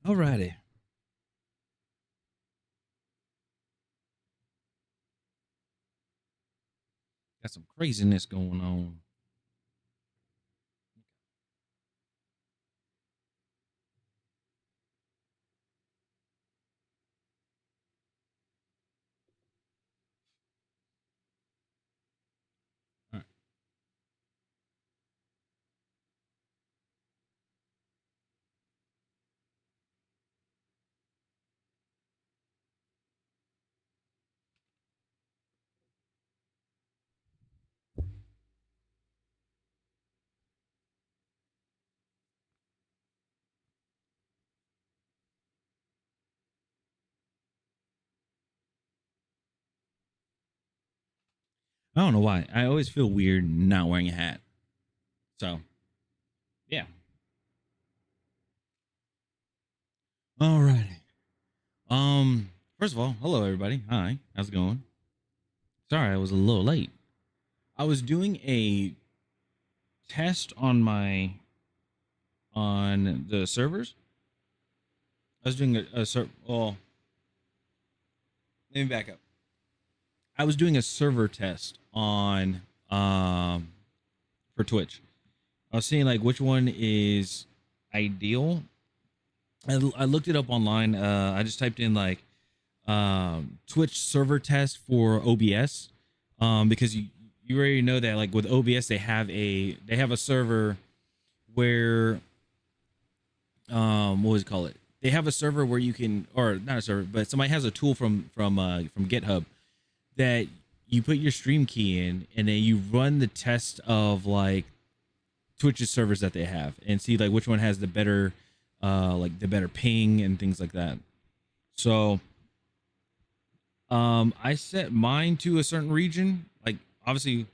Alrighty. Got some craziness going on. All right. I don't know why. I always feel weird not wearing a hat. So, yeah. Alrighty. First of all, hello everybody. Hi. How's it going? Sorry, I was a little late. I was doing a test on the servers. I was doing well, let me back up. I was doing a server test on for Twitch. I was seeing like which one is ideal. I looked it up online. I just typed in like Twitch server test for OBS, because you already know that like with OBS they have a server where what was it call it? They have a server where you can, or not a server, but somebody has a tool from GitHub that you put your stream key in, and then you run the test of like Twitch's servers that they have and see like which one has the better like the better ping and things like that. So I set mine to a certain region. Like obviously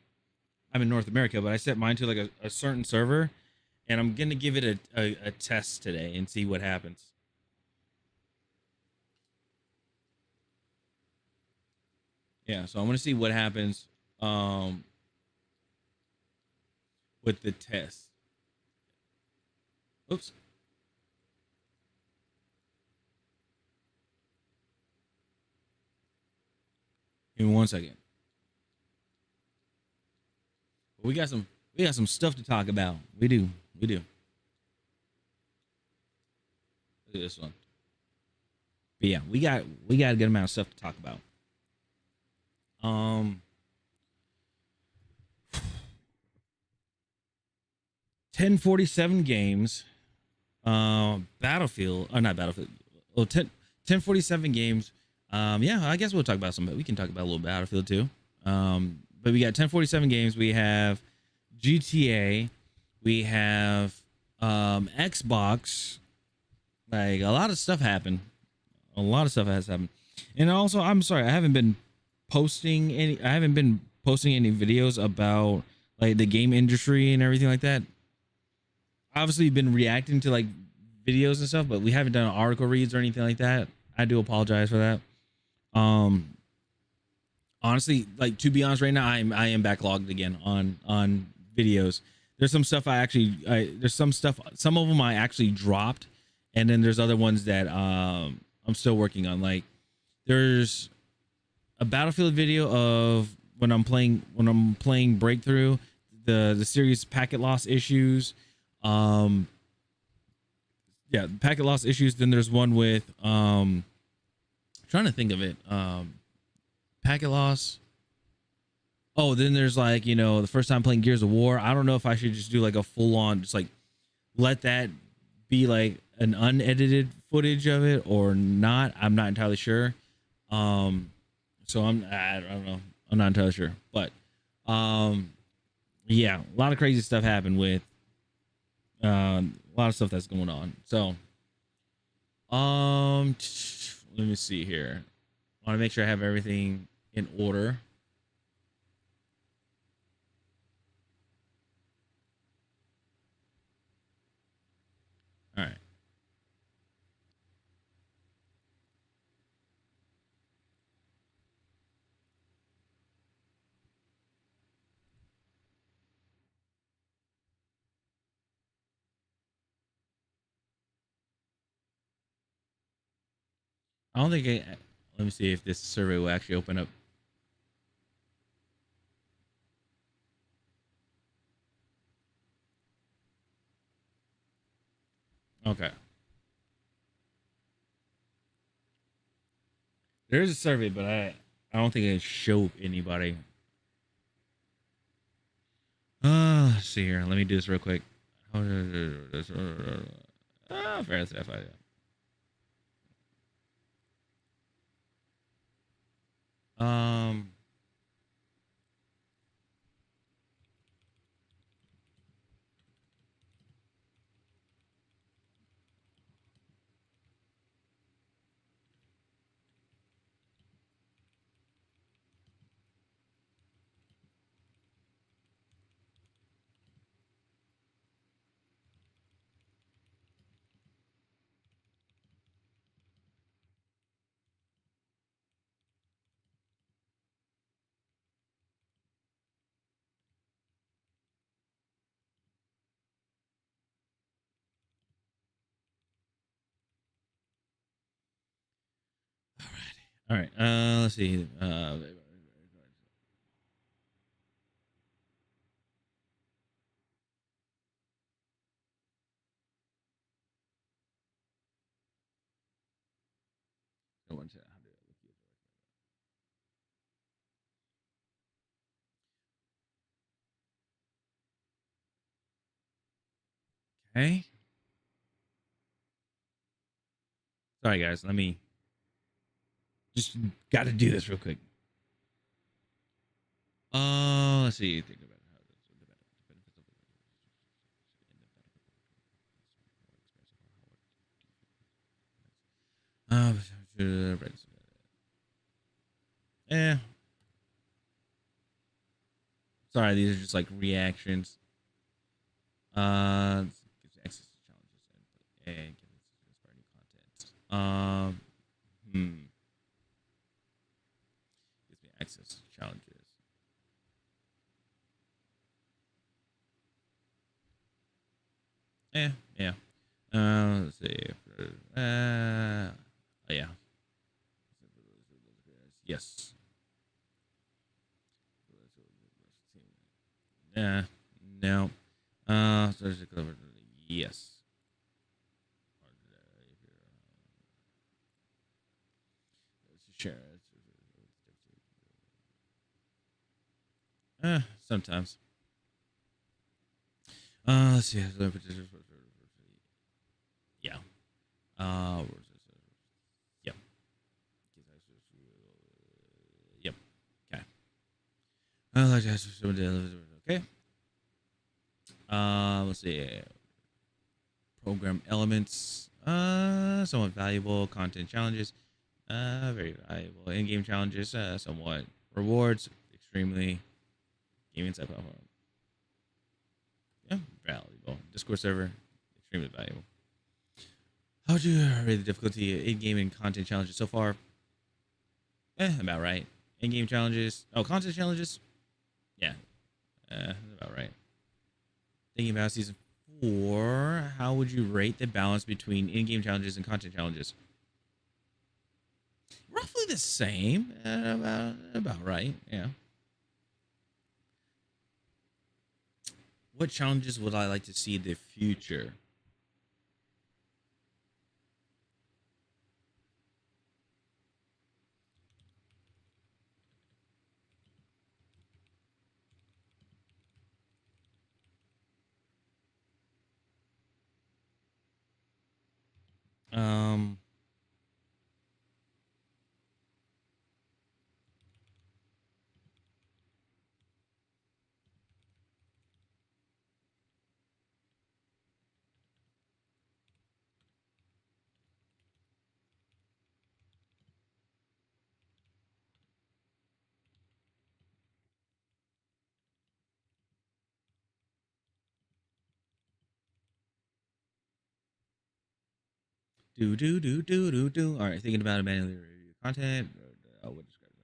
I'm in North America, but I set mine to like a certain server, and I'm gonna give it a test today and see what happens. Yeah, so I'm gonna see what happens um with the test. Oops. Give me 1 second. We got some stuff to talk about. We do. We do. Look at this one. But yeah, we got a good amount of stuff to talk about. Um 1047 games. Battlefield, or not Battlefield. Well, 1047 games. Yeah, I guess we'll talk about some. We can talk about a little Battlefield too. But we got 1047 games. We have GTA. We have Xbox. Like a lot of stuff happened. A lot of stuff has happened. And also, I'm sorry, I haven't been posting any videos about like the game industry and everything like that. Obviously been reacting to like videos and stuff, but we haven't done article reads or anything like that. I do apologize for that. Um Honestly, like to be honest, right now I am backlogged again on videos. There's some stuff there's some stuff, some of them I actually dropped, and then there's other ones that I'm still working on. Like there's a Battlefield video of when I'm playing Breakthrough, the series packet loss issues. Um yeah, packet loss issues. Then there's one with trying to think of it. Packet loss. Oh, then there's like, the first time playing Gears of War. I don't know if I should just do like a full on, just like let that be like an unedited footage of it or not. I'm not entirely sure. Um, so I don't know. I'm not entirely sure, but um, yeah, a lot of crazy stuff happened with a lot of stuff that's going on. So let me see here. I want to make sure I have everything in order. All right. I don't think let me see if this survey will actually open up. Okay. There is a survey, but I don't think it showed anybody. Let's see here. Let me do this real quick. Fair enough. Um. All right. Let's see. Okay. Sorry, guys. Let me just got to do this real quick. Let's see. Think about yeah. Sorry, these are just like reactions. Gives access to challenges and gives new content. Gives me access to challenges. Yeah. Let's see. Oh yeah. Yes. No. Yes. Sure. Sometimes. Let's see. Yeah. Uh, yep. Yep. Okay. Okay. Let's see. Program elements. Somewhat valuable. Content challenges. Very valuable. In-game challenges. Somewhat. Rewards. Extremely. Gaming type platform. Yeah. Valuable. Discord server. Extremely valuable. How would you rate the difficulty in-game and content challenges so far? About right. In-game challenges. Oh, content challenges. Yeah. About right. Thinking about season 4, how would you rate the balance between in-game challenges and content challenges? Roughly the same. About right. Yeah. What challenges would I like to see in the future? Um. Do. All right. Thinking about manually review content. What describe it?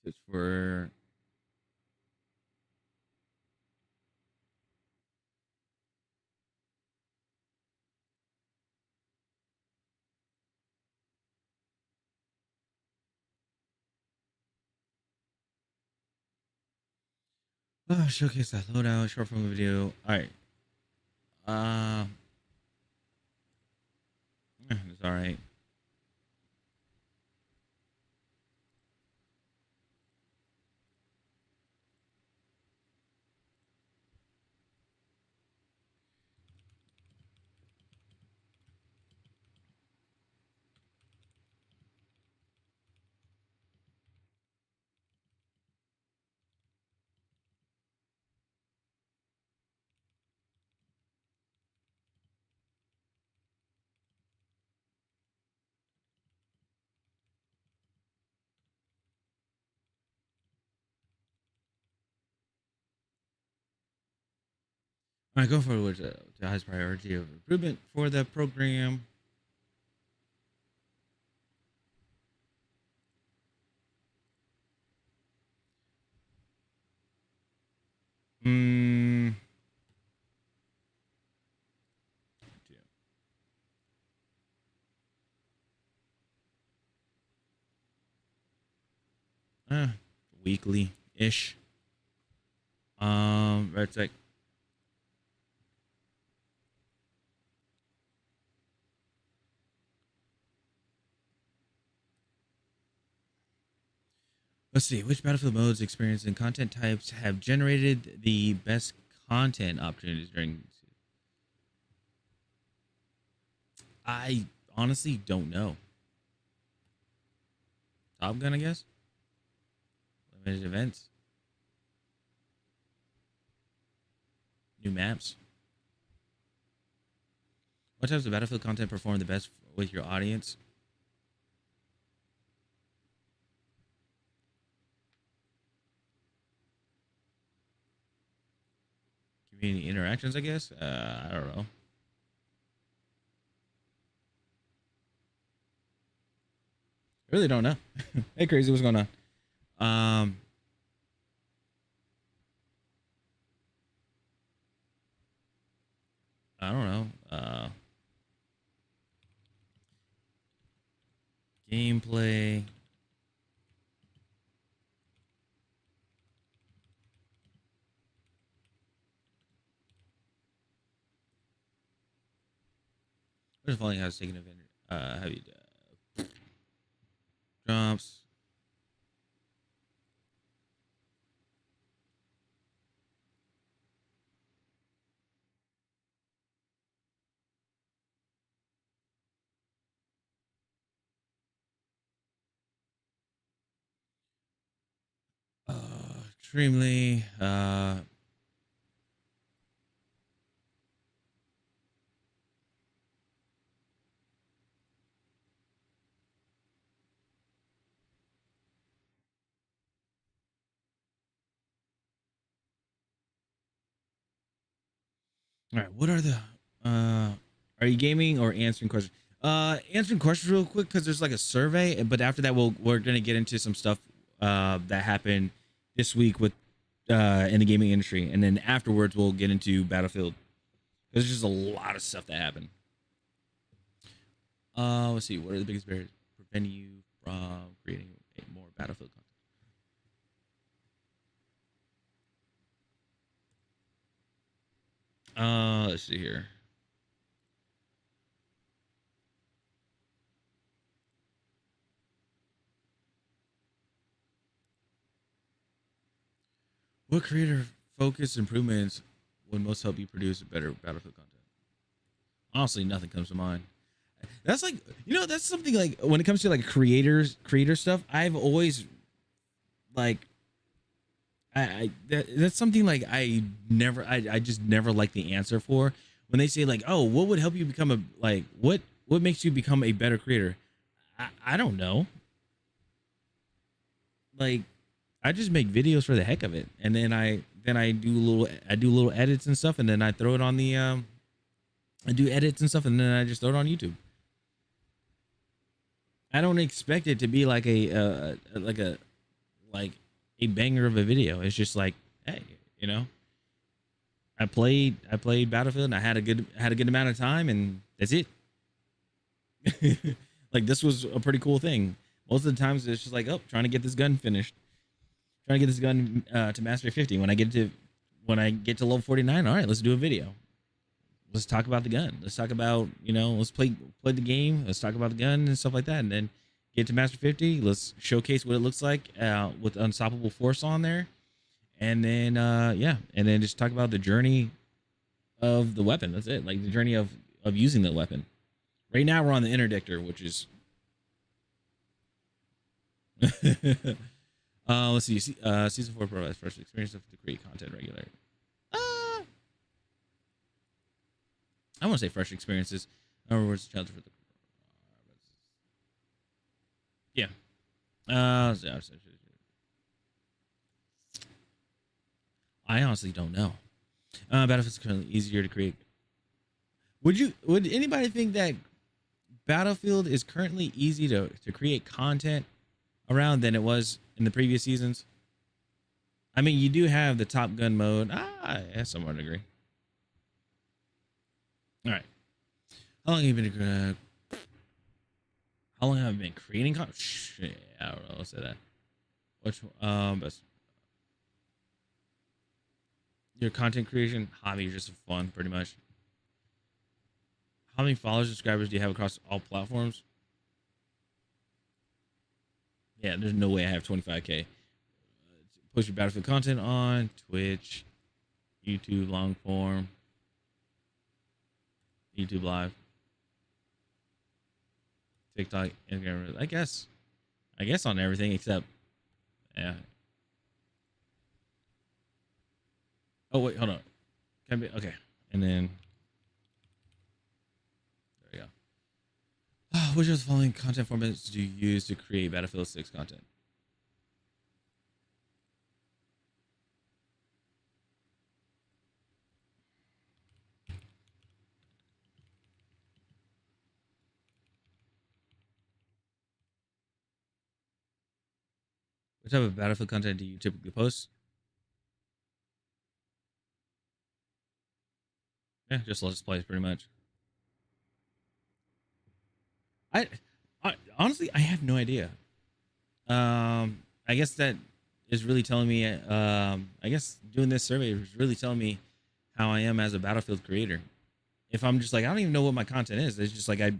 It's for showcase that loadout short form video. All right. Uh, it's all right. All right, go for which the highest priority of improvement for the program. Hmm. Weekly ish. Red Tech. Let's see. Which Battlefield modes, experience, and content types have generated the best content opportunities during? I honestly don't know. Top Gun, I guess. Limited events. New maps. What types of Battlefield content perform the best with your audience? Community interactions, I guess. I don't know. I really don't know. Hey, crazy, what's going on? I don't know. Gameplay. What if only has taken advantage? Have you jumps? Extremely. All right. What are the? Are you gaming or answering questions? Answering questions real quick because there's like a survey, but after that we're gonna get into some stuff that happened this week with in the gaming industry, and then afterwards we'll get into Battlefield. There's just a lot of stuff that happened. Let's see. What are the biggest barriers preventing you from creating more Battlefield content? Let's see here. What creator focus improvements would most help you produce better Battlefield content? Honestly, nothing comes to mind. That's like, that's something like when it comes to like creator stuff. I've always like, that's something like I just never like the answer for when they say like, oh, what would help you become a like what makes you become a better creator? I don't know. Like, I just make videos for the heck of it, and then I do little edits and stuff, and then I throw it on the I do edits and stuff, and then I just throw it on YouTube. I don't expect it to be like a like a banger of a video. It's just like, hey, you know, I played Battlefield and I had a good amount of time and that's it. Like this was a pretty cool thing. Most of the times it's just like, oh, trying to get this gun finished, trying to get this gun to mastery 50. When I get to level 49, all right, let's do a video. Let's talk about the gun. Let's talk about, you know, let's play the game. Let's talk about the gun and stuff like that. And then get to master 50. Let's showcase what it looks like with Unstoppable Force on there. And then yeah, and then just talk about the journey of the weapon. That's it. Like the journey of using the weapon. Right now we're on the interdictor, which is let's see. Season 4 provides fresh experience to create content regularly. I want to say fresh experiences. In other words, challenge for the yeah. I honestly don't know. Battlefield's currently easier to create. Would anybody think that Battlefield is currently easy to create content around than it was in the previous seasons? I mean, you do have the Top Gun mode. Yeah, somewhat agree. All right. How long have you been? How long have I been creating content? Shit, I don't know. Let's say that. Which best? Your content creation hobby is just fun, pretty much. How many followers, subscribers do you have across all platforms? Yeah, there's no way I have 25K. Post your Battlefield content on Twitch, YouTube long form, YouTube live, TikTok, Instagram. I guess on everything except yeah. Oh wait, hold on. Can be okay, and then there we go. Which of the following content formats do you use to create Battlefield 6 content? What type of Battlefield content do you typically post? Yeah, just let's play pretty much. I, I honestly I have no idea. I guess that is really telling me. I guess doing this survey is really telling me how I am as a Battlefield creator. If I'm just like I don't even know what my content is, it's just like I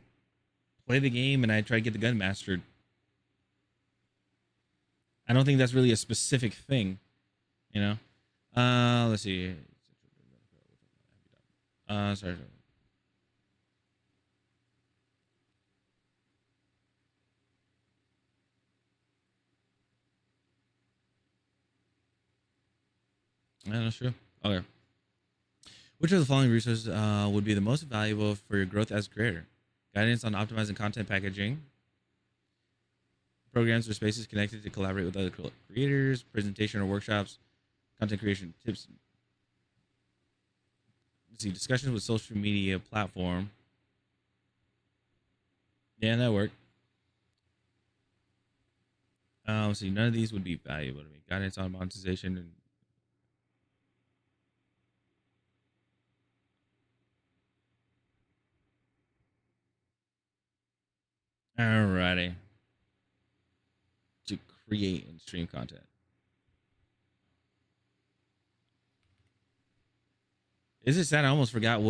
play the game and I try to get the gun mastered. I don't think that's really a specific thing, you know. Let's see. Sorry. Yeah, that's true. Okay. Which of the following resources would be the most valuable for your growth as a creator? Guidance on optimizing content packaging, programs or spaces connected to collaborate with other creators, presentation or workshops, content creation tips. Let's see, discussions with social media platform. Yeah, that worked. Let's see, none of these would be valuable to me. Guidance on monetization and alrighty. To create and stream content. Is it sad? I almost forgot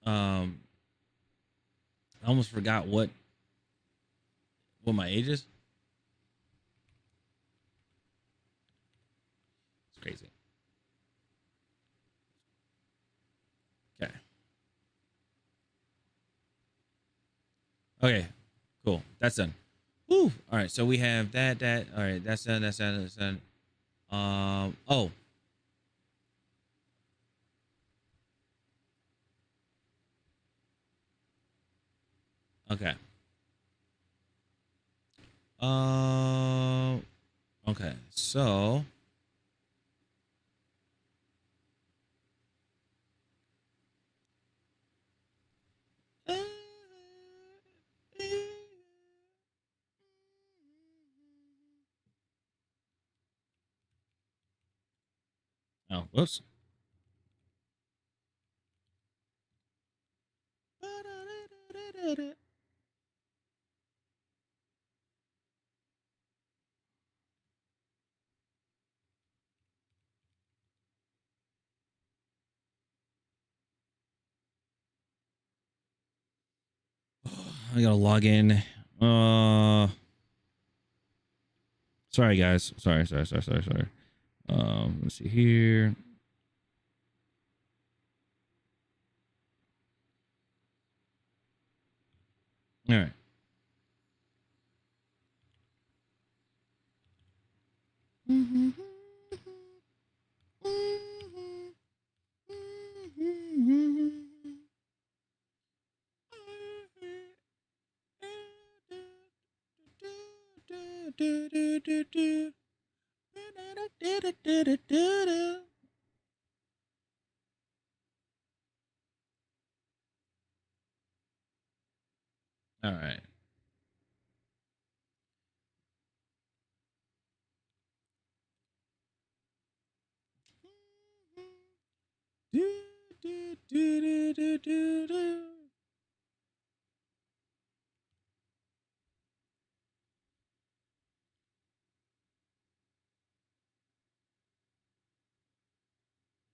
um I almost forgot what my age is. It's crazy. Okay. Okay. Cool. That's done. Woo. All right. So we have that. All right. That's done. That's done. That's done. Oh. Okay. Um. Okay. So. Oh, whoops. I gotta log in. Sorry guys. Sorry. Let's see here. All right. All right.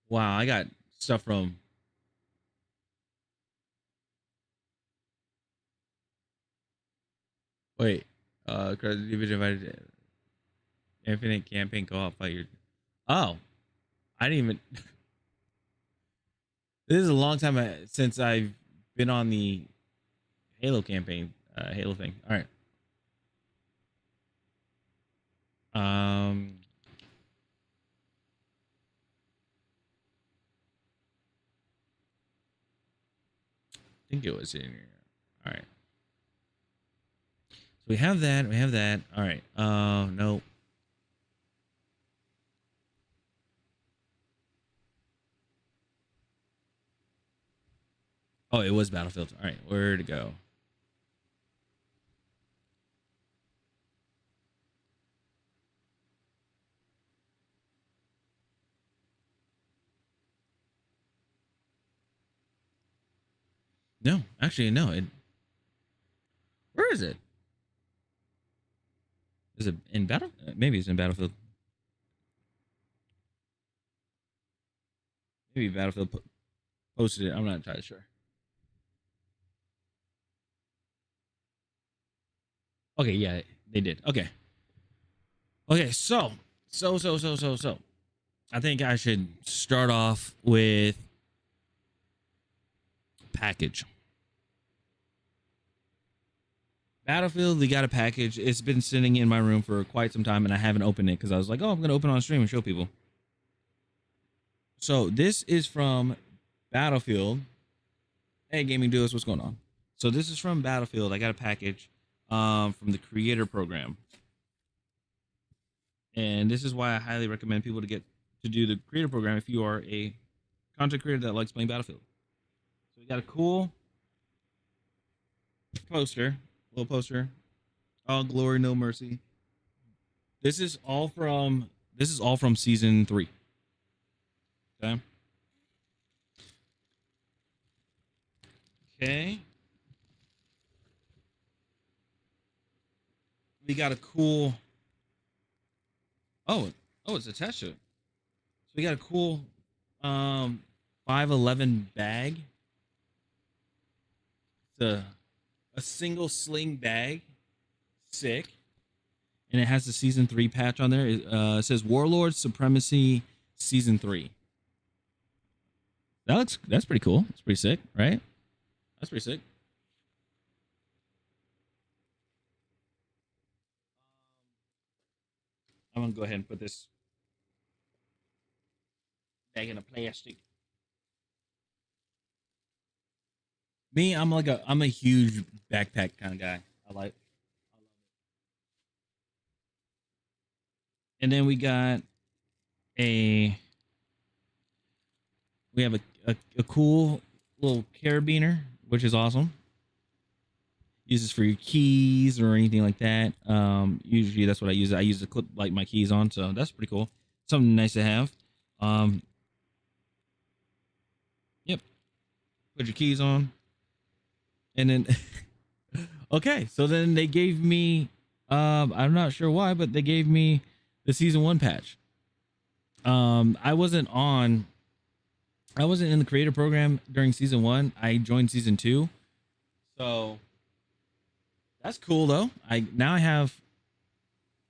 Wow, I got stuff from. Wait, Cause Division invited Infinite Campaign Co-op fight your. Oh, I didn't even. This is a long time since I've been on the Halo campaign, Halo thing. All right. Um, I think it was in here. All right. So we have that. We have that. All right. No. Oh, it was Battlefield. All right. Where to go? No, actually, no. Where is it? Is it in Battle? Maybe it's in Battlefield. Maybe Battlefield posted it. I'm not entirely sure. Okay, yeah, they did. Okay. Okay, so. I think I should start off with package. Battlefield, they got a package. It's been sitting in my room for quite some time, and I haven't opened it because I was like, oh, I'm going to open it on stream and show people. So this is from Battlefield. Hey, Gaming Duos, what's going on? So this is from Battlefield. I got a package from the creator program. And this is why I highly recommend people to do the creator program if you are a content creator that likes playing Battlefield. So we got a cool poster, little poster. All glory, no mercy. This is all from season 3. Okay. Okay. We got a cool. Oh, it's attached to it. So we got a cool 511 bag. It's a single sling bag. Sick. And it has the season 3 patch on there. It says Warlord Supremacy Season 3. That's pretty cool. It's pretty sick, right? That's pretty sick. I'm gonna go ahead and put this bag in a plastic. Me, I'm a huge backpack kind of guy. I like. And then we got a we have a cool little carabiner, which is awesome. Uses for your keys or anything like that. Usually that's what I use. I use to clip like my keys on, so that's pretty cool. Something nice to have. put your keys on, and then okay, so then they gave me I'm not sure why, but they gave me the season 1 patch. I wasn't in the creator program during season 1. I joined season 2. So that's cool though. I have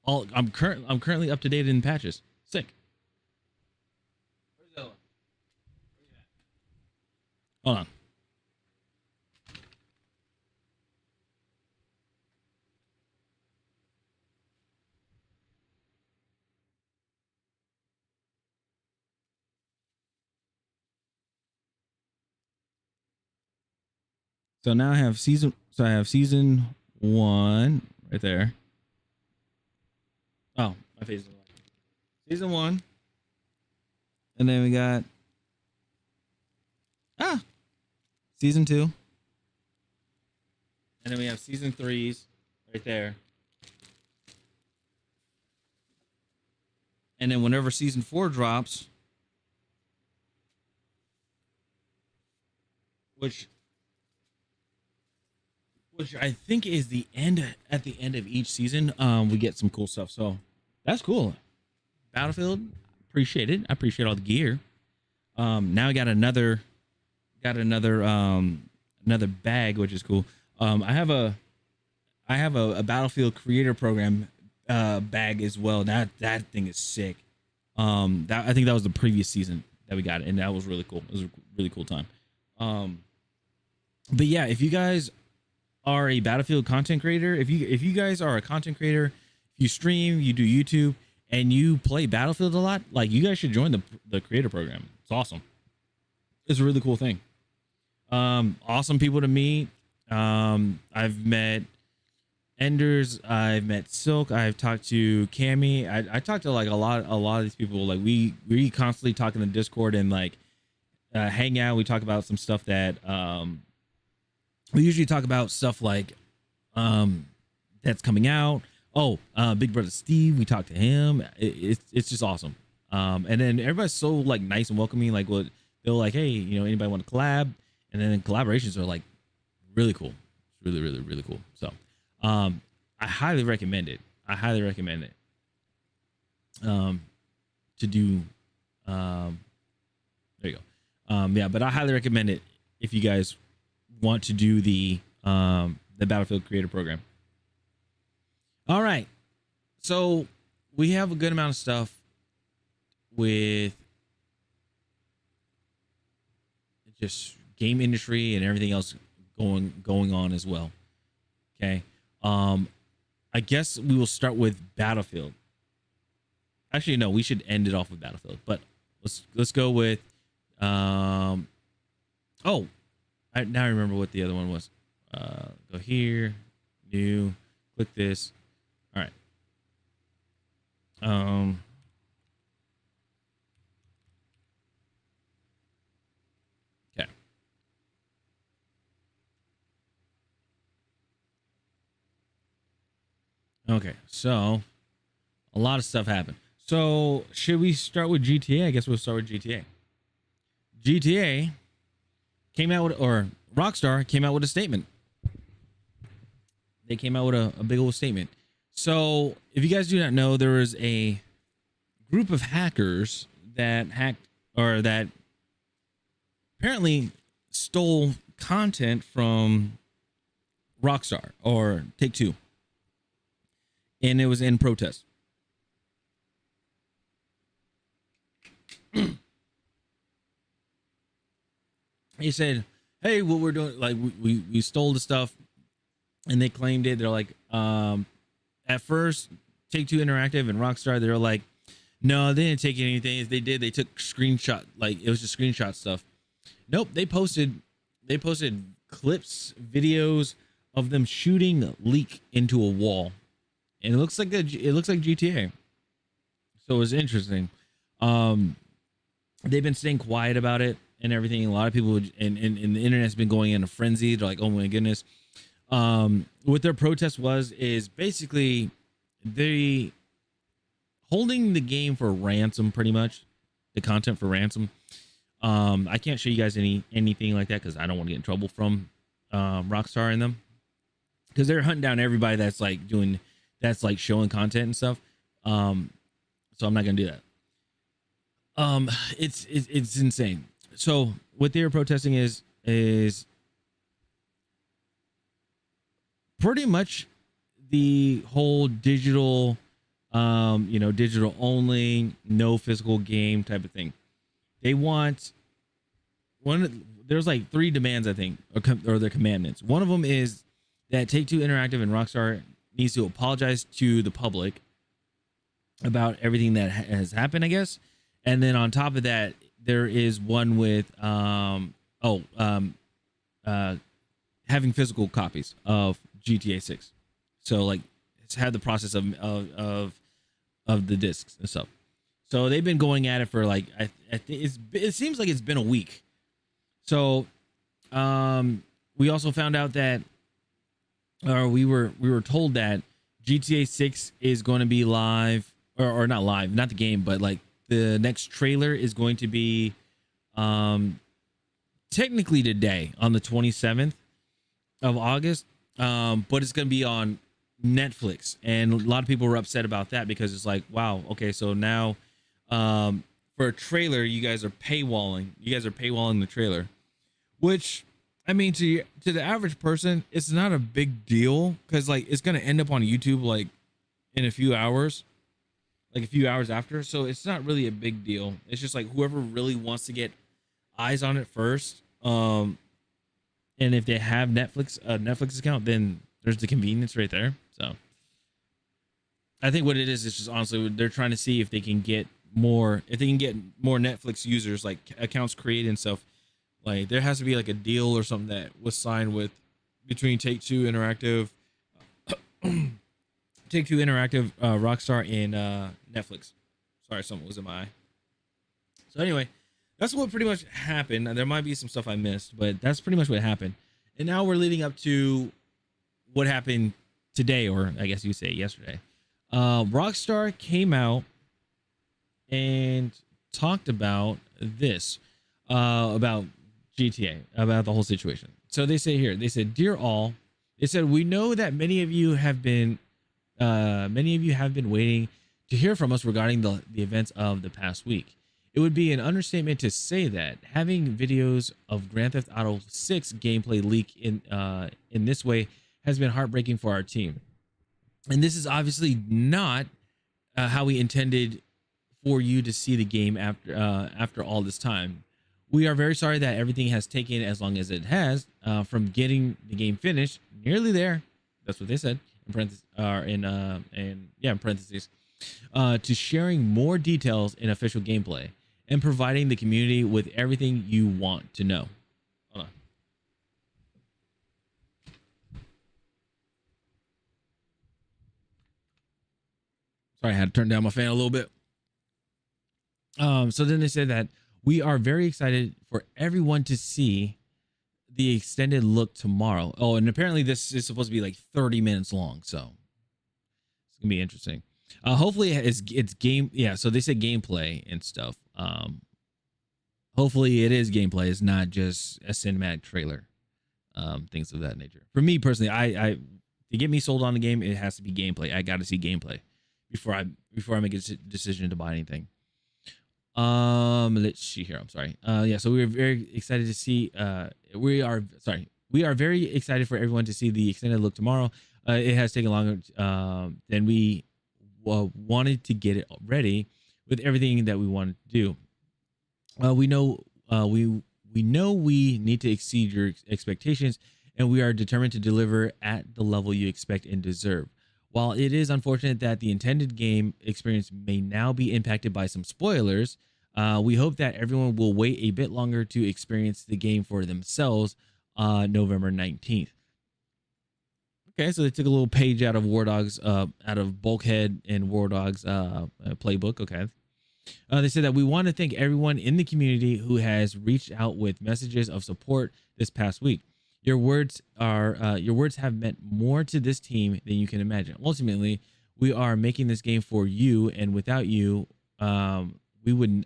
all I'm currently up to date in patches. Sick. Where's that one? Hold on. So now I have season 1 right there. Oh, my face is white. Season 1. And then we got season 2. And then we have season 3s right there. And then whenever season 4 drops, which I think is at the end of each season, we get some cool stuff. So that's cool. Battlefield, appreciate it. I appreciate all the gear. Now I got another bag, which is cool. I have a Battlefield creator program bag as well. That thing is sick. I think that was the previous season that we got it, and that was really cool. It was a really cool time. But yeah, if you guys are a Battlefield content creator, if you guys are a content creator, if you stream, you do YouTube, and you play Battlefield a lot, like, you guys should join the creator program. It's awesome. It's a really cool thing. Awesome people to meet. I've met Enders, I've met Silk, I've talked to Cammy. I talked to like a lot of these people. Like, we constantly talk in the Discord and like hang out. We talk about some stuff that we usually talk about stuff like that's coming out. Big brother Steve, we talked to him. It's just awesome. And then everybody's so like nice and welcoming. Like, they're like, hey, anybody want to collab? And then collaborations are like really cool. It's really, really, really cool. So I highly recommend it. To do there you go. Yeah, but I highly recommend it if you guys want to do the Battlefield creator program. All right, so we have a good amount of stuff with just game industry and everything else going on as well. Okay, I guess we will start with Battlefield. Actually, no, we should end it off with Battlefield, but let's go with now I remember what the other one was. Go here, new, click this. All right. Okay. Okay, so a lot of stuff happened. So should we start with GTA? I guess we'll start with GTA. GTA came out with, or Rockstar came out with a statement. They came out with a big old statement. So if you guys do not know, there was a group of hackers that hacked, or that apparently stole content from Rockstar or Take-Two. And it was in protest. He said, hey, what we're doing, like, we stole the stuff, and they claimed it. They're like, at first, Take-Two Interactive and Rockstar, they were like, no, they didn't take anything. If they did, they took screenshot, like, it was just screenshot stuff. Nope, they posted clips, videos of them shooting leak into a wall, and it looks like GTA. So it was interesting. They've been staying quiet about it and everything. A lot of people and the internet's been going in a frenzy. They're like, oh my goodness. What their protest is basically they holding the game for ransom, pretty much the content for ransom. I can't show you guys anything like that because I don't want to get in trouble from Rockstar and them, because they're hunting down everybody that's like showing content and stuff. So I'm not gonna do that. It's insane. So what they were protesting is pretty much the whole digital, digital only, no physical game type of thing. They want there's like 3 demands, I think, or their commandments. One of them is that Take-Two Interactive and Rockstar needs to apologize to the public about everything that has happened, I guess. And then on top of that, there is one with having physical copies of GTA 6. So like it's had the process of the discs and stuff. So they've been going at it for like I think it seems like it's been a week. So we also found out that, or we were told that GTA 6 is going to be live, or not live, not the game, but like the next trailer is going to be technically today on the 27th of August, but it's going to be on Netflix, and a lot of people were upset about that because it's like, wow, okay, so now for a trailer you guys are paywalling the trailer, which I mean, to the average person it's not a big deal because like it's going to end up on YouTube like in a few hours, like a few hours after, so it's not really a big deal. It's just like whoever really wants to get eyes on it first, and if they have a Netflix account, then there's the convenience right there. So I think what it is just honestly they're trying to see if they can get more Netflix users, like accounts created and stuff. Like there has to be like a deal or something that was signed between Take-Two Interactive, Rockstar, and Netflix. Sorry, something was in my eye. So anyway, that's what pretty much happened. There might be some stuff I missed, but that's pretty much what happened. And now we're leading up to what happened today, or I guess you say yesterday. Rockstar came out and talked about this, about GTA, about the whole situation. So they say here, they said, "Dear all," they said, "we know that many of you have been waiting to hear from us regarding the events of the past week. It would be an understatement to say that having videos of Grand Theft Auto 6 gameplay leak in this way has been heartbreaking for our team. And this is obviously not how we intended for you to see the game after all this time. We are very sorry that everything has taken as long as it has, from getting the game finished, nearly there. That's what they said in parentheses, in parentheses, to sharing more details in official gameplay and providing the community with everything you want to know." Hold on. Sorry, I had to turn down my fan a little bit. So then they said that we are very excited for everyone to see the extended look tomorrow. Oh, and apparently this is supposed to be like 30 minutes long, so it's gonna be interesting. Hopefully it's game. Yeah, so they said gameplay and stuff. Hopefully it is gameplay. It's not just a cinematic trailer. Things of that nature. For me personally, I to get me sold on the game, it has to be gameplay. I got to see gameplay before I make a decision to buy anything. Let's see here. I'm sorry. Yeah, so we are very excited to see. We are very excited for everyone to see the extended look tomorrow. It has taken longer than we wanted to get it ready with everything that we wanted to do. We know we need to exceed your expectations, and we are determined to deliver at the level you expect and deserve. While it is unfortunate that the intended game experience may now be impacted by some spoilers, we hope that everyone will wait a bit longer to experience the game for themselves on November 19th. Okay, so they took a little page out of out of Bulkhead and War Dog's playbook. Okay. They said that we want to thank everyone in the community who has reached out with messages of support this past week. Your words have meant more to this team than you can imagine. Ultimately, we are making this game for you, and without you, we wouldn't.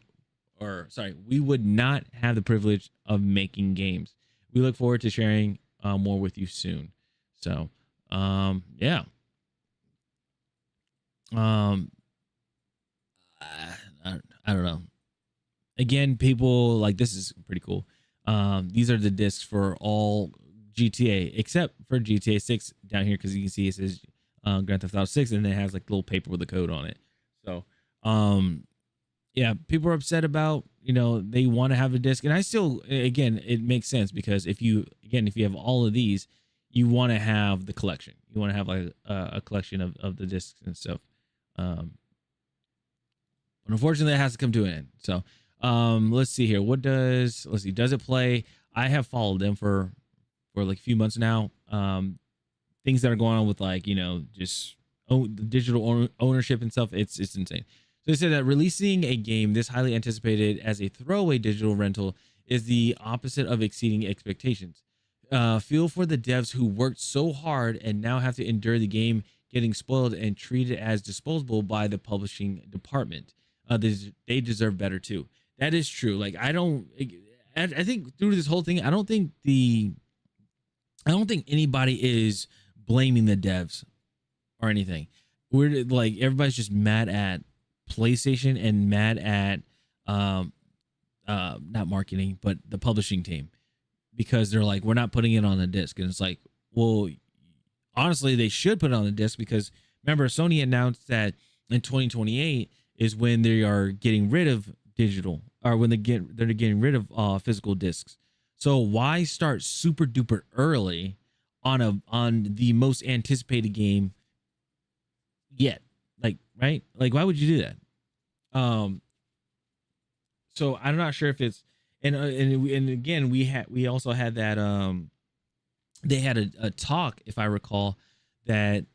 or sorry, we would not have the privilege of making games. We look forward to sharing more with you soon. So, yeah. Um, I don't know. Again, people like this is pretty cool. These are the discs for all GTA except for GTA 6 down here because you can see it says Grand Theft Auto 6 and it has like a little paper with a code on it. So, yeah, people are upset about, they want to have a disc, and I still, again, it makes sense because if you have all of these, you want to have the collection. You want to have like a collection of the discs and stuff. But unfortunately, it has to come to an end. So, let's see here. Let's see. Does it play? I have followed them for like a few months now. Things that are going on with like, just the digital ownership and stuff. It's insane. So they said that releasing a game this highly anticipated as a throwaway digital rental is the opposite of exceeding expectations. Feel for the devs who worked so hard and now have to endure the game getting spoiled and treated as disposable by the publishing department. They deserve better too. That is true. Like I think through this whole thing, I don't think anybody is blaming the devs or anything. We're like everybody's just mad at PlayStation and mad at not marketing but the publishing team because they're like, we're not putting it on the disc. And it's like, well, honestly, they should put it on the disc because remember, Sony announced that in 2028 is when they are getting rid of digital, or when they're getting rid of physical discs. So why start super duper early on the most anticipated game yet? Like, right? Like, why would you do that? So I'm not sure if it's and again we also had that they had a talk, if I recall, that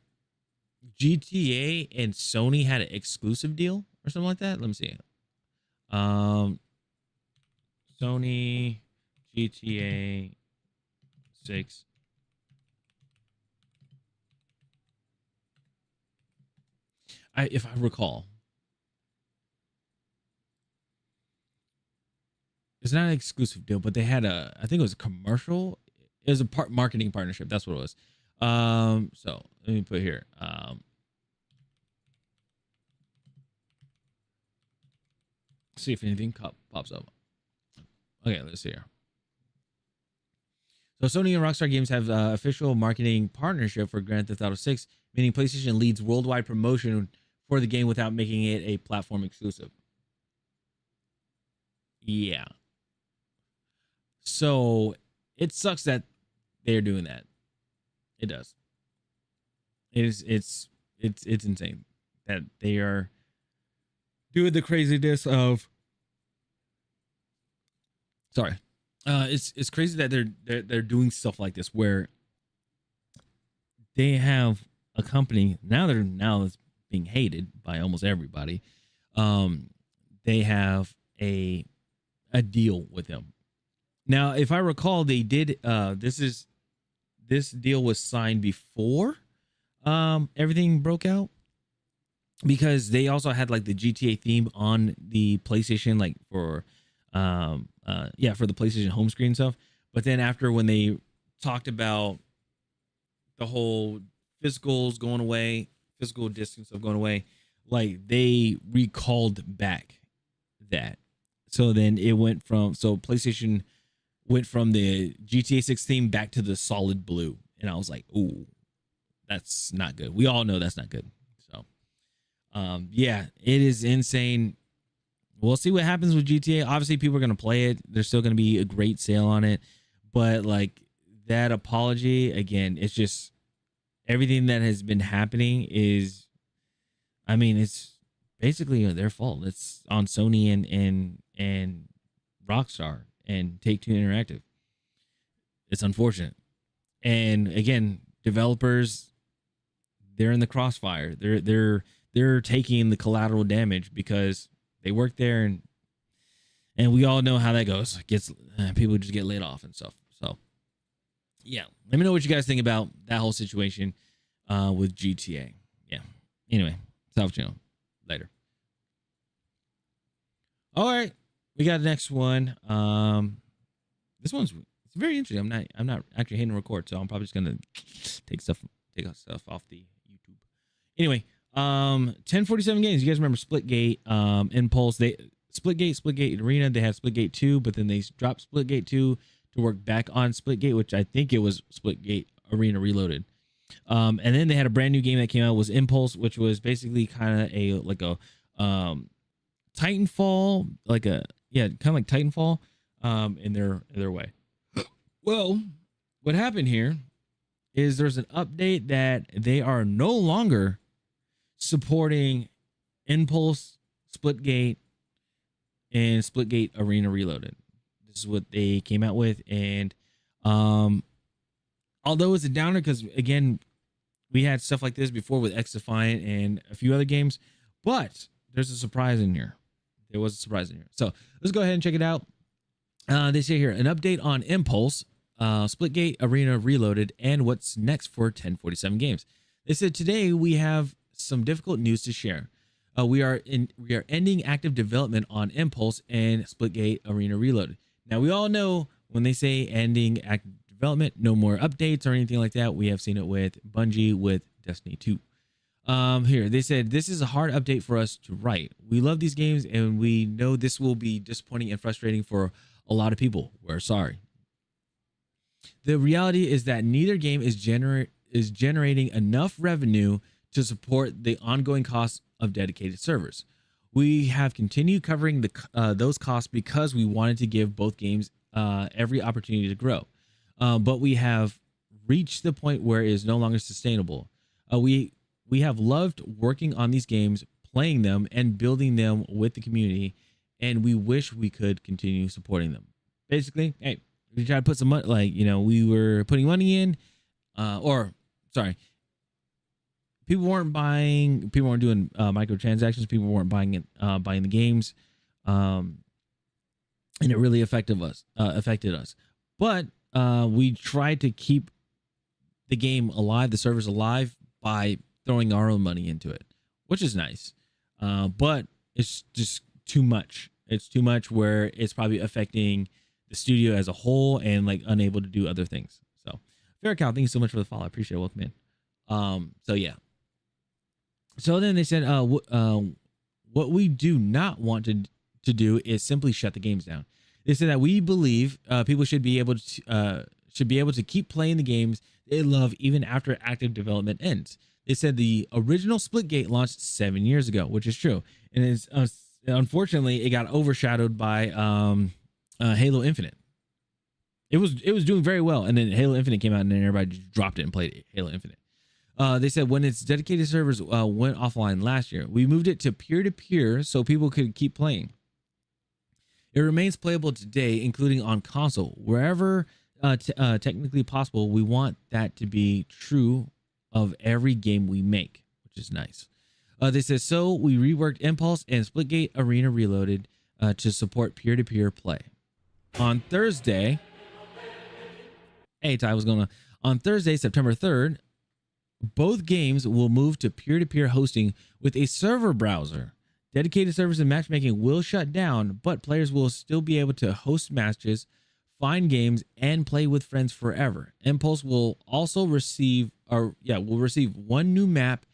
GTA and Sony had an exclusive deal or something like that. Let me see. Sony GTA 6. If I recall, it's not an exclusive deal, but they had I think it was a commercial. It was a marketing partnership. That's what it was. So let me put here. See if anything pops up. Okay, let's see here. So Sony and Rockstar Games have official marketing partnership for Grand Theft Auto 6, meaning PlayStation leads worldwide promotion for the game without making it a platform exclusive. Yeah. So it sucks that they're doing that. It does. It's insane that they are doing the craziness of. Sorry, it's crazy that they're doing stuff like this where they have a company now that's being hated by almost everybody. They have a deal with them. Now, if I recall, they did this deal was signed before everything broke out because they also had like the GTA theme on the PlayStation, like for for the PlayStation home screen stuff. But then after, when they talked about the whole physical distance of going away, like they recalled back that. So then it went from PlayStation went from the GTA 6 theme back to the solid blue, and I was like, "Ooh, that's not good." We all know that's not good. So, yeah, it is insane. We'll see what happens with GTA. Obviously, people are gonna play it. There's still gonna be a great sale on it, but like that apology again, it's just everything that has been happening is, I mean, it's basically their fault. It's on Sony and Rockstar and Take-Two Interactive. It's unfortunate. And again, developers, they're in the crossfire. They're taking the collateral damage because they work there, and we all know how that goes. People just get laid off and stuff. So yeah, let me know what you guys think about that whole situation with GTA. Yeah. Anyway, South Channel. Later. All right. we got the next one. This one's it's very interesting. I'm not actually hitting record, so I'm probably just gonna take stuff off the YouTube. Anyway, 1047 games. You guys remember Splitgate, Impulse? They Splitgate Arena. They had Splitgate 2, but then they dropped Splitgate 2 to work back on Splitgate, which I think it was Splitgate Arena Reloaded. And then they had a brand new game that came out, was Impulse, which was basically kind of a Titanfall, kind of like Titanfall, in their way. Well, what happened here is there's an update that they are no longer supporting Impulse, Splitgate, and Splitgate Arena Reloaded. This is what they came out with, and although it's a downer because again, we had stuff like this before with XDefiant and a few other games, but there's a surprise in here. There was a surprise in here, so let's go ahead and check it out. They say here an update on Impulse, Splitgate Arena Reloaded, and what's next for 1047 games. They said today we have some difficult news to share. We are ending active development on Impulse and Splitgate Arena Reloaded. Now we all know when they say ending active development, no more updates or anything like that. We have seen it with Bungie with Destiny 2. Here they said this is a hard update for us to write. We love these games and we know this will be disappointing and frustrating for a lot of people. We're sorry. The reality is that neither game is generating enough revenue to support the ongoing costs of dedicated servers. We have continued covering those costs because we wanted to give both games every opportunity to grow. But we have reached the point where it is no longer sustainable. We have loved working on these games, playing them, and building them with the community, and we wish we could continue supporting them. Basically, hey, we tried to put some money, we were putting money in, people weren't doing microtransactions, people weren't buying the games, and it really affected us. But we tried to keep the game alive, the servers alive, by throwing our own money into it, which is nice. But it's just too much. It's too much where it's probably affecting the studio as a whole and unable to do other things. So, fair account. Thank you so much for the follow. I appreciate it. Welcome in. So yeah. So then they said, what we do not want to do is simply shut the games down. They said that we believe people should be able to keep playing the games they love even after active development ends. They said the original Splitgate launched 7 years ago, which is true, and it's unfortunately it got overshadowed by Halo Infinite. It was doing very well, and then Halo Infinite came out, and then everybody just dropped it and played Halo Infinite. They said when its dedicated servers went offline last year, we moved it to peer-to-peer so people could keep playing. It remains playable today, including on console. Wherever technically possible, we want that to be true of every game we make, which is nice. They said, so we reworked Impulse and Splitgate Arena Reloaded to support peer-to-peer play. On Thursday, hey Ty, what's going on? On Thursday, September 3rd, both games will move to peer-to-peer hosting with a server browser. Dedicated servers and matchmaking will shut down, but players will still be able to host matches, find games, and play with friends forever. Impulse will also receive one new map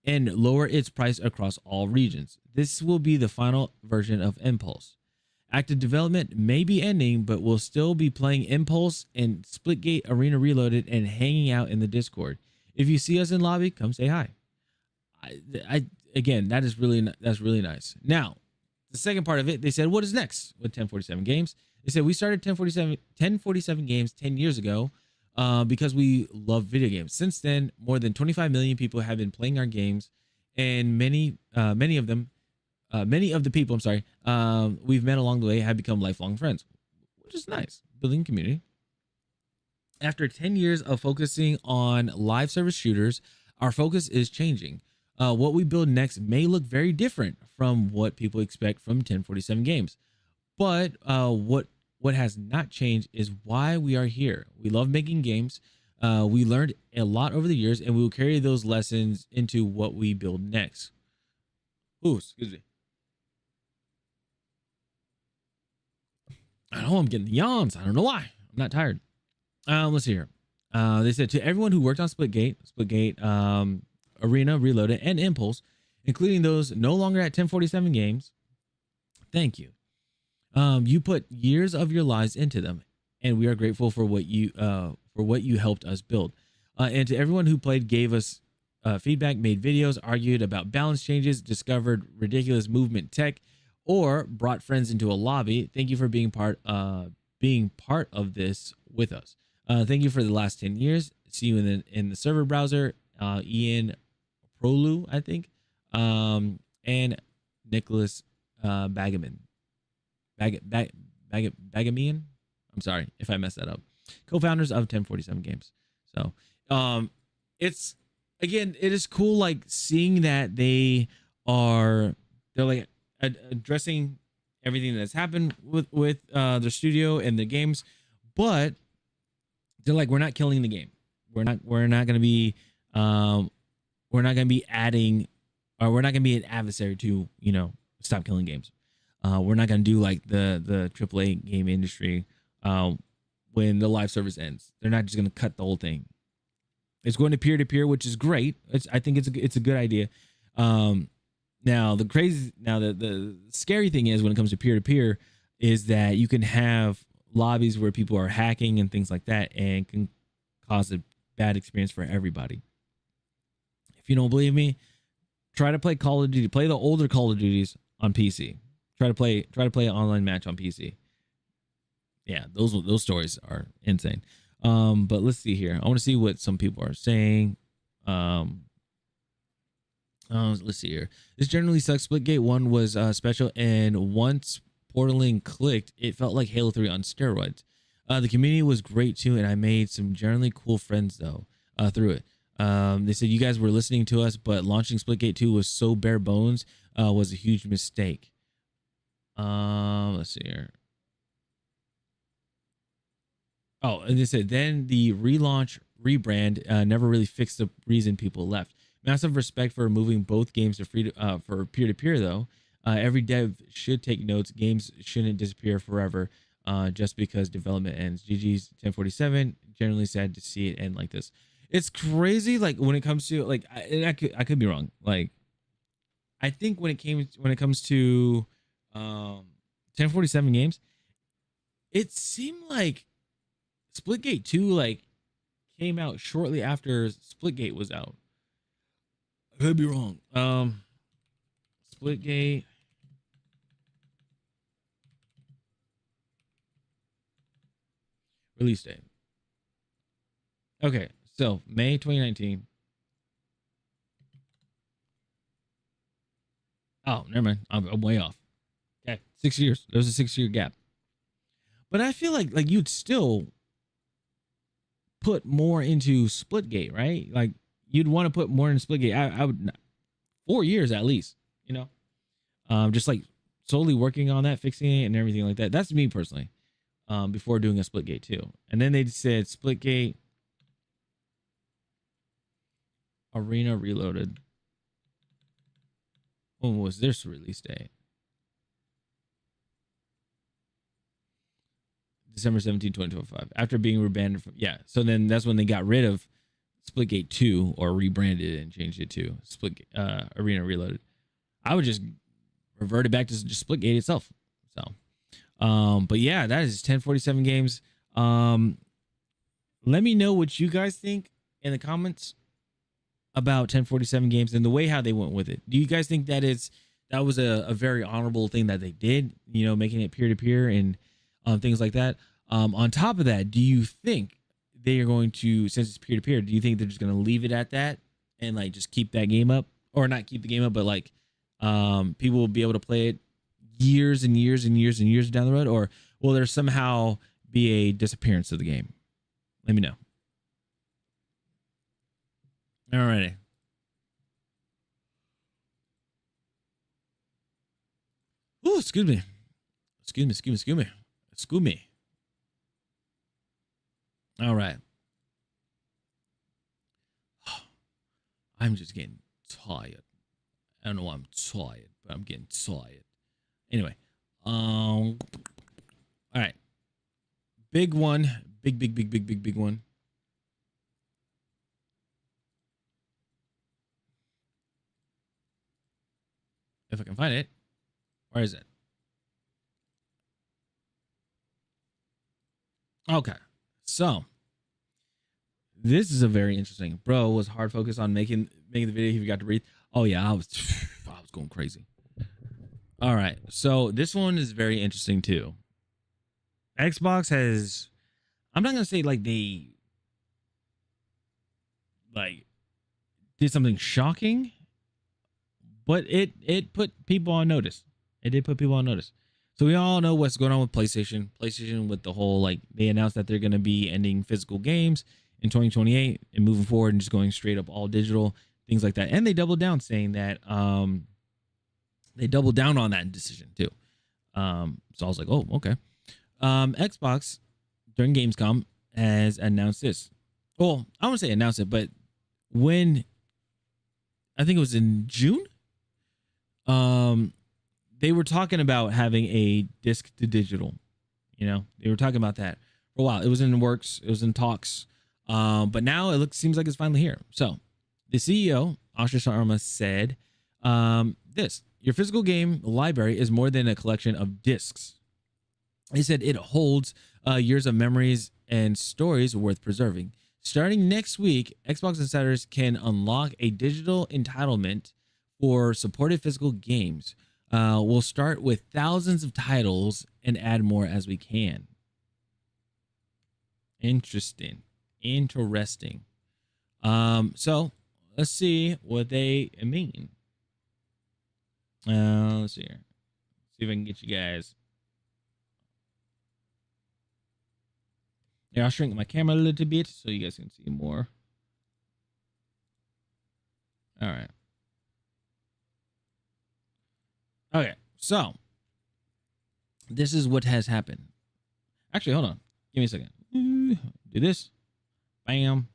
and lower its price across all regions. This will be the final version of Impulse. Active development may be ending, but we'll still be playing Impulse and Splitgate Arena Reloaded and hanging out in the Discord. If you see us in lobby, come say hi. Again, that's really nice. Now, the second part of it, they said, what is next with 1047 games? They said we started 1047 games 10 years ago because we love video games. Since then, more than 25 million people have been playing our games, and many of the people we've met along the way have become lifelong friends, which is nice. Building community. After 10 years of focusing on live service shooters, our focus is changing. What we build next may look very different from what people expect from 1047 games. But what has not changed is why we are here. We love making games. We learned a lot over the years, and we will carry those lessons into what we build next. Ooh, excuse me. I know I'm getting yawns. I don't know why. I'm not tired. Let's see here. They said to everyone who worked on Splitgate, Arena, Reloaded, and Impulse, including those no longer at 1047 Games, thank you. You put years of your lives into them, and we are grateful for what you helped us build. And to everyone who played, gave us feedback, made videos, argued about balance changes, discovered ridiculous movement tech, or brought friends into a lobby. Thank you for being part of this with us. Thank you for the last 10 years. See you in the server browser. Ian Prolu, I think, and Nicholas Bagamian. Bagamian. I'm sorry if I messed that up. Co-founders of 1047 Games. So, it's again, it is cool, like seeing that they're like addressing everything that's happened with their studio and the games, but they're like, we're not killing the game. We're not going to be adding, or we're not going to be an adversary to, stop killing games. We're not going to do like the AAA game industry when the live service ends. They're not just going to cut the whole thing. It's going to peer-to-peer, which is great. I think it's a good idea. Now the scary thing is when it comes to peer-to-peer is that you can have lobbies where people are hacking and things like that, and can cause a bad experience for everybody. If you don't believe me, try to play Call of Duty. Play the older Call of Duties on PC. Try to play an online match on PC. Yeah, those stories are insane. But let's see here. I want to see what some people are saying. Let's see here. This generally sucks. Splitgate 1 was special, and once Portaling clicked, it felt like Halo 3 on steroids. The community was great too, and I made some generally cool friends though through it. They said you guys were listening to us, but launching Splitgate 2 was so bare bones, was a huge mistake. Let's see here. Oh, and they said then the rebrand never really fixed the reason people left. Massive respect for moving both games to for peer-to-peer though. Every dev should take notes. Games shouldn't disappear forever just because development ends. GG's 1047. Generally sad to see it end like this. It's crazy. Like when it comes to like, I could be wrong. Like I think when it comes to 1047 Games, it seemed like Splitgate 2 like came out shortly after Splitgate was out. I could be wrong. Splitgate. Release date. Okay, so May 2019. Oh, never mind. I'm way off. Okay, 6 years. There's a 6-year gap. But I feel like you'd still put more into Splitgate, right? Like you'd want to put more in Splitgate. I would 4 years at least, just like solely working on that, fixing it and everything like that. That's me personally. Before doing a Splitgate 2. And then they said Splitgate Arena Reloaded. When was this release date? December 17, 2025. After being rebanded from, yeah. So then that's when they got rid of Splitgate 2 or rebranded it and changed it to Arena Reloaded. I would just revert it back to just Splitgate itself. So but yeah, that is 1047 Games. Let me know what you guys think in the comments about 1047 Games and the way how they went with it. Do you guys think that was a very honorable thing that they did, making it peer-to-peer and things like that? On top of that, do you think they are going to, since it's peer-to-peer, do you think they're just going to leave it at that and like just keep that game up, or not keep the game up, but like people will be able to play it years and years and years and years down the road? Or will there somehow be a disappearance of the game? Let me know. Alrighty. Oh, excuse me. All right. I'm just getting tired. I don't know why I'm tired, but I'm getting tired. Anyway, I All right. Big one. Big one. If I can find it. Where is it? Okay. So this is a very interesting. Bro was hard focused on making the video. He forgot to breathe. Oh yeah, I was going crazy. All right. So this one is very interesting too. Xbox has, I'm not gonna say like they like did something shocking, but it put people on notice. It did put people on notice. So we all know what's going on with PlayStation. PlayStation with the whole like they announced that they're gonna be ending physical games in 2028 and moving forward and just going straight up all digital, things like that. And they doubled down saying that they doubled down on that decision too. So I was like, oh, okay. Xbox during Gamescom has announced this. Well, I won't say announced it, but when I think it was in June, they were talking about having a disc to digital. You know, they were talking about that for a while. It was in the works. It was in talks. But now seems like it's finally here. So the CEO, Ashish Sharma, said this: your physical game library is more than a collection of discs. He said it holds years of memories and stories worth preserving. Starting next week, Xbox Insiders can unlock a digital entitlement for supported physical games. We'll start with thousands of titles and add more as we can. Interesting. So let's see what they mean. Let's see here. See if I can get you guys. Yeah, I'll shrink my camera a little bit so you guys can see more. All right. Okay, so this is what has happened. Actually, hold on. Give me a second. Do this. Bam.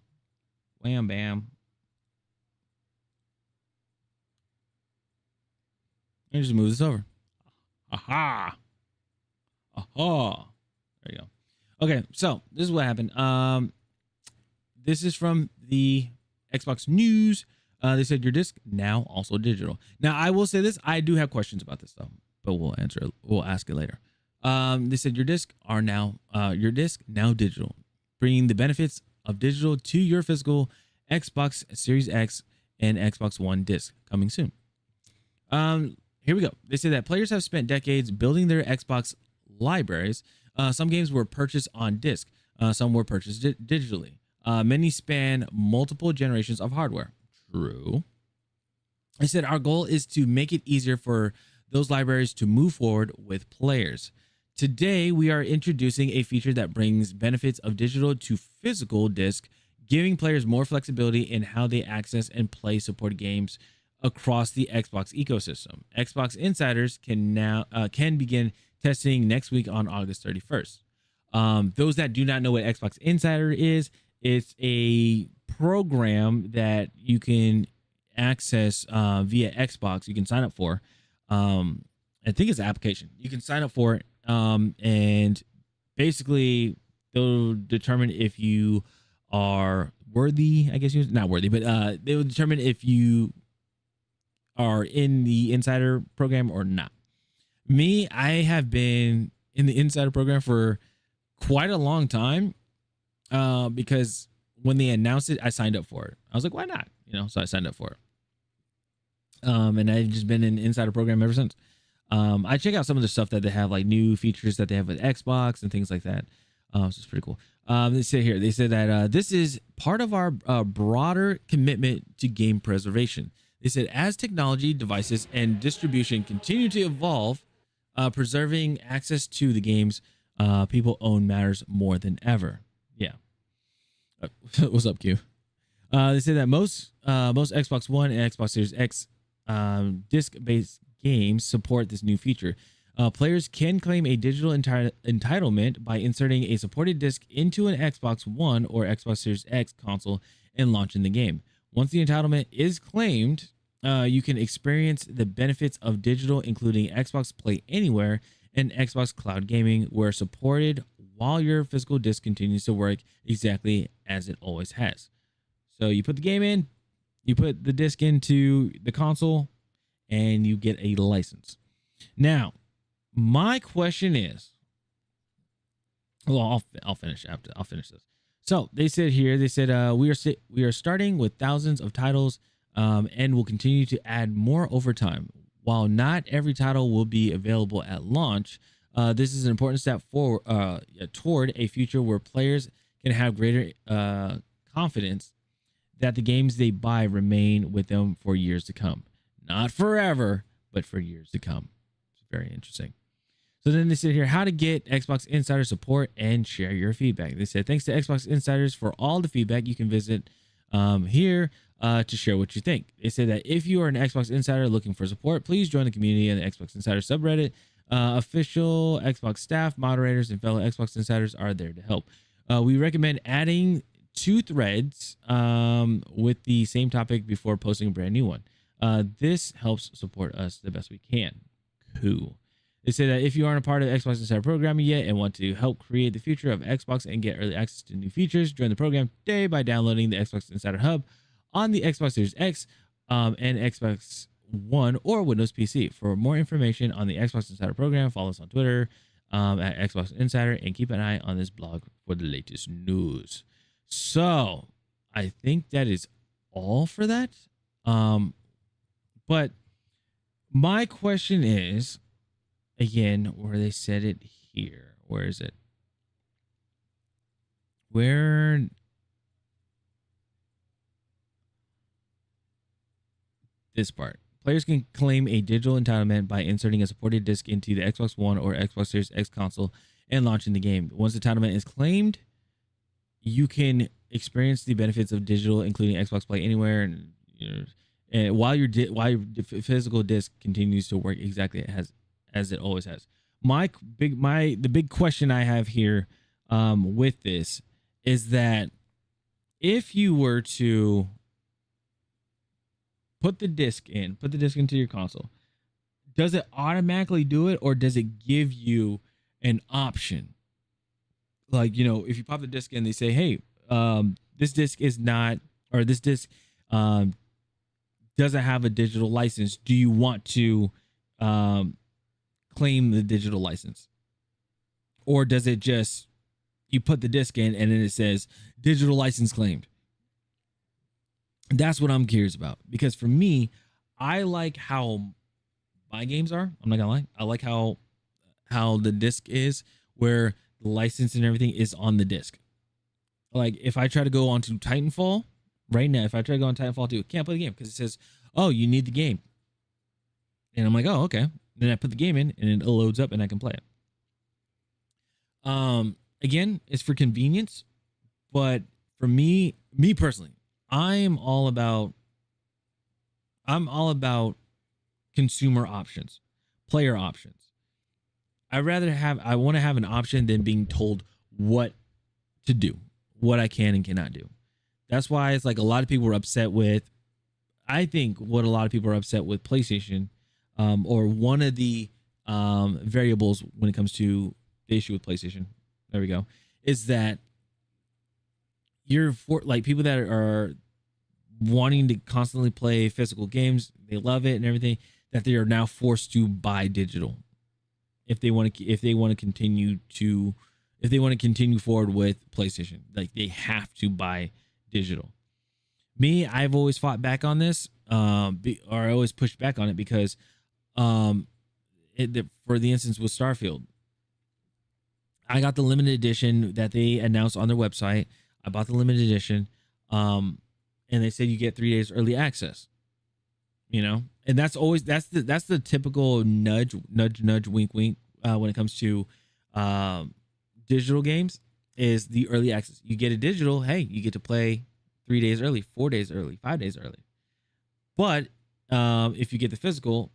Wham, bam. Let me just move this over. Aha. Aha. There you go. Okay, so this is what happened. This is from the Xbox News. They said your disc now also digital. Now I will say this: I do have questions about this though, but we'll ask it later. They said your disc now digital, bringing the benefits of digital to your physical Xbox Series X and Xbox One disc coming soon. Here we go. They say that players have spent decades building their Xbox libraries. Some games were purchased on disc. Some were purchased digitally. Many span multiple generations of hardware. True. I said our goal is to make it easier for those libraries to move forward with players. Today, we are introducing a feature that brings benefits of digital to physical disc, giving players more flexibility in how they access and play supported games across the Xbox ecosystem. Xbox Insiders can begin testing next week on August 31st. Those that do not know what Xbox Insider is, it's a program that you can access via Xbox. You can sign up for. I think it's an application. You can sign up for it, and basically they'll determine if you are worthy. I guess you're not worthy, but they will determine if you are in the Insider program or not. Me, I have been in the Insider program for quite a long time, because when they announced it, I signed up for it. I was like, why not? So I signed up for it. And I've just been in the Insider program ever since. I check out some of the stuff that they have, like new features that they have with Xbox and things like that. So it's pretty cool. They say that this is part of our broader commitment to game preservation. They said as technology, devices, and distribution continue to evolve, preserving access to the games people own matters more than ever. Yeah. What's up, Q? They say that most Xbox One and Xbox Series X disc-based games support this new feature. Players can claim a digital entitlement by inserting a supported disc into an Xbox One or Xbox Series X console and launching the game. Once the entitlement is claimed, you can experience the benefits of digital, including Xbox Play Anywhere and Xbox Cloud Gaming were supported while your physical disc continues to work exactly as it always has. So you put the game in, you put the disc into the console, and you get a license. Now, my question is, well, I'll finish after I'll finish this. So they said here, we are starting with thousands of titles, and will continue to add more over time. While not every title will be available at launch, this is an important step forward toward a future where players can have greater confidence that the games they buy remain with them for years to come. Not forever, but for years to come. It's very interesting. So then they said here, how to get Xbox Insider support and share your feedback. They said, thanks to Xbox Insiders for all the feedback. You can visit here to share what you think. They said that if you are an Xbox Insider looking for support, please join the community in the Xbox Insider subreddit. Official Xbox staff, moderators, and fellow Xbox Insiders are there to help. We recommend adding 2 threads with the same topic before posting a brand new one. This helps support us the best we can. Cool. They say that if you aren't a part of Xbox Insider programming yet and want to help create the future of Xbox and get early access to new features, join the program today by downloading the Xbox Insider Hub on the Xbox Series X and Xbox One or Windows PC. For more information on the Xbox Insider program, follow us on Twitter at Xbox Insider and keep an eye on this blog for the latest news. So I think that is all for that. But my question is, again, where they said it here. Where is it? Where? This part. Players can claim a digital entitlement by inserting a supported disc into the Xbox One or Xbox Series X console and launching the game. Once the entitlement is claimed, you can experience the benefits of digital, including Xbox Play Anywhere, and while your physical disc continues to work exactly as it always has. The big question I have here with this is that if you were to put the disc into your console, does it automatically do it, or does it give you an option? Like, if you pop the disc in, they say, hey, this disc is not, or this disc doesn't have a digital license. Do you want to claim the digital license? Or does it just, you put the disc in and then it says digital license claimed? That's what I'm curious about, because for me, I like how my games are. I'm not gonna lie. I like how the disc is, where the license and everything is on the disc. Like if I try to go onto Titanfall right now, if I try to go on Titanfall 2, I can't play the game because it says, oh, you need the game. And I'm like, oh, okay. Then I put the game in and it loads up and I can play it. Again, it's for convenience, but for me personally, I'm all about consumer options, player options. I want to have an option than being told what to do, what I can and cannot do. That's why it's like a lot of people are upset with, I think what a lot of people are upset with PlayStation, or one of the variables when it comes to the issue with PlayStation, there we go, is that people that are wanting to constantly play physical games, they love it and everything, that they are now forced to buy digital if they want to continue forward with PlayStation. Like they have to buy digital. Me, I've always fought back on this, or I always pushed back on it because for the instance with Starfield, I got the limited edition that they announced on their website. I bought the limited edition, and they said you get 3 days early access. And that's the typical nudge, wink, wink when it comes to digital games, is the early access. You get a digital, hey, you get to play 3 days early, 4 days early, 5 days early. But if you get the physical,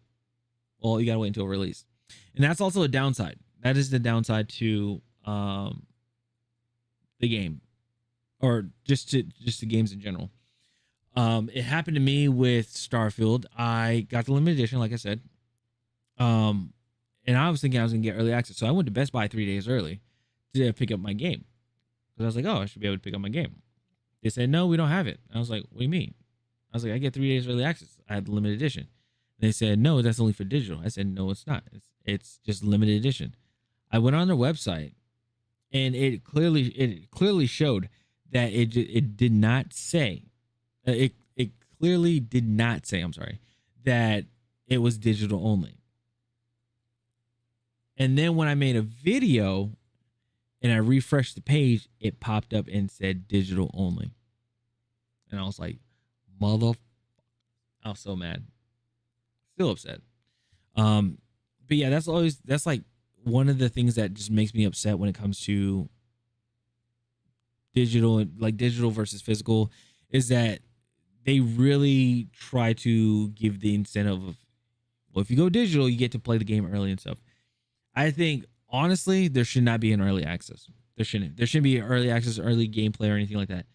well, you gotta wait until release, and that's also a downside. That is the downside to the game, or just to games in general. It happened to me with Starfield. I got the limited edition, like I said, and And I was thinking I was gonna get early access, so I went to Best Buy 3 days early to pick up my game. Because I was like, oh, I should be able to pick up my game. They said, no, we don't have it. I was like, what do you mean? I was like, I get 3 days early access. I had the limited edition. They said, no, that's only for digital. I said, no, it's not. It's just limited edition. I went on their website, and it clearly showed that it did not say it clearly did not say, I'm sorry, that it was digital only. And then when I made a video and I refreshed the page, it popped up and said digital only. And I was like, mother, I was so mad. Still upset. But yeah, that's like one of the things that just makes me upset when it comes to digital, like digital versus physical, is that they really try to give the incentive of, well, if you go digital, you get to play the game early and stuff. I think honestly, there should not be an early access. There shouldn't be early access, early gameplay, or anything like that.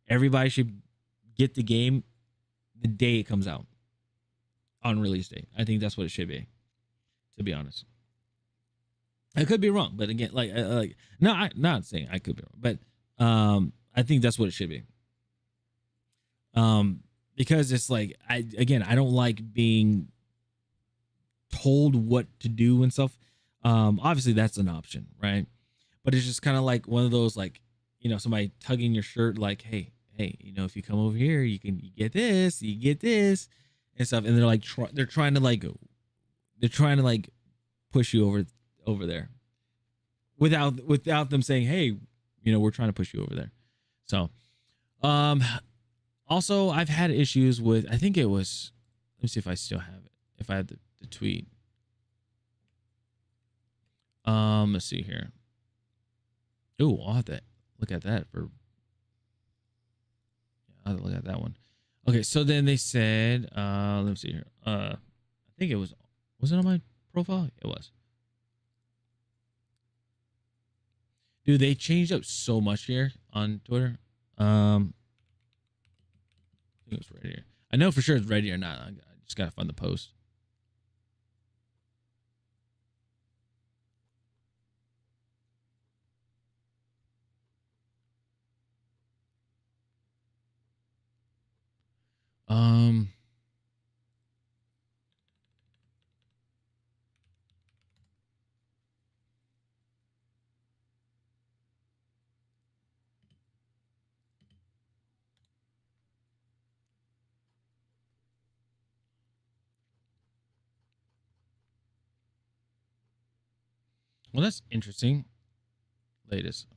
Everybody should get the game the day it comes out on release date. I think that's what it should be, to be honest. I could be wrong, but again, no, I'm not saying I could be wrong, but I think that's what it should be. Because it's like, I don't like being told what to do and stuff. Obviously that's an option, right? But it's just kind of like one of those, like, you know, somebody tugging your shirt, like, hey, you know, if you come over here, you get this and stuff. And they're like, they're trying to like push you over there without them saying, hey, you know, we're trying to push you over there. So, also I've had issues with, I think it was, let me see if I still have it. If I have the tweet. Let's see here. Oh, I'll have to look at that for. Yeah, I'll have to look at that one. Okay, so then they said, let me see here. I think it was it on my profile? It was. Dude, they changed up so much here on Twitter. I think it was right here. I know for sure it's right here or not. I just gotta find the post. Well, that's interesting. Latest.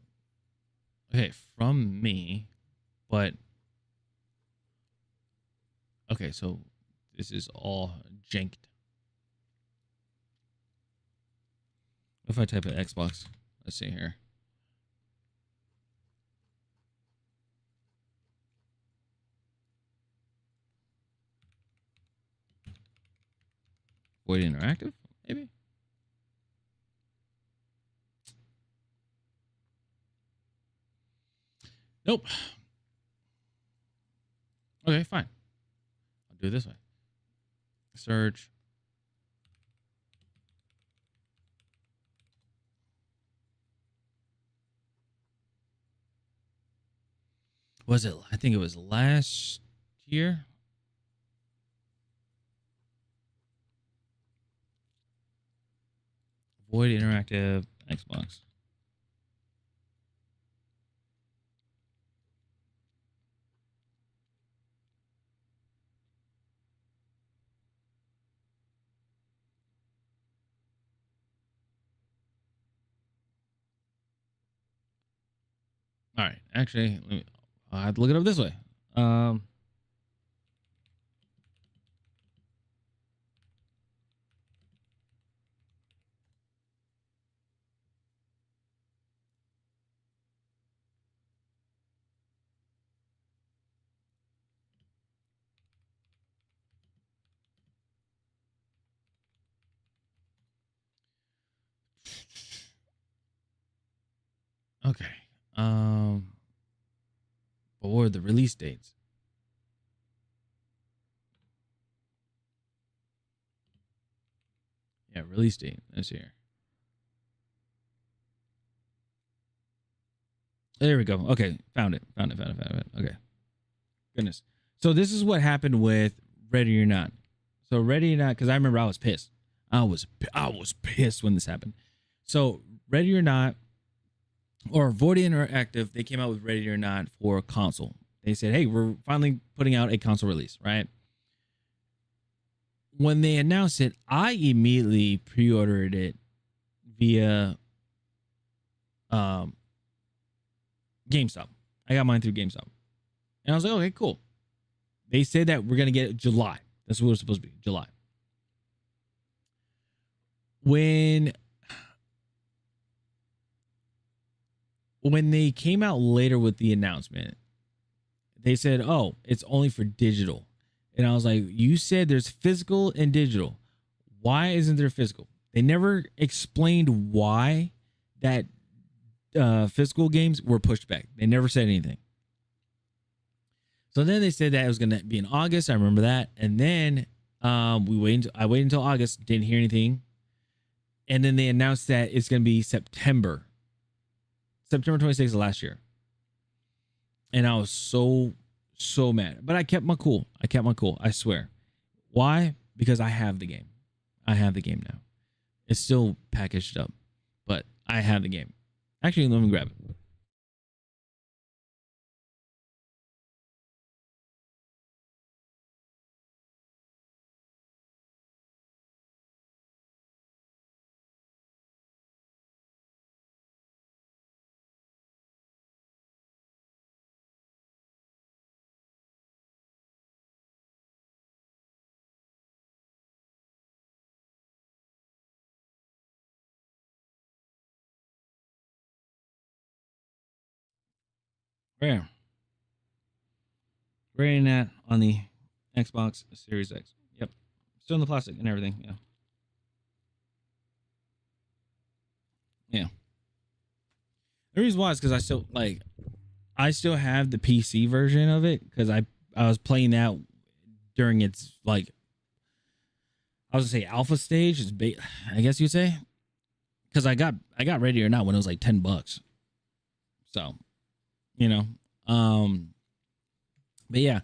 Okay, from me, but okay, so this is all janked. If I type in Xbox, let's see here. Void Interactive, maybe? Nope. Okay, fine. I'll do it this way. Search. Was it? I think it was last year. Void Interactive Xbox. All right. Actually, I have to look it up this way. Okay. What were the release dates? Yeah, release date. Let's see here. There we go. Okay, found it. Found it. Okay. Goodness. So this is what happened with Ready or Not. So Ready or Not, because I remember I was pissed. I was pissed when this happened. So Ready or Not, or Void Interactive, they came out with Ready or Not for console. They said, hey, we're finally putting out a console release, right? When they announced it, I immediately pre-ordered it via GameStop. I got mine through GameStop. And I was like, okay, cool. They said that we're going to get it July. That's what it was supposed to be, July. When they came out later with the announcement, they said, oh, it's only for digital. And I was like, you said there's physical and digital. Why isn't there physical? They never explained why that physical games were pushed back. They never said anything. So then they said that it was going to be in August. I remember that. And then I waited until August, didn't hear anything. And then they announced that it's going to be September 26th of last year. And I was so mad. But I kept my cool. I swear. Why? Because I have the game. I have the game now. It's still packaged up, but I have the game. Actually, let me grab it. Where? Wearing that on the Xbox Series X. Yep. Still in the plastic and everything. Yeah. Yeah. The reason why is because I still have the PC version of it because I was playing that during its I was gonna say alpha stage. I guess you'd say, because I got Ready or Not when it was like $10. So, but yeah,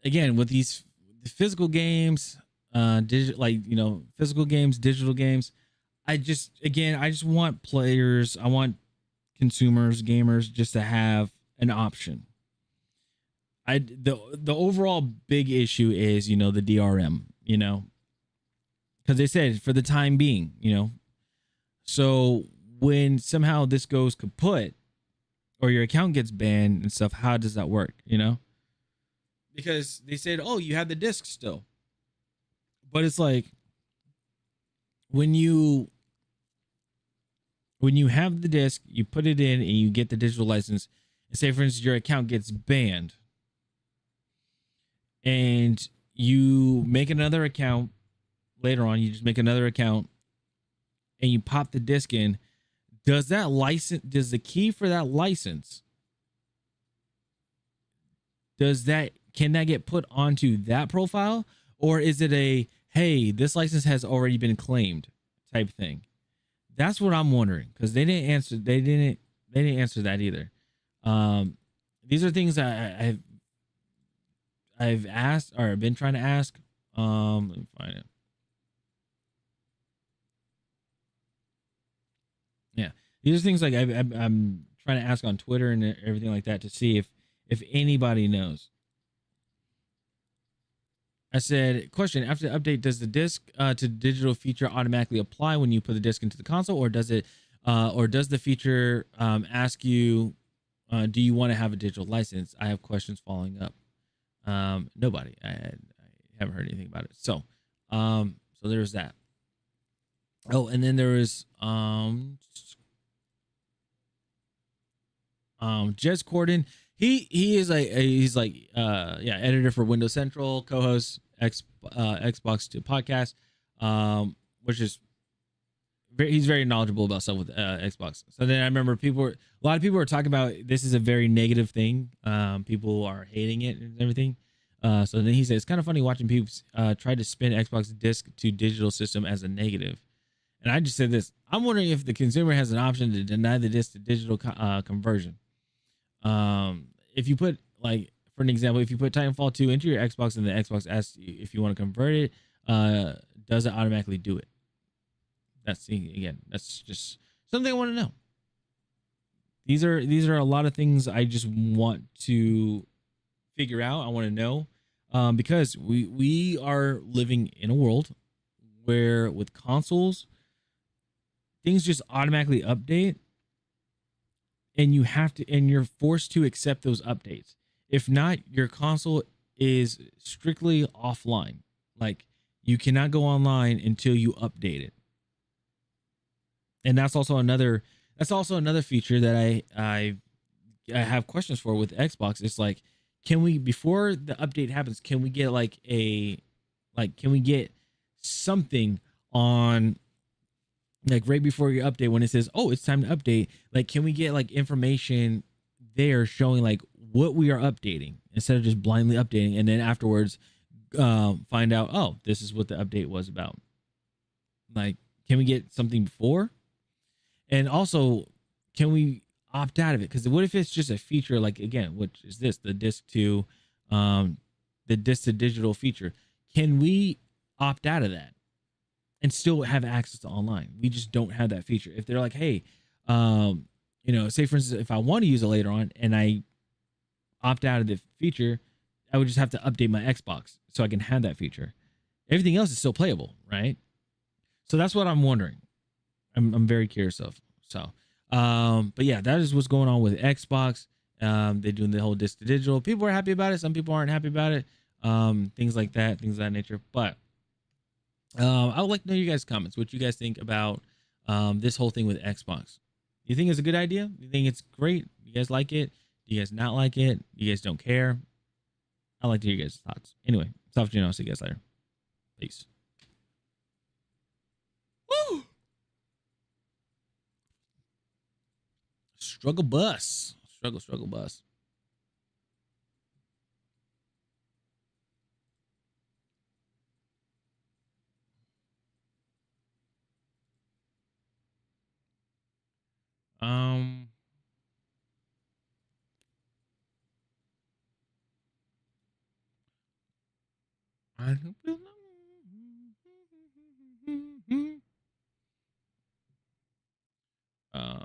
again with these physical games, physical games, digital games. I just want players. I want consumers, gamers, just to have an option. The overall big issue is the DRM, because they said for the time being, so when somehow this goes kaput or your account gets banned and stuff, how does that work? Because they said, oh, you have the disc still, but it's like when you have the disc, you put it in and you get the digital license, and say for instance your account gets banned and you make another account later on, you just make another account and you pop the disc in, does the key for that license, can that get put onto that profile, or is it a, hey, this license has already been claimed type thing? That's what I'm wondering, because they didn't answer that either. These are things that I've asked or been trying to ask. Let me find it. Yeah, these are things like I'm trying to ask on Twitter and everything like that to see if anybody knows. I said, question, after the update, does the disc to digital feature automatically apply when you put the disc into the console, or does the feature ask you, do you want to have a digital license? I have questions following up. Nobody. I haven't heard anything about it. So there's that. Oh, and then there was Jez Corden. He's editor for Windows Central, co-host Xbox podcast, which is he's very knowledgeable about stuff with Xbox. So then I remember a lot of people were talking about this is a very negative thing. People are hating it and everything. So then he said it's kind of funny watching people try to spin Xbox disc to digital system as a negative. And I just said this. I'm wondering if the consumer has an option to deny the disc to digital conversion. If you put, like, for an example, if you put Titanfall 2 into your Xbox and the Xbox asks you if you want to convert it, does it automatically do it? That's just something I want to know. These are a lot of things I just want to figure out. I want to know, because we are living in a world where with consoles, things just automatically update, and you're forced to accept those updates. If not, your console is strictly offline. Like, you cannot go online until you update it. And that's also another feature that I have questions for with Xbox. It's like, can we, before the update happens, can we get can we get something on, like, right before your update, when it says, oh, it's time to update, like, can we get like information there showing like what we are updating, instead of just blindly updating and then afterwards find out, oh, this is what the update was about? Like, can we get something before? And also, can we opt out of it? Because what if it's just a feature, like, again, which is this, the disc to digital feature? Can we opt out of that and still have access to online? We just don't have that feature. If they're like, hey, say for instance, if I want to use it later on and I opt out of the feature, I would just have to update my Xbox so I can have that feature. Everything else is still playable, right? So that's what I'm wondering. I'm very curious of. So, but yeah, that is what's going on with Xbox. They're doing the whole disc to digital. People are happy about it. Some people aren't happy about it. Things like that, things of that nature. But I would like to know your guys' comments. What you guys think about this whole thing with Xbox? You think it's a good idea? You think it's great? You guys like it? Do you guys not like it? You guys don't care? I'd like to hear your guys' thoughts. Anyway, Soft Gino. I'll see you guys later. Peace. Woo! Struggle bus. Struggle bus.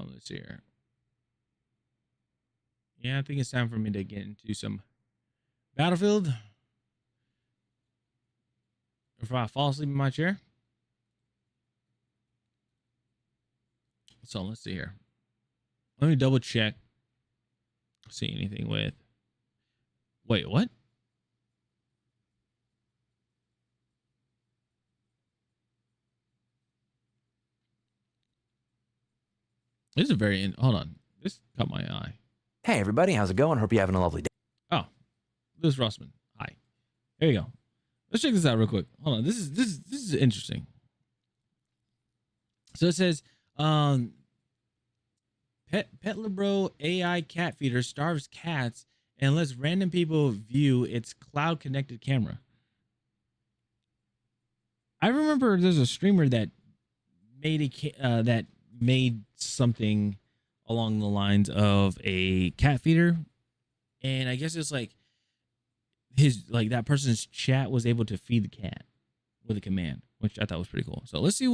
Let's see here. Yeah, I think it's time for me to get into some Battlefield before I fall asleep in my chair. So let's see here. Let me double check. See anything with. Wait, what? This is a very. Hold on. This caught my eye. Hey, everybody. How's it going? Hope you're having a lovely day. Oh, Lewis Rossman. Hi. There you go. Let's check this out real quick. Hold on. This is interesting. So it says, Petlibro AI cat feeder starves cats and lets random people view its cloud connected camera. I remember there's a streamer that made something along the lines of a cat feeder, and I guess it's like that person's chat was able to feed the cat with a command, which I thought was pretty cool. So let's see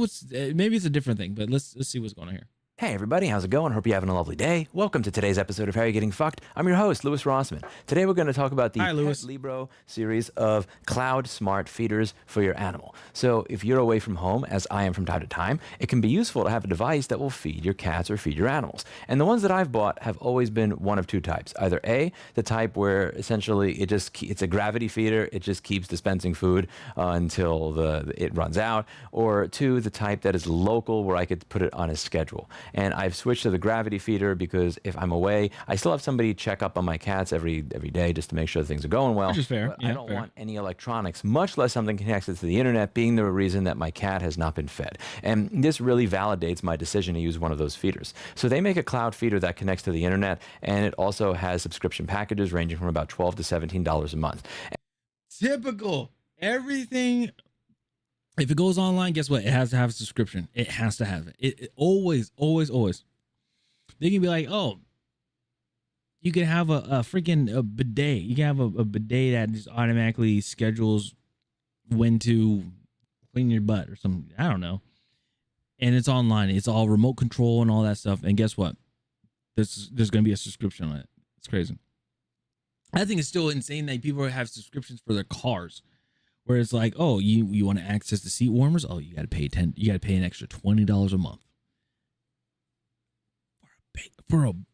maybe it's a different thing, but let's see what's going on here. Hey, everybody. How's it going? Hope you're having a lovely day. Welcome to today's episode of How You Getting Fucked. I'm your host, Lewis Rossman. Today, we're going to talk about the Petlibro series of cloud smart feeders for your animal. So if you're away from home, as I am from time to time, it can be useful to have a device that will feed your cats or feed your animals. And the ones that I've bought have always been one of two types. Either A, the type where essentially it's a gravity feeder. It just keeps dispensing food until it runs out. Or two, the type that is local, where I could put it on a schedule. And I've switched to the gravity feeder because if I'm away, I still have somebody check up on my cats every day just to make sure things are going well. Which is fair. But I don't want any electronics, much less something connected to the internet, being the reason that my cat has not been fed. And this really validates my decision to use one of those feeders. So they make a cloud feeder that connects to the internet, and it also has subscription packages ranging from about $12 to $17 a month. Typical. Everything If it goes online, guess what? It has to have a subscription. It has to have it. It always, always, always. They can be like, oh, you can have a freaking a bidet. You can have a bidet that just automatically schedules when to clean your butt or something. I don't know. And it's online. It's all remote control and all that stuff. And guess what? There's going to be a subscription on it. It's crazy. I think it's still insane that people have subscriptions for their cars, where it's like, oh, you want to access the seat warmers? Oh, you got to pay an extra $20 a month.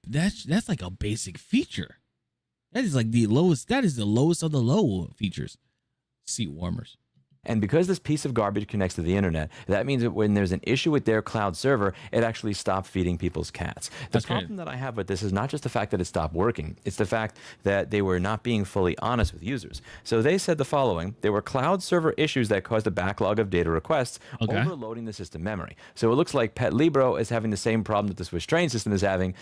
That's like a basic feature. That is like the lowest. That is the lowest of the low features. Seat warmers. And because this piece of garbage connects to the internet, that means that when there's an issue with their cloud server, it actually stopped feeding people's cats. The problem that I have with this is not just the fact that it stopped working, it's the fact that they were not being fully honest with users. So they said the following: there were cloud server issues that caused a backlog of data requests, overloading the system memory. So it looks like Pet Libro is having the same problem that the Swiss train system is having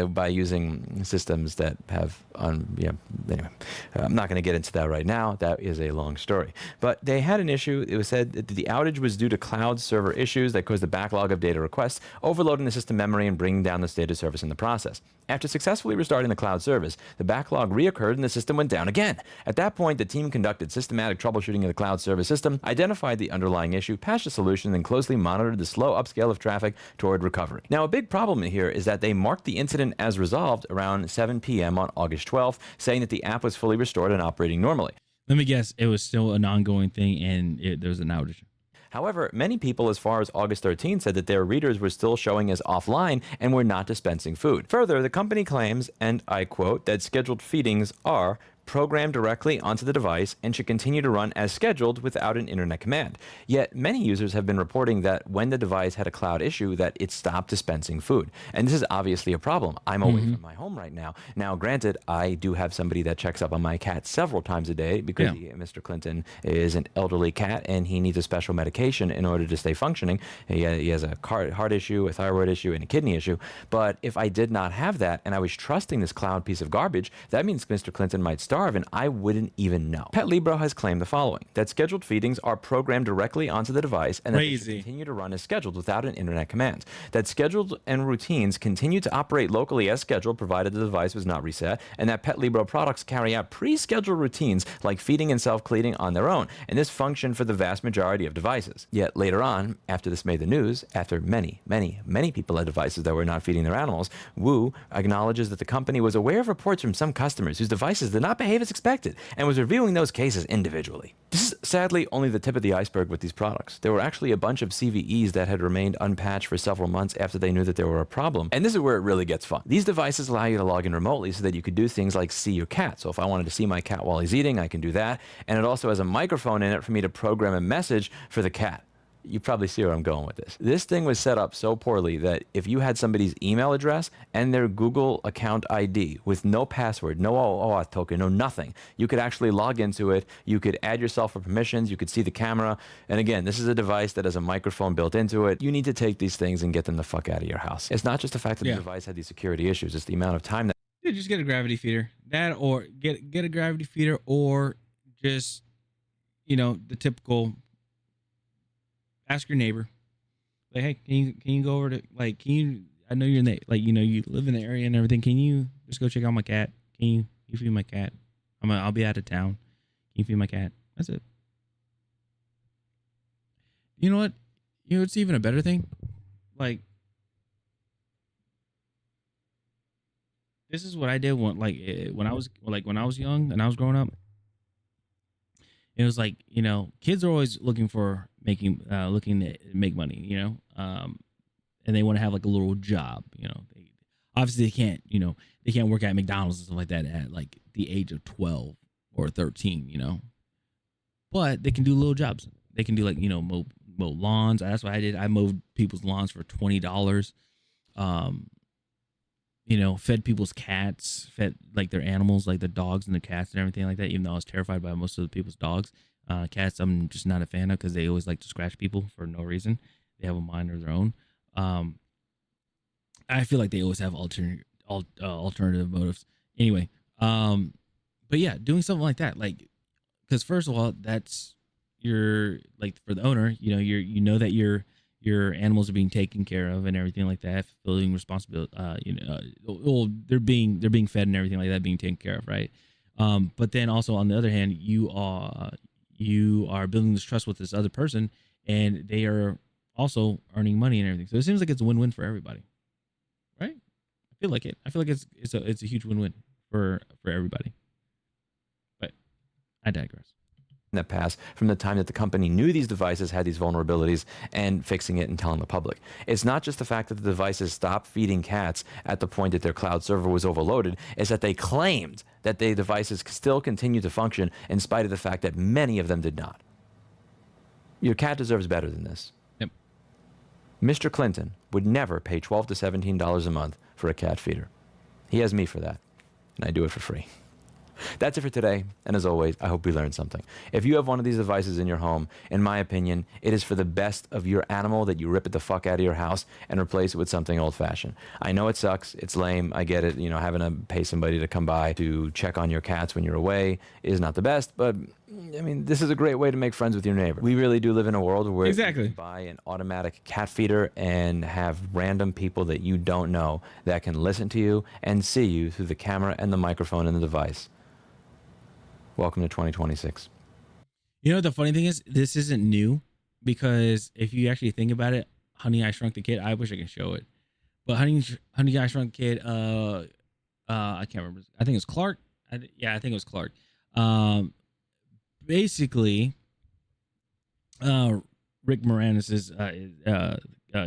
by using systems that have, anyway, I'm not going to get into that right now. That is a long story. But they had an issue. It was said that the outage was due to cloud server issues that caused the backlog of data requests, overloading the system memory and bringing down the data service in the process. After successfully restarting the cloud service, the backlog reoccurred and the system went down again. At that point, the team conducted systematic troubleshooting of the cloud service system, identified the underlying issue, patched the solution, and closely monitored the slow upscale of traffic toward recovery. Now, a big problem here is that they marked the incident as resolved around 7 p.m. on August 12th, saying that the app was fully restored and operating normally. Let me guess, it was still an ongoing thing and there was an outage. However, many people as far as August 13 said that their readers were still showing as offline and were not dispensing food. Further, the company claims, and I quote, that scheduled feedings are programmed directly onto the device and should continue to run as scheduled without an internet command. Yet many users have been reporting that when the device had a cloud issue that it stopped dispensing food. And this is obviously a problem. I'm away from my home right now. Now, granted, I do have somebody that checks up on my cat several times a day because Mr. Clinton is an elderly cat and he needs a special medication in order to stay functioning. He has a heart issue, a thyroid issue, and a kidney issue. But if I did not have that and I was trusting this cloud piece of garbage, that means Mr. Clinton might starve and I wouldn't even know. Pet Libro has claimed the following: that scheduled feedings are programmed directly onto the device and that they should continue to run as scheduled without an internet command. That scheduled and routines continue to operate locally as scheduled provided the device was not reset, and that Pet Libro products carry out pre-scheduled routines like feeding and self-cleaning on their own, and this functioned for the vast majority of devices. Yet later on, after this made the news, after many people had devices that were not feeding their animals, Wu acknowledges that the company was aware of reports from some customers whose devices did not behave as expected and was reviewing those cases individually. This is sadly only the tip of the iceberg with these products. There were actually a bunch of CVEs that had remained unpatched for several months after they knew that there were a problem. And this is where it really gets fun. These devices allow you to log in remotely so that you could do things like see your cat. So if I wanted to see my cat while he's eating, I can do that. And it also has a microphone in it for me to program a message for the cat. You probably see where I'm going with this. This thing was set up so poorly that if you had somebody's email address and their Google account ID with no password, no OAuth token, no nothing, you could actually log into it. You could add yourself for permissions. You could see the camera. And again, this is a device that has a microphone built into it. You need to take these things and get them the fuck out of your house. It's not just the fact that the device had these security issues. It's the amount of time that... Yeah, just get a gravity feeder. That or get a gravity feeder or just, the typical... Ask your neighbor, like, hey, can you go over to, like, I know you're in the, like, you live in the area and everything. Can you just go check out my cat? Can you feed my cat? I'll be out of town. Can you feed my cat? That's it. You know what? It's even a better thing. Like, this is what I did when I was young and I was growing up. It was like, kids are always looking to make money, and they want to have like a little job, obviously they can't work at McDonald's and stuff like that at like the age of 12 or 13, but they can do little jobs. They can do like, mow lawns. That's what I did. I mowed people's lawns for $20. Fed people's cats, fed like their animals, like the dogs and the cats and everything like that, even though I was terrified by most of the people's dogs. Cats, I'm just not a fan of because they always like to scratch people for no reason. They have a mind of their own. I feel like they always have alternative motives. Anyway, but yeah, doing something like that, like, because first of all, that's you're like for the owner, you know that your animals are being taken care of and everything like that, fulfilling responsibility. Well, they're being fed and everything like that, being taken care of, right? But then also on the other hand, you are building this trust with this other person, and they are also earning money and everything. So it seems like it's a win-win for everybody, right? I feel like it. I feel like it's a huge win-win for everybody. But I digress. That passed from the time that the company knew these devices had these vulnerabilities and fixing it and telling the public. It's not just the fact that the devices stopped feeding cats at the point that their cloud server was overloaded, it's that they claimed that the devices still continued to function in spite of the fact that many of them did not. Your cat deserves better than this. Yep. Mr. Clinton would never pay $12 to $17 a month for a cat feeder. He has me for that, and I do it for free. That's it for today, and as always, I hope we learned something. If you have one of these devices in your home, in my opinion, it is for the best of your animal that you rip it the fuck out of your house and replace it with something old-fashioned. I know it sucks, it's lame, I get it, having to pay somebody to come by to check on your cats when you're away is not the best, but I mean, this is a great way to make friends with your neighbor. We really do live in a world where exactly. you can buy an automatic cat feeder and have random people that you don't know that can listen to you and see you through the camera and the microphone in the device. Welcome to 2026. The funny thing is, this isn't new, because if you actually think about it, Honey, I Shrunk the Kid, I wish I could show it, but Honey, I Shrunk the Kid, I can't remember. I think it's Clark. I think it was Clark. Basically, Rick Moranis's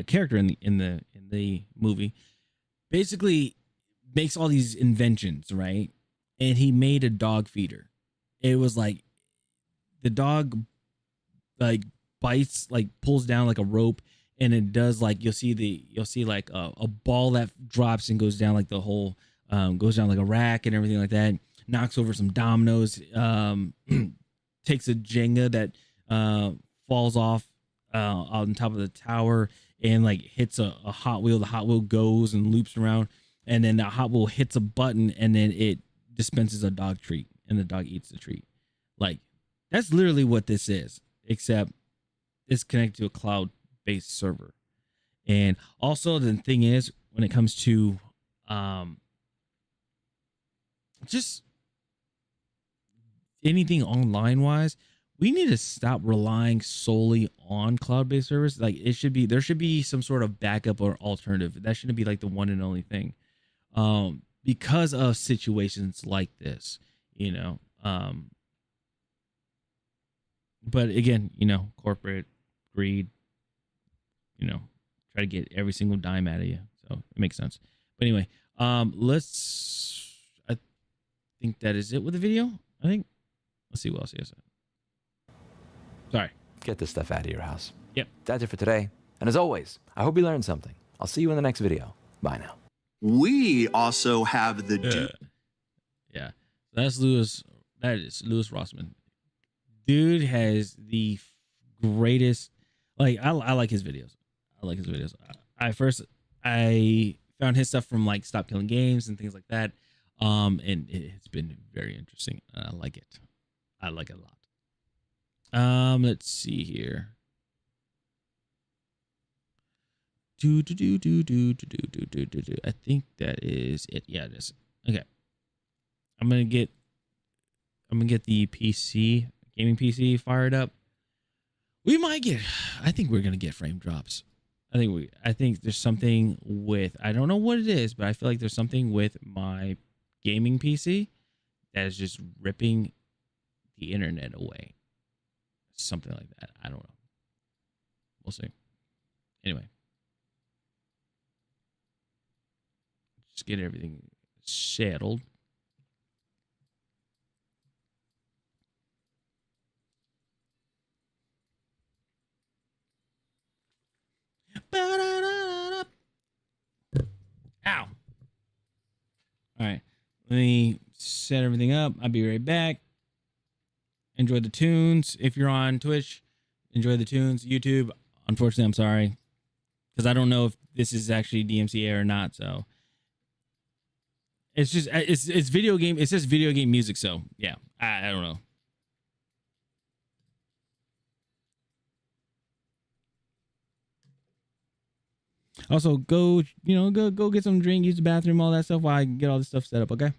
character in the movie basically makes all these inventions, right? And he made a dog feeder. It was like the dog like bites, like pulls down like a rope, and it does like you'll see like a ball that drops and goes down like the whole goes down like a rack and everything like that. Knocks over some dominoes. Takes a Jenga that falls off on top of the tower and like hits a Hot Wheel. The Hot Wheel goes and loops around, and then the Hot Wheel hits a button, and then it dispenses a dog treat, and the dog eats the treat. Like, that's literally what this is, except it's connected to a cloud-based server. And also the thing is, when it comes to just anything online wise, we need to stop relying solely on cloud-based servers. Like, there should be some sort of backup or alternative. That shouldn't be like the one and only thing. Because of situations like this, but again, corporate greed, try to get every single dime out of you. So it makes sense. But anyway, I think that is it with the video. Let's see what else he has. Sorry. Get this stuff out of your house. Yep. That's it for today. And as always, I hope you learned something. I'll see you in the next video. Bye now. We also have the yeah. That's Louis. That is Louis Rossmann. Dude has the greatest. Like, I like his videos. I found his stuff from like Stop Killing Games and things like that. And it's been very interesting. I like it. I like it a lot. Let's see here. I think that is it. Yeah, it is. Okay. I'm gonna get the PC, gaming PC fired up. I think we're gonna get frame drops. I think there's something with, I don't know what it is, but I feel like there's something with my gaming PC that is just ripping the internet away. Something like that. I don't know. We'll see. Anyway. Just get everything settled. Ow. All right. Let me set everything up. I'll be right back. Enjoy the tunes. If you're on Twitch, enjoy the tunes. YouTube, unfortunately, I'm sorry, because I don't know if this is actually DMCA or not. So it's just it's video game. It says video game music. So yeah, I don't know. Also, go go get some drink, use the bathroom, all that stuff while I get all this stuff set up. Okay.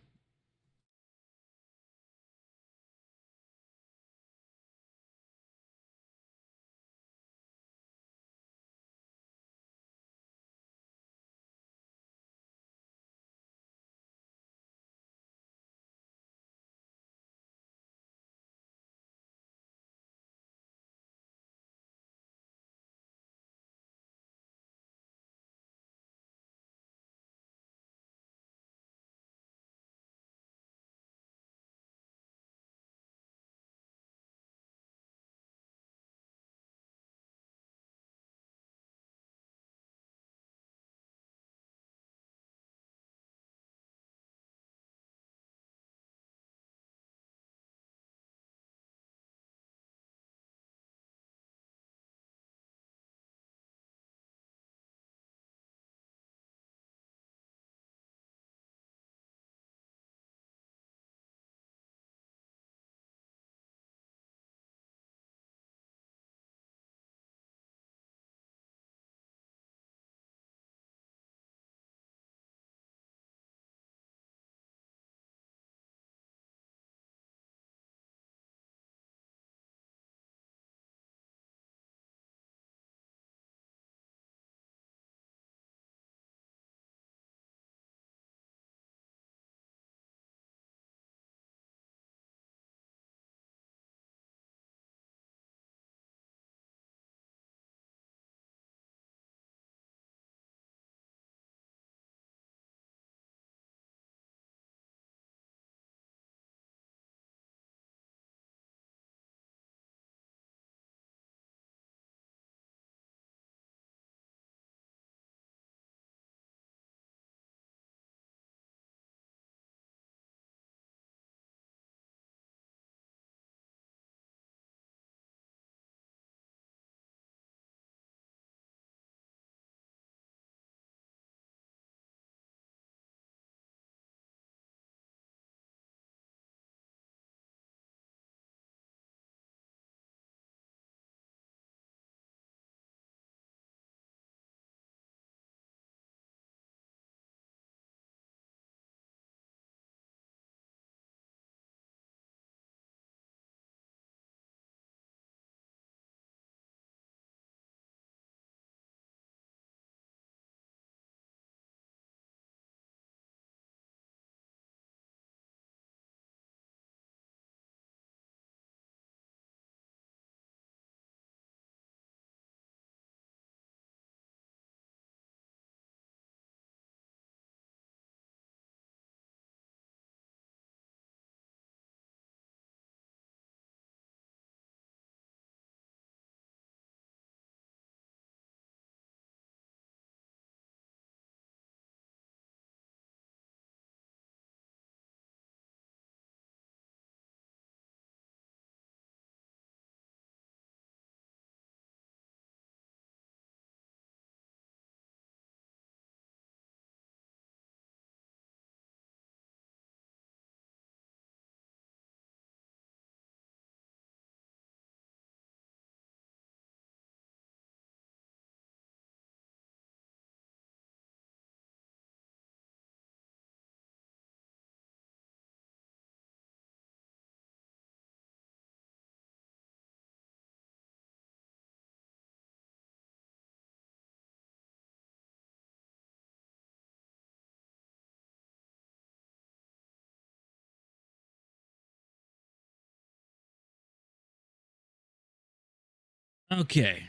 Okay.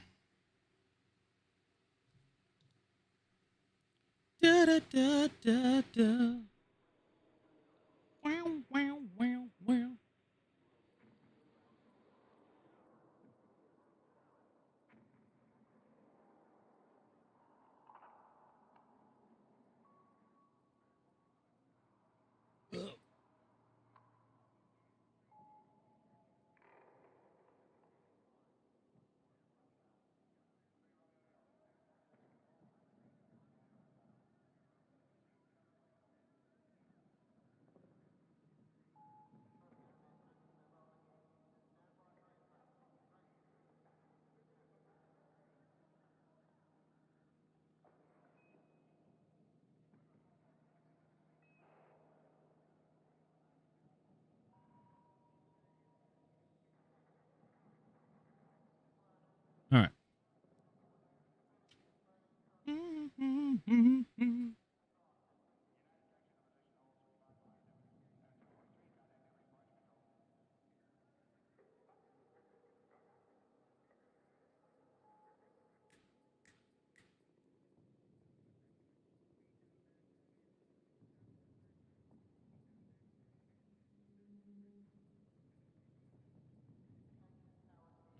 Da, da, da, da, da. Wow, wow, wow, wow.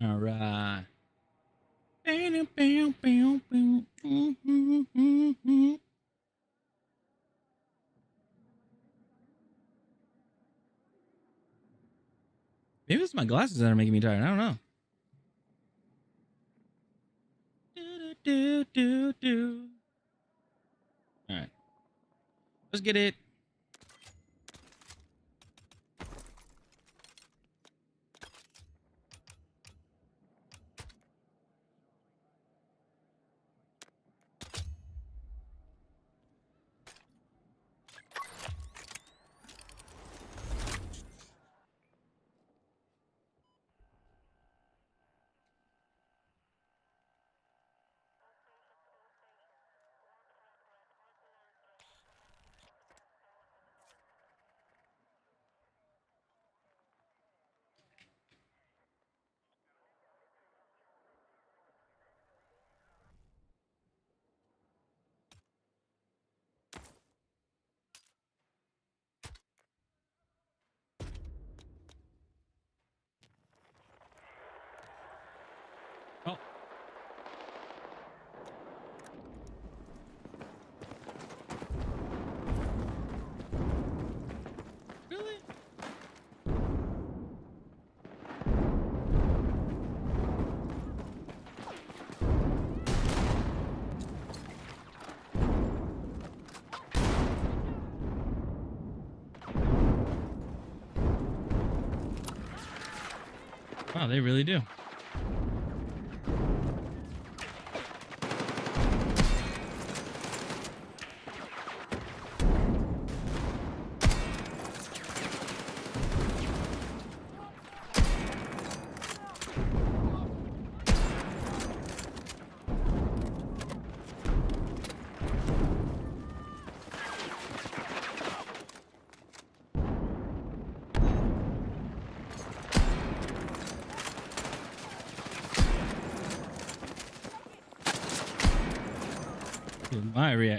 All right. Maybe it's my glasses that are making me tired. I don't know. All right. Let's get it. Oh. Really? Wow, they really do.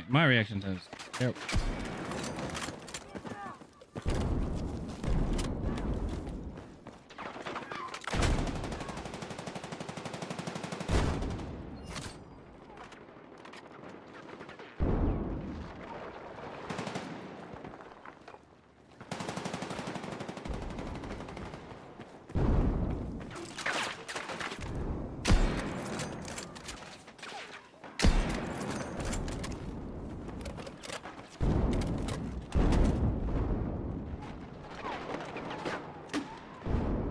My reaction times. Yep.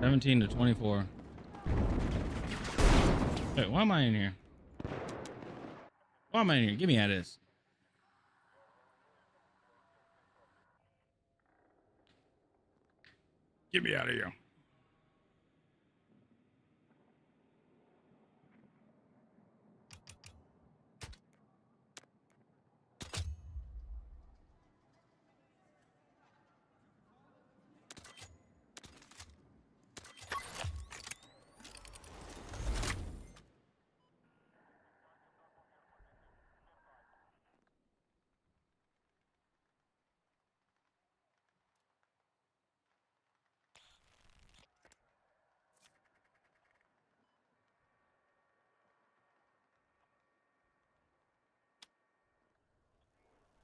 (17 to 24). Wait, why am I in here? Why am I in here? Get me out of this. Get me out of here.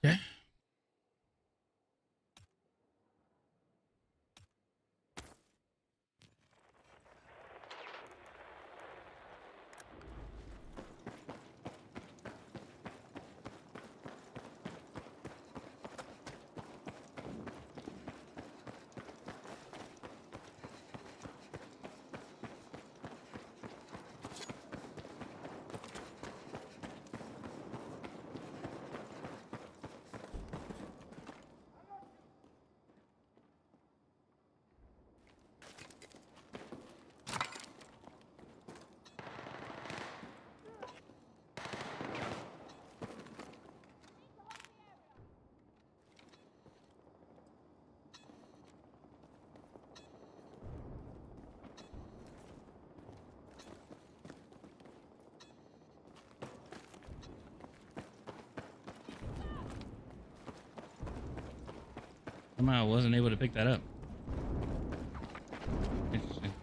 Okay. Somehow I wasn't able to pick that up. Interesting.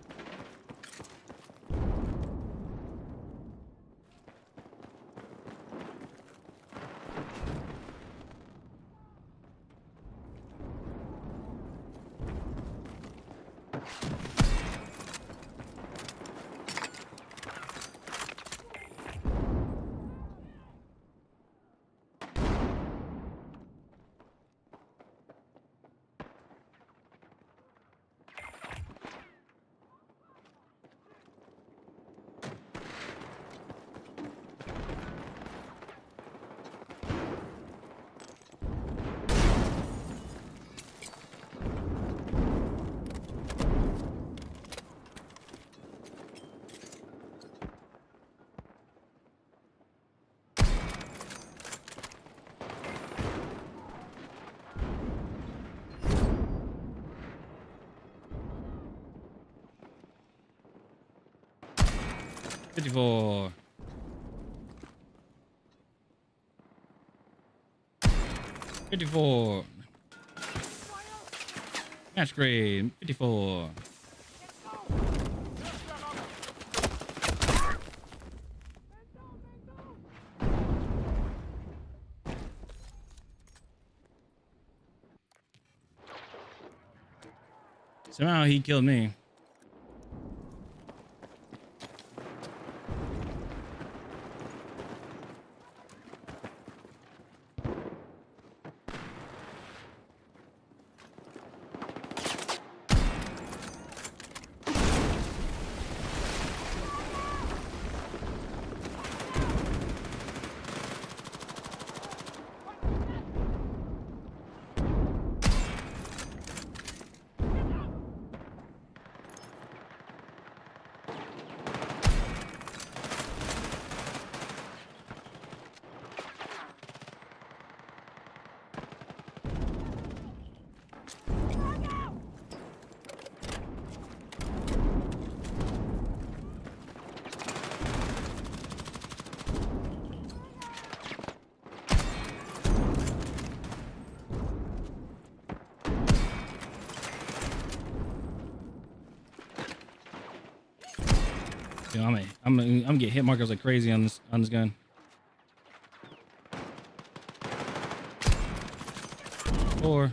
54. 54. Match grade 54. Somehow he killed me. Yo, I'm gonna get hit markers like crazy on this gun. Or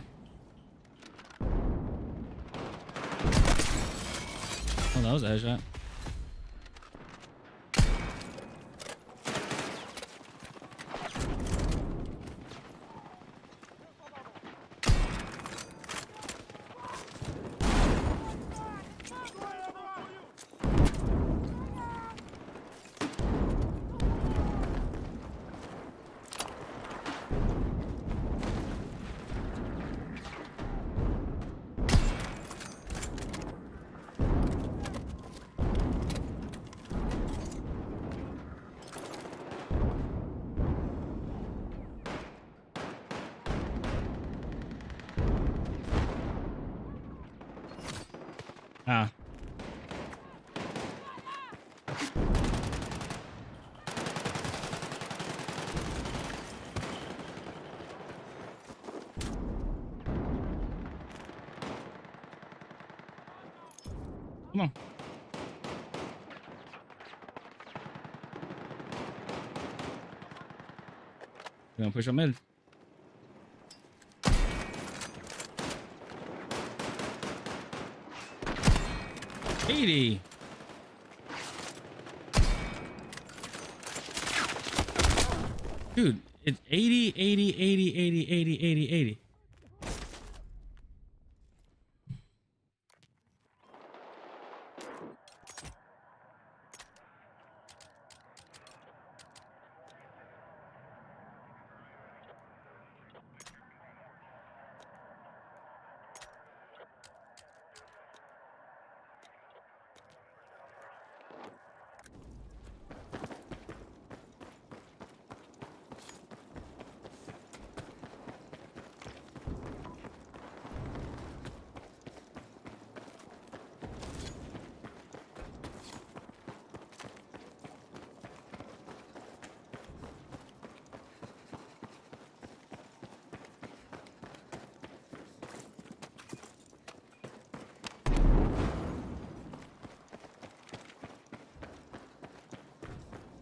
oh, that was a headshot. Ah. Come on. We're gonna push up mid. $80. Dude, it's 80, 80, 80, 80, 80, 80, 80.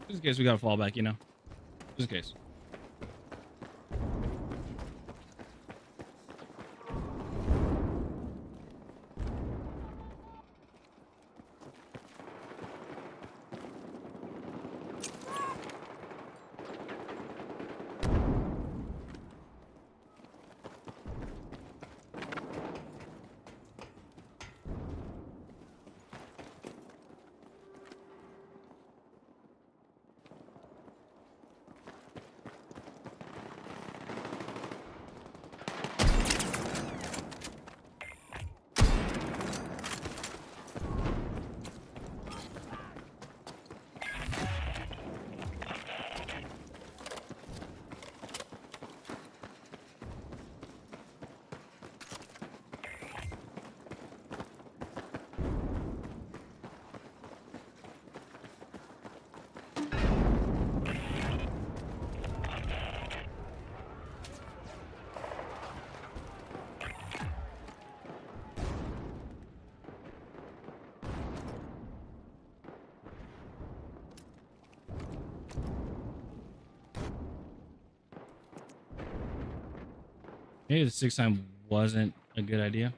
Just in case we got to fall back, you know. Just in case. Maybe the 6 time wasn't a good idea.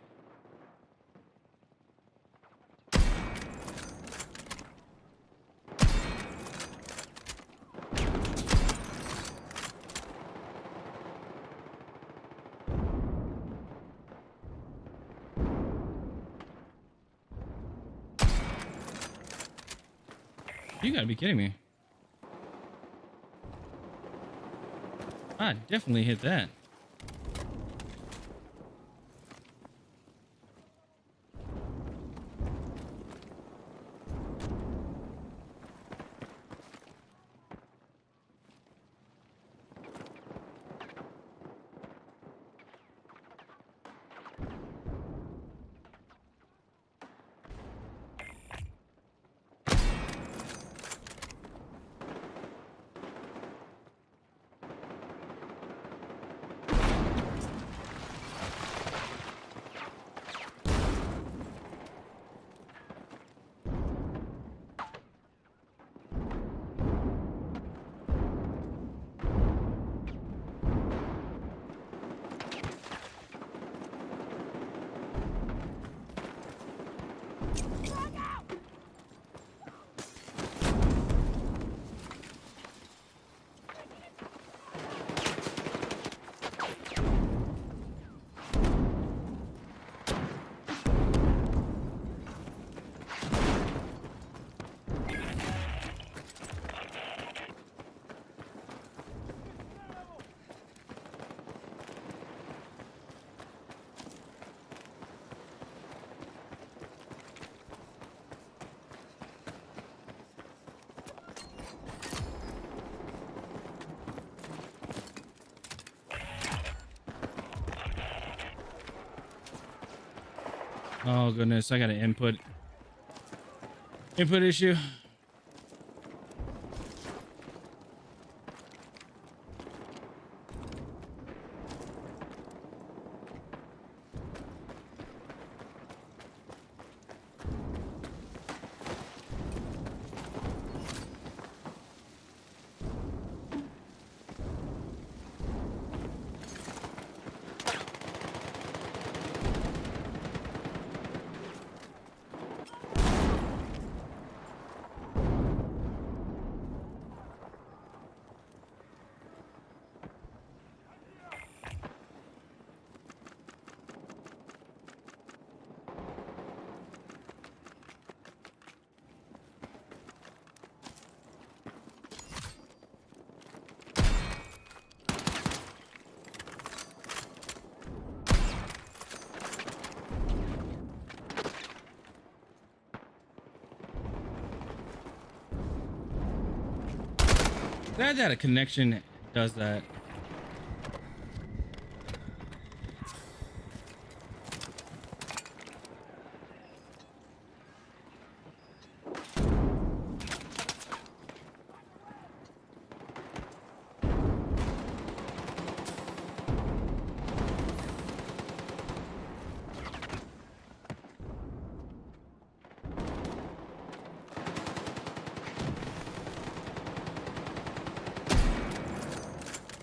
You gotta be kidding me. I definitely hit that. Oh goodness, I got an input issue. Glad that a connection does that.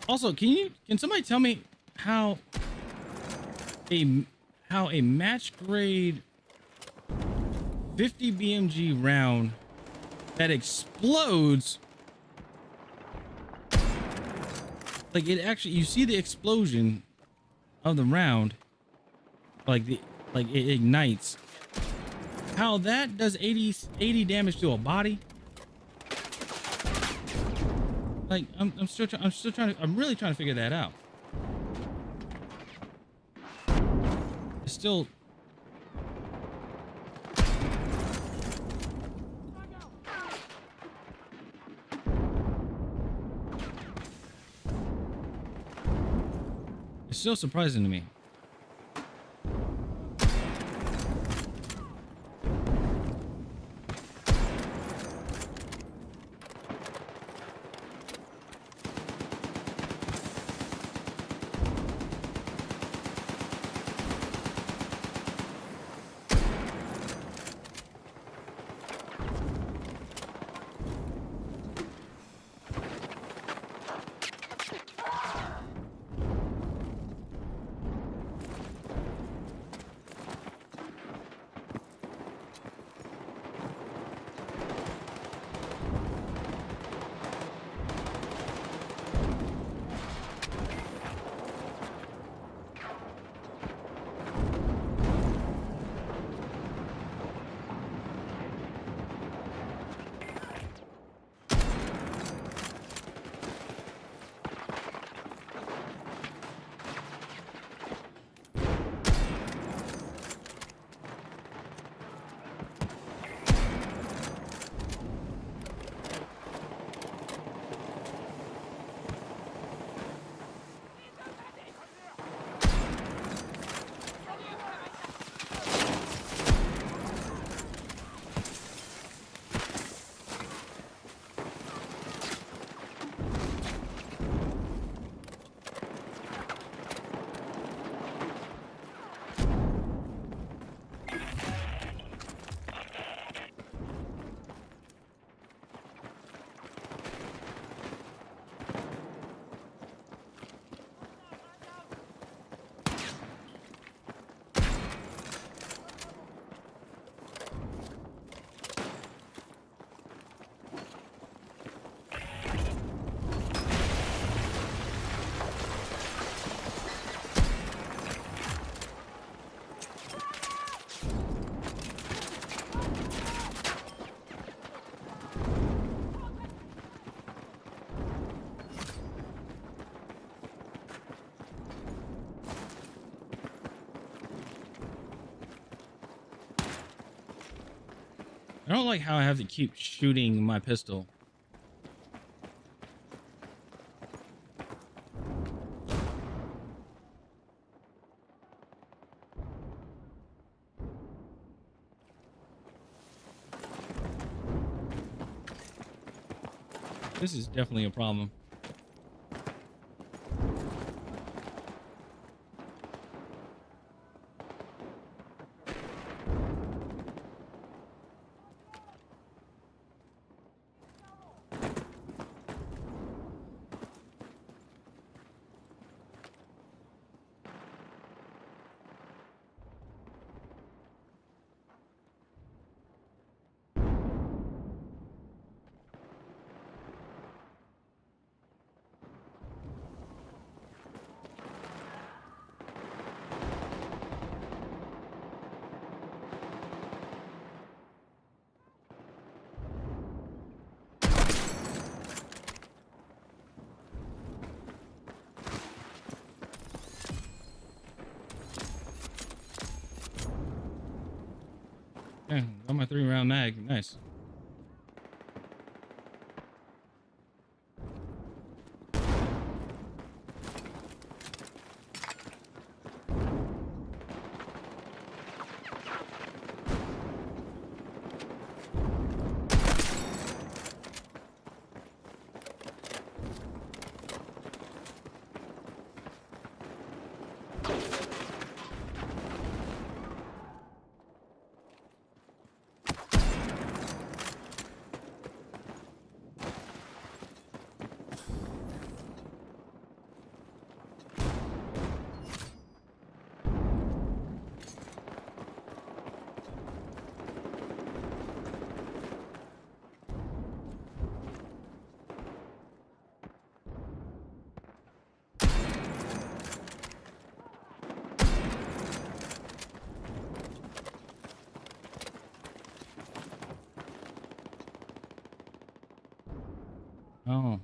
Also, can somebody tell me how a match grade 50 BMG round that explodes, like it actually, you see the explosion of the round, like it ignites, how that does 80 damage to a body? Like I'm really trying to figure that out. It's still surprising to me. I don't like how I have to keep shooting my pistol. This is definitely a problem. Yeah, got my 3-round mag. Nice. Oh.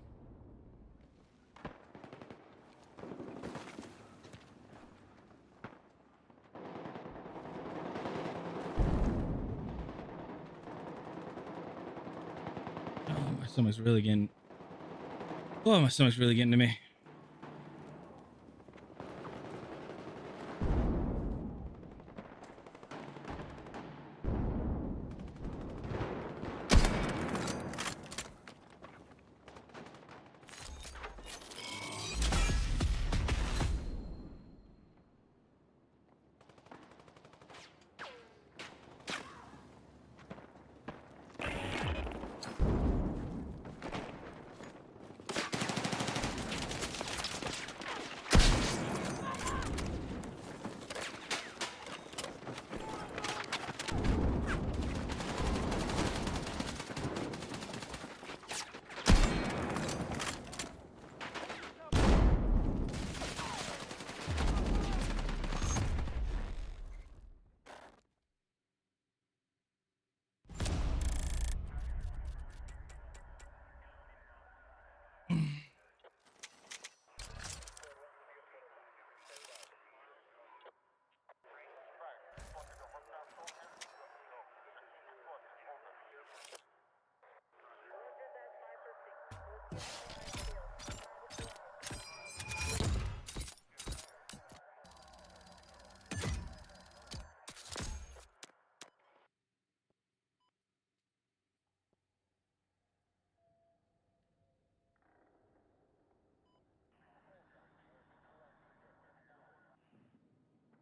Oh, my stomach's really getting. Oh, my stomach's really getting to me.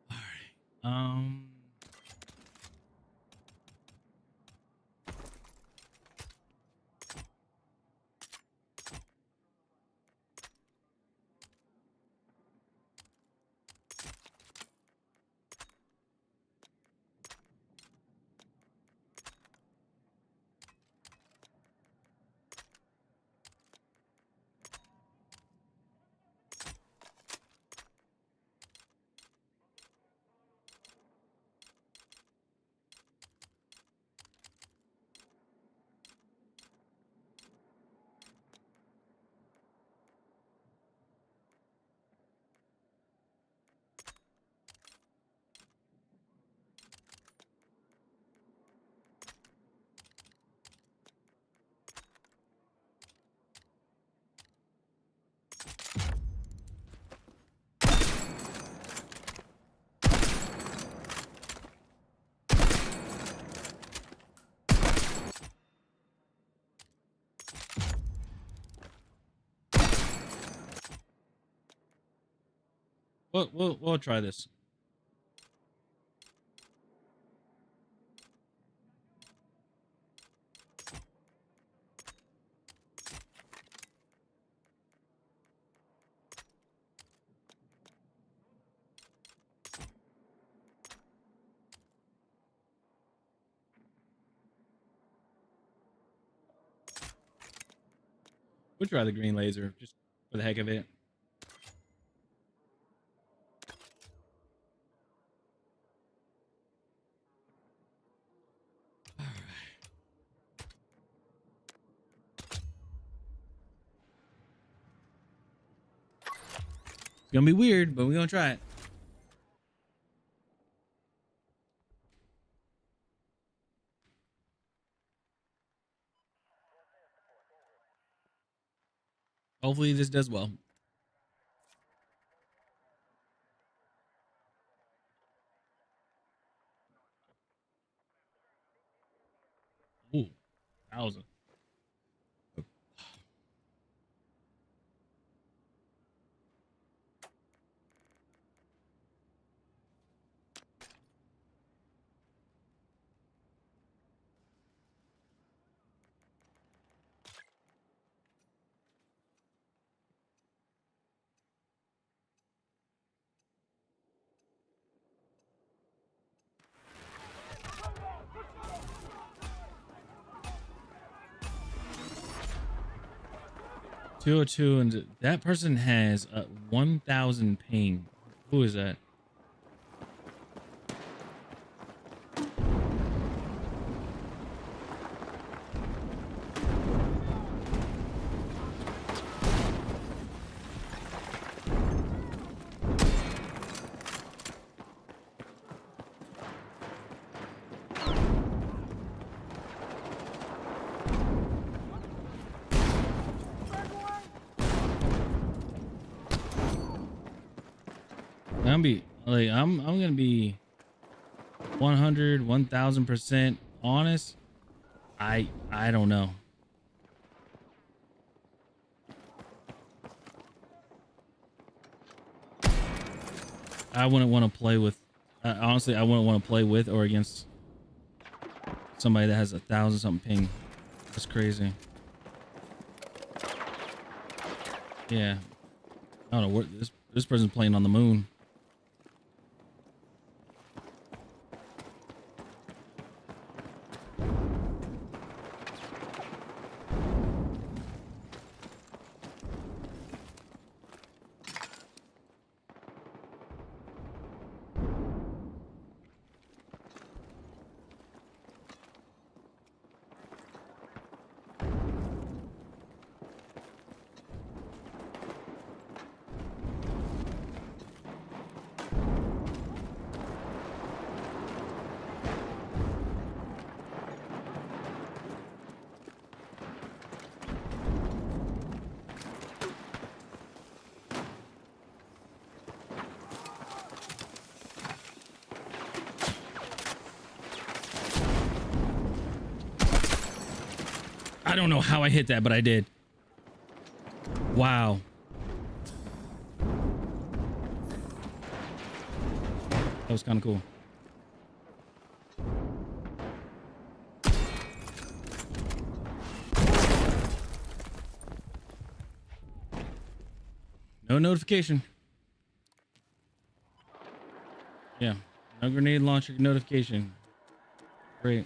All right. We'll try this. We'll try the green laser just for the heck of it. It's gonna be weird, but we're gonna try it. Hopefully this does well. Ooh, 1,000. .202, and that person has 1,000 ping. Who is that? I'm gonna be 1,000% honest. I don't know. I wouldn't want to play with. Honestly, I wouldn't want to play with or against somebody that has 1,000 something ping. That's crazy. Yeah, I don't know. This person's playing on the moon. I don't know how I hit that, but I did. Wow. That was kind of cool. No notification. Yeah. No grenade launcher notification. Great.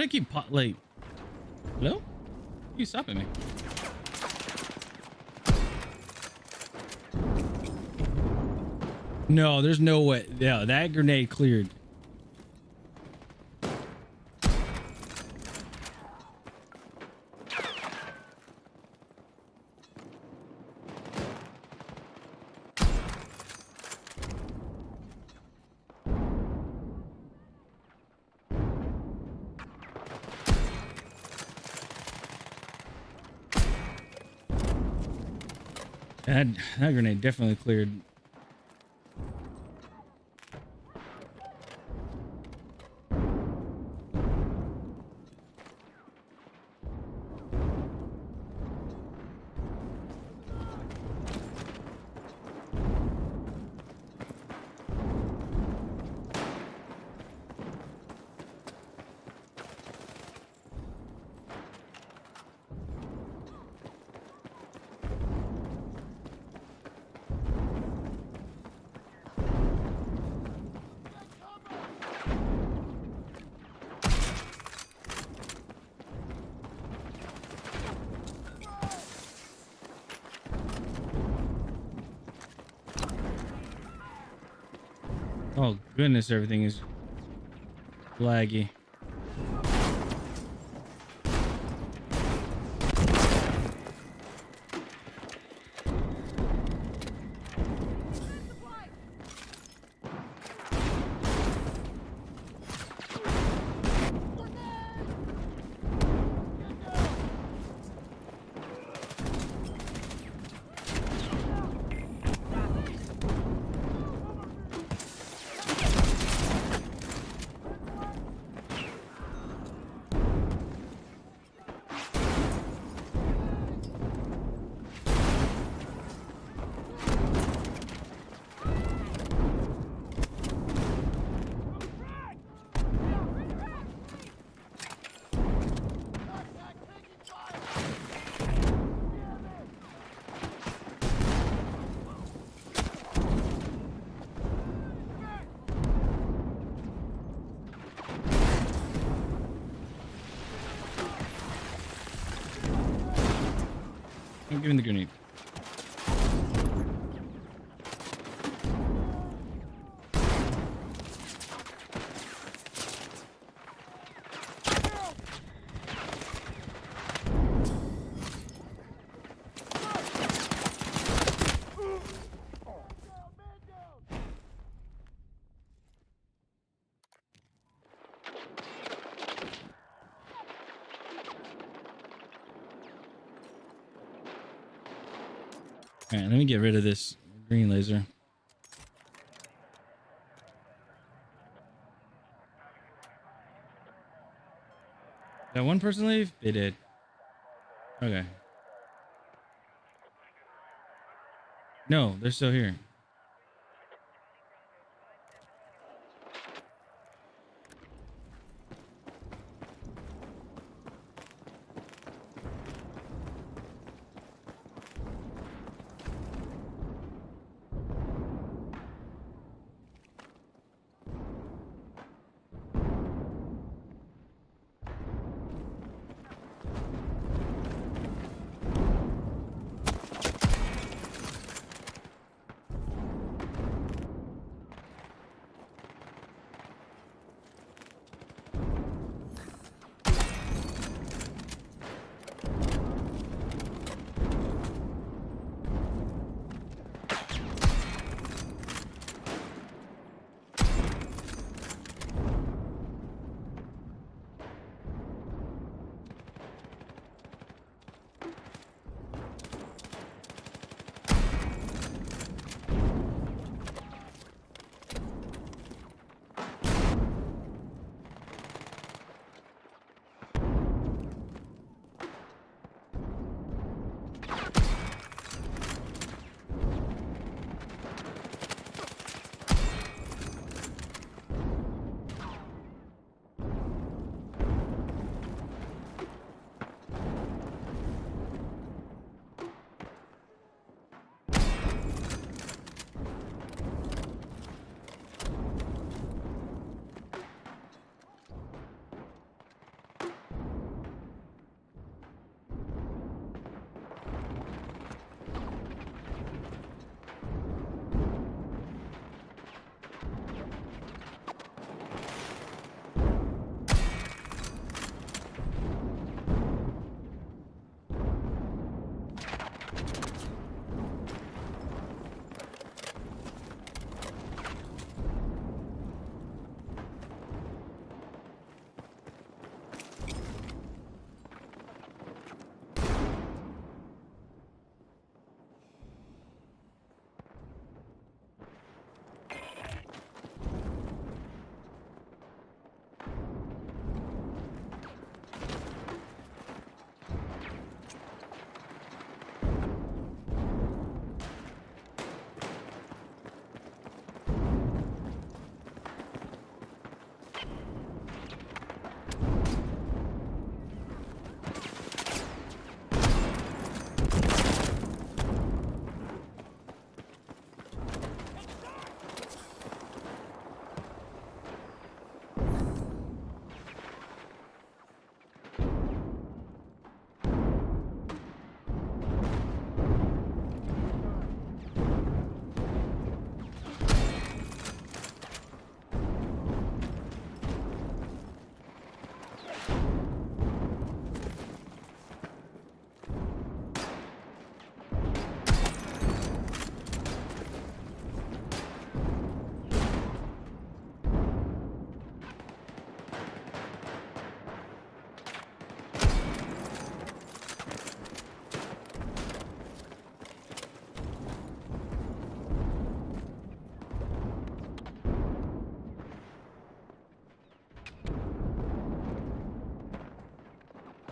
do I keep like? Hello? You stopping me? No, there's no way. Yeah, that grenade cleared. That grenade definitely cleared. Oh goodness, everything is laggy. I'm giving the grenade. All right, let me get rid of this green laser. Did one person leave? They did. Okay. No, they're still here.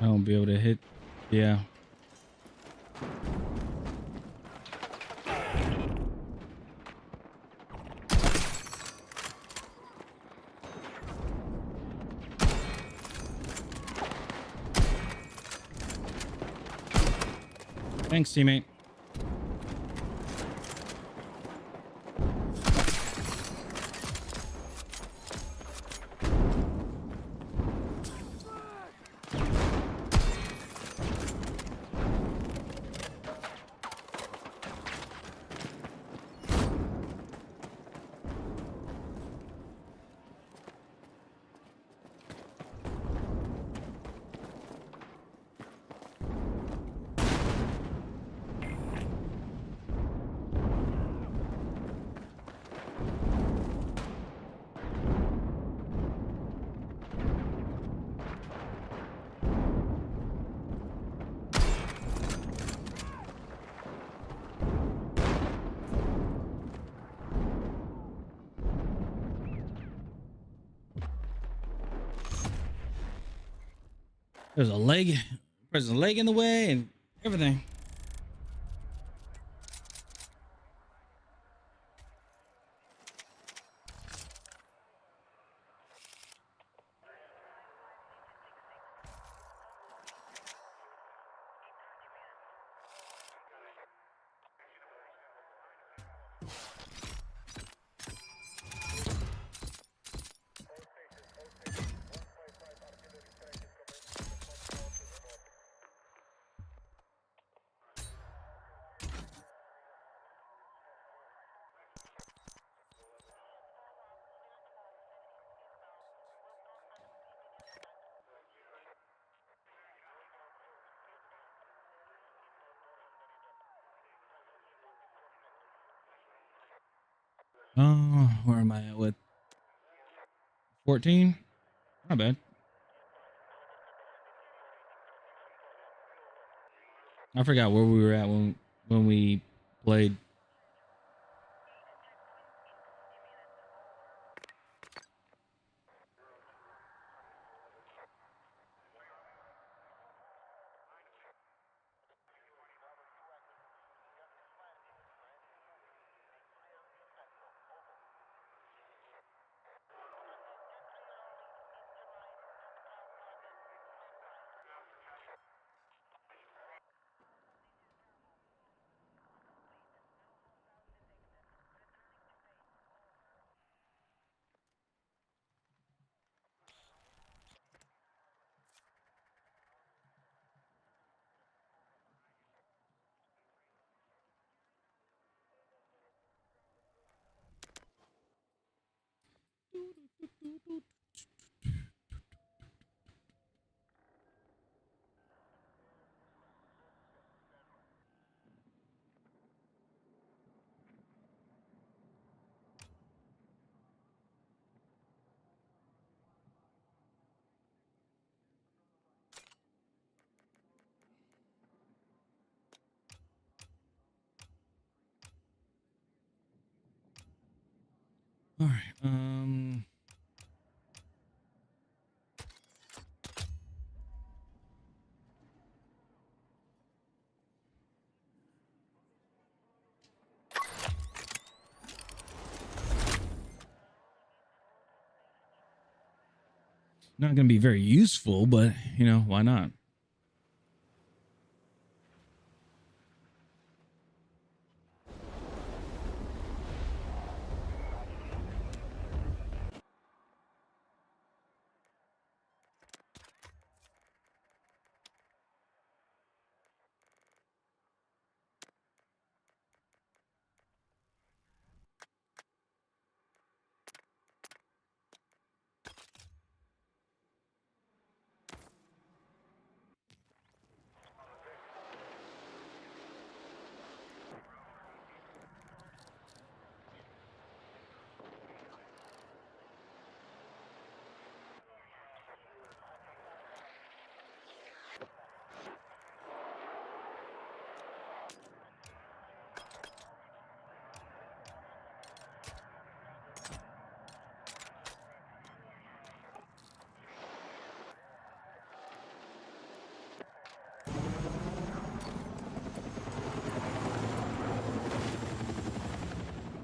won't be able to hit. Yeah. Thanks, teammate. There's a leg. There's a leg in the way and everything. Oh, where am I at with 14? Not bad. I forgot where we were at when we played. All right. Not going to be very useful, but you know, why not?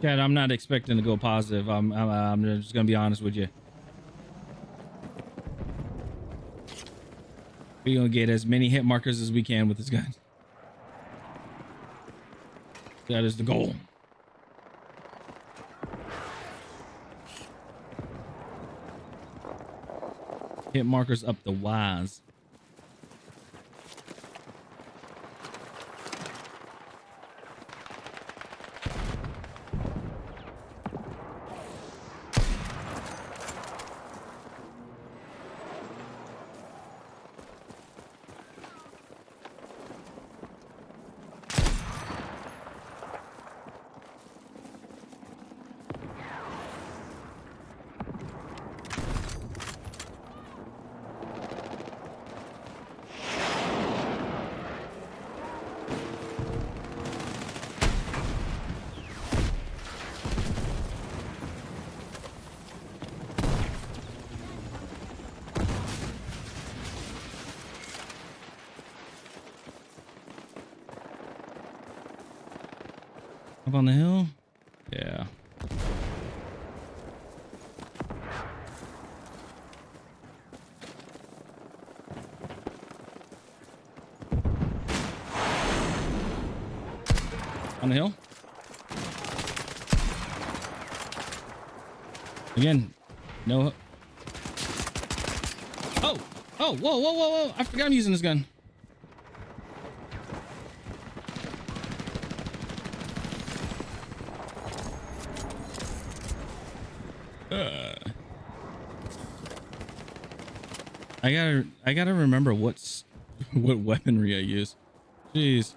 Cat, I'm not expecting to go positive. I'm just gonna be honest with you. We're gonna get as many hit markers as we can with this gun. That is the goal. Hit markers up the wise. Up on the hill? Yeah. On the hill? Again, no. Oh! Oh, whoa, whoa, whoa, whoa! I forgot I'm using this gun. I gotta remember what weaponry I use. Jeez.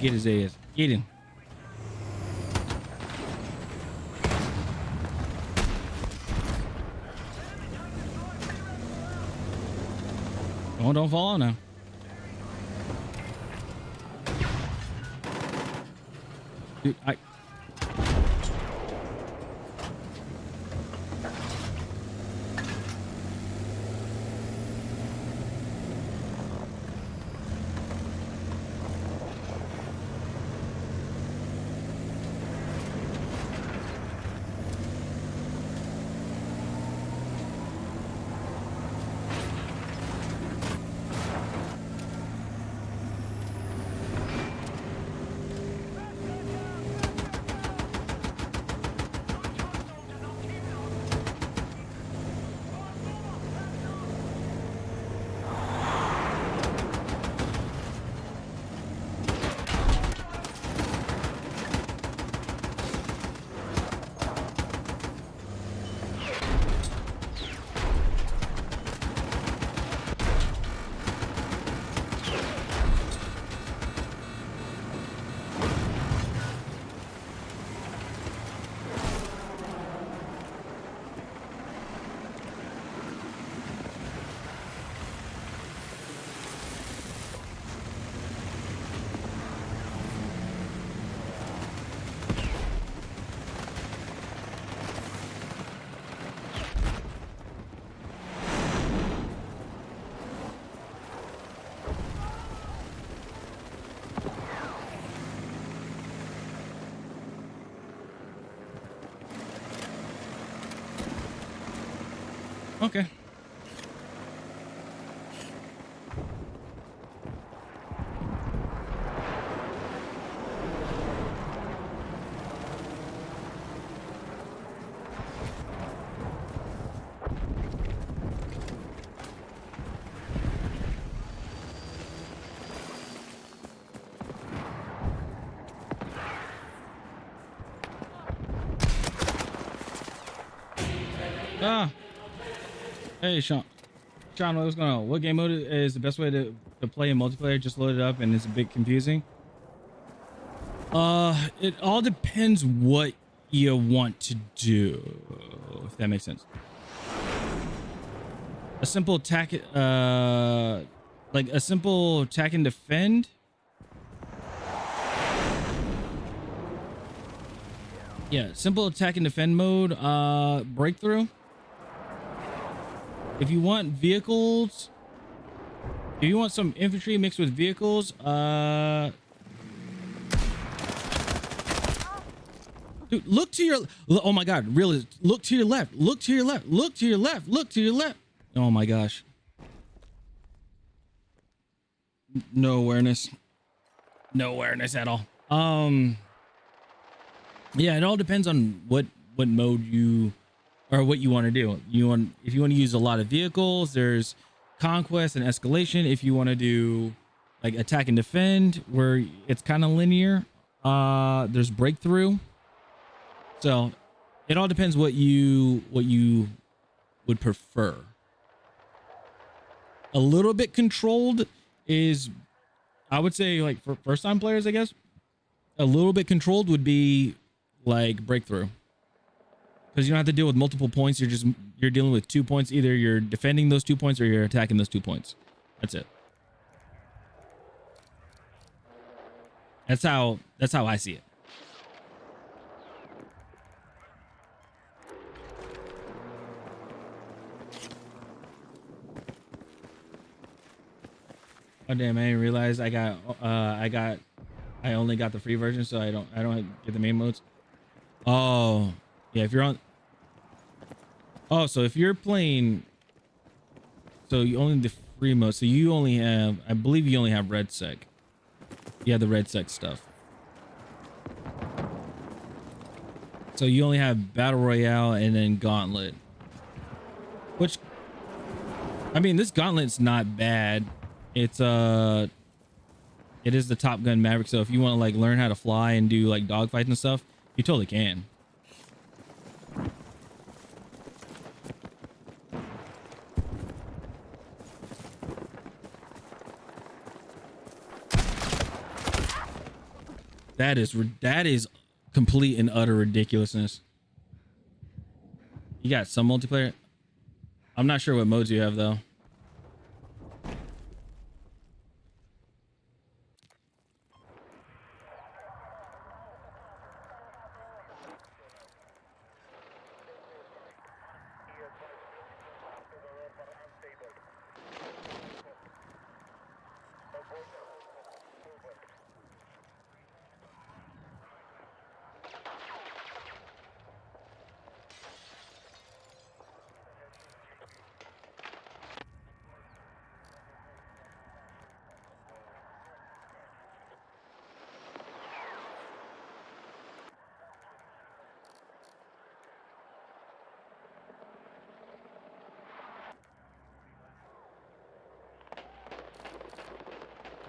Get his ass. Get him. Oh, don't fall on now. Dude, Okay. Ah. Hey, Sean. Sean, what's going on? What game mode is the best way to play in multiplayer? Just load it up and it's a bit confusing. It all depends what you want to do, if that makes sense. A simple attack, like a simple attack and defend. Yeah, simple attack and defend mode, breakthrough. If you want vehicles, if you want some infantry mixed with vehicles, dude, look to your, oh my God, really, look to your left, look to your left, look to your left, look to your left. Oh my gosh. No awareness. No awareness at all. Yeah, it all depends on what mode you, or what you want to do. If you want to use a lot of vehicles, there's conquest and escalation. If you want to do like attack and defend, where it's kind of linear, there's breakthrough. So it all depends what you would prefer. A little bit controlled is, I would say, like for first time players, I guess, a little bit controlled would be like breakthrough, because you don't have to deal with multiple points. You're dealing with 2 points. Either you're defending those 2 points or you're attacking those 2 points. That's it. That's how I see it. Oh damn, I didn't realize I only got the free version, so I don't get the main modes. Oh, yeah, if you're on, oh, so if you're playing, so you only the free mode, so you only have, I believe you only have red sec. Yeah, the red sec stuff. So you only have battle royale and then gauntlet, which, I mean, this gauntlet's not bad. It's it is the Top Gun Maverick, so if you want to like learn how to fly and do like dogfights and stuff, you totally can. That is complete and utter ridiculousness. You got some multiplayer. I'm not sure what modes you have though.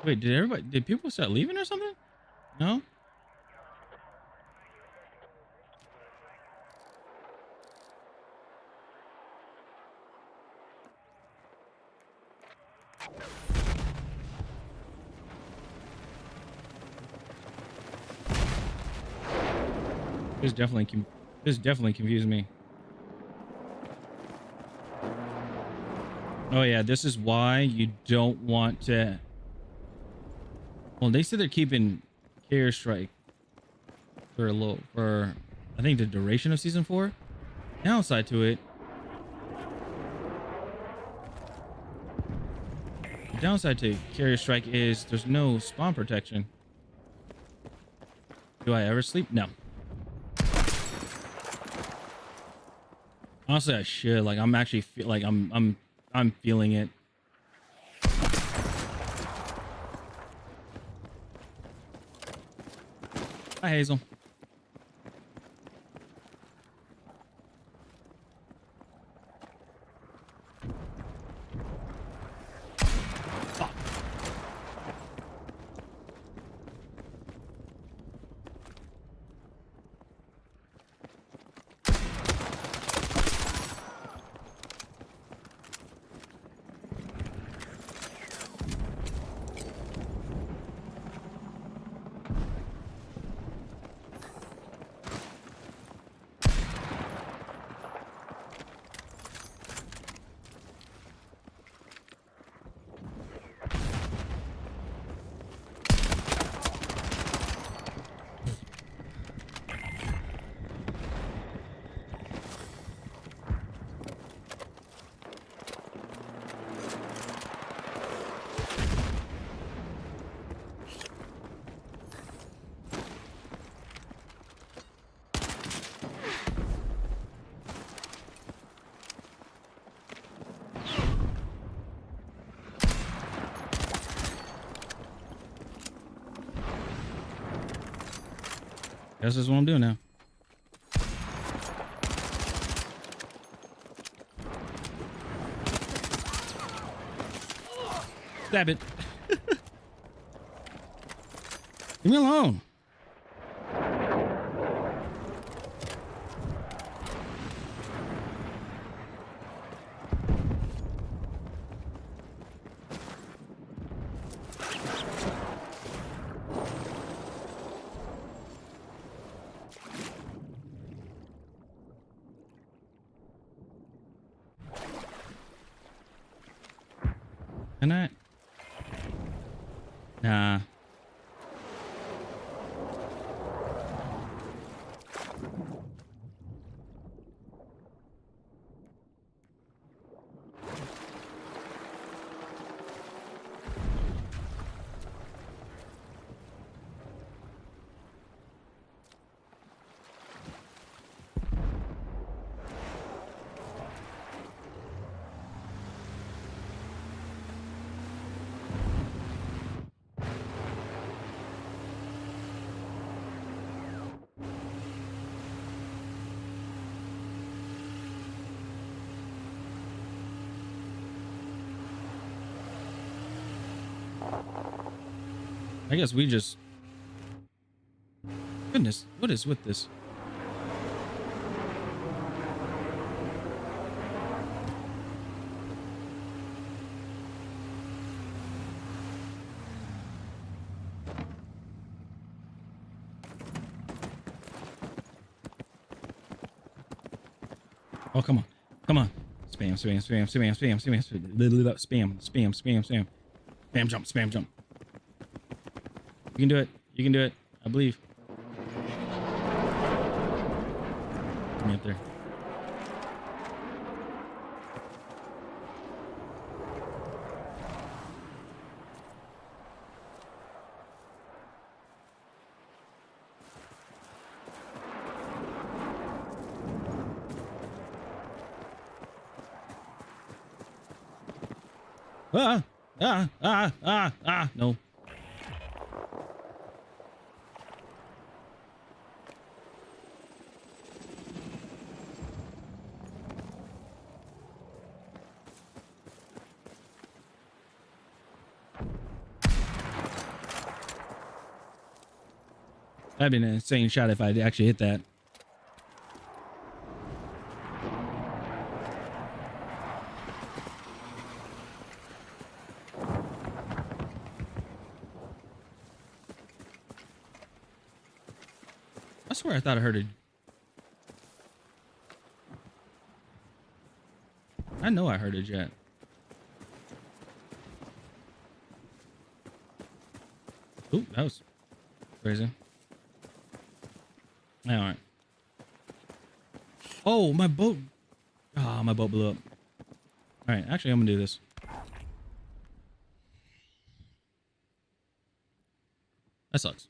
Wait, did people start leaving or something? No? This definitely confused me. Oh yeah, this is why you don't want to. Well, they said they're keeping Carrier Strike for I think the duration of season 4. Downside to it. The downside to Carrier Strike is there's no spawn protection. Do I ever sleep? No. Honestly, I should. Like, I'm actually like I'm feeling it. Hi, Hazel. Guess that's what I'm doing now. Stab it. Leave me alone. Can I? Nah. I guess we just... Goodness, what is with this? Oh, come on. Come on. Spam, spam, spam, spam, spam, spam, spam, spam, spam, spam, spam. Spam jump, spam jump. You can do it. You can do it. I believe. Get me up there. No. That'd be an insane shot if I actually hit that. I swear I thought I heard it. I know I heard a jet. Ooh, that was crazy. All right. Oh, my boat. Ah, my boat blew up. All right, actually, I'm gonna do this. That sucks.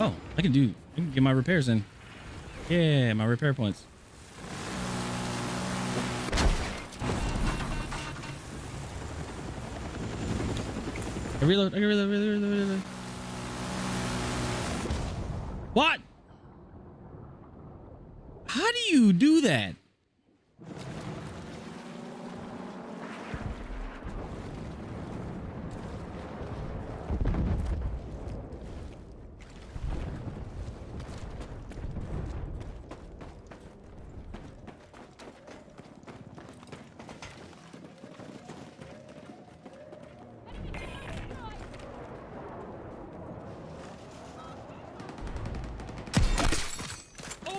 Oh, I can get my repairs in. Yeah, my repair points. I reload. Reload. What? How do you do that?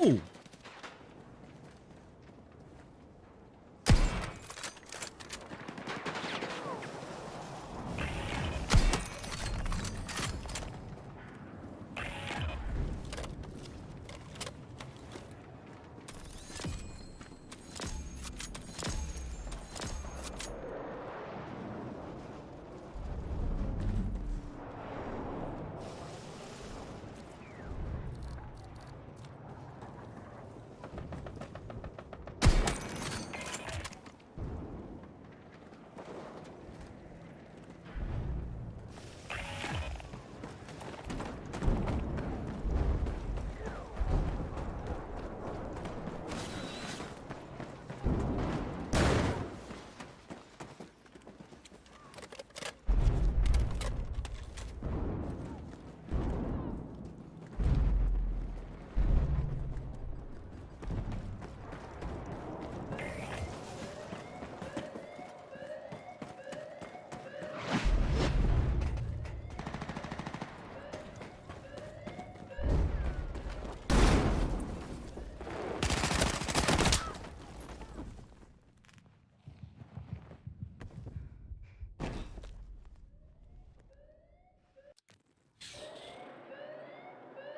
Oh.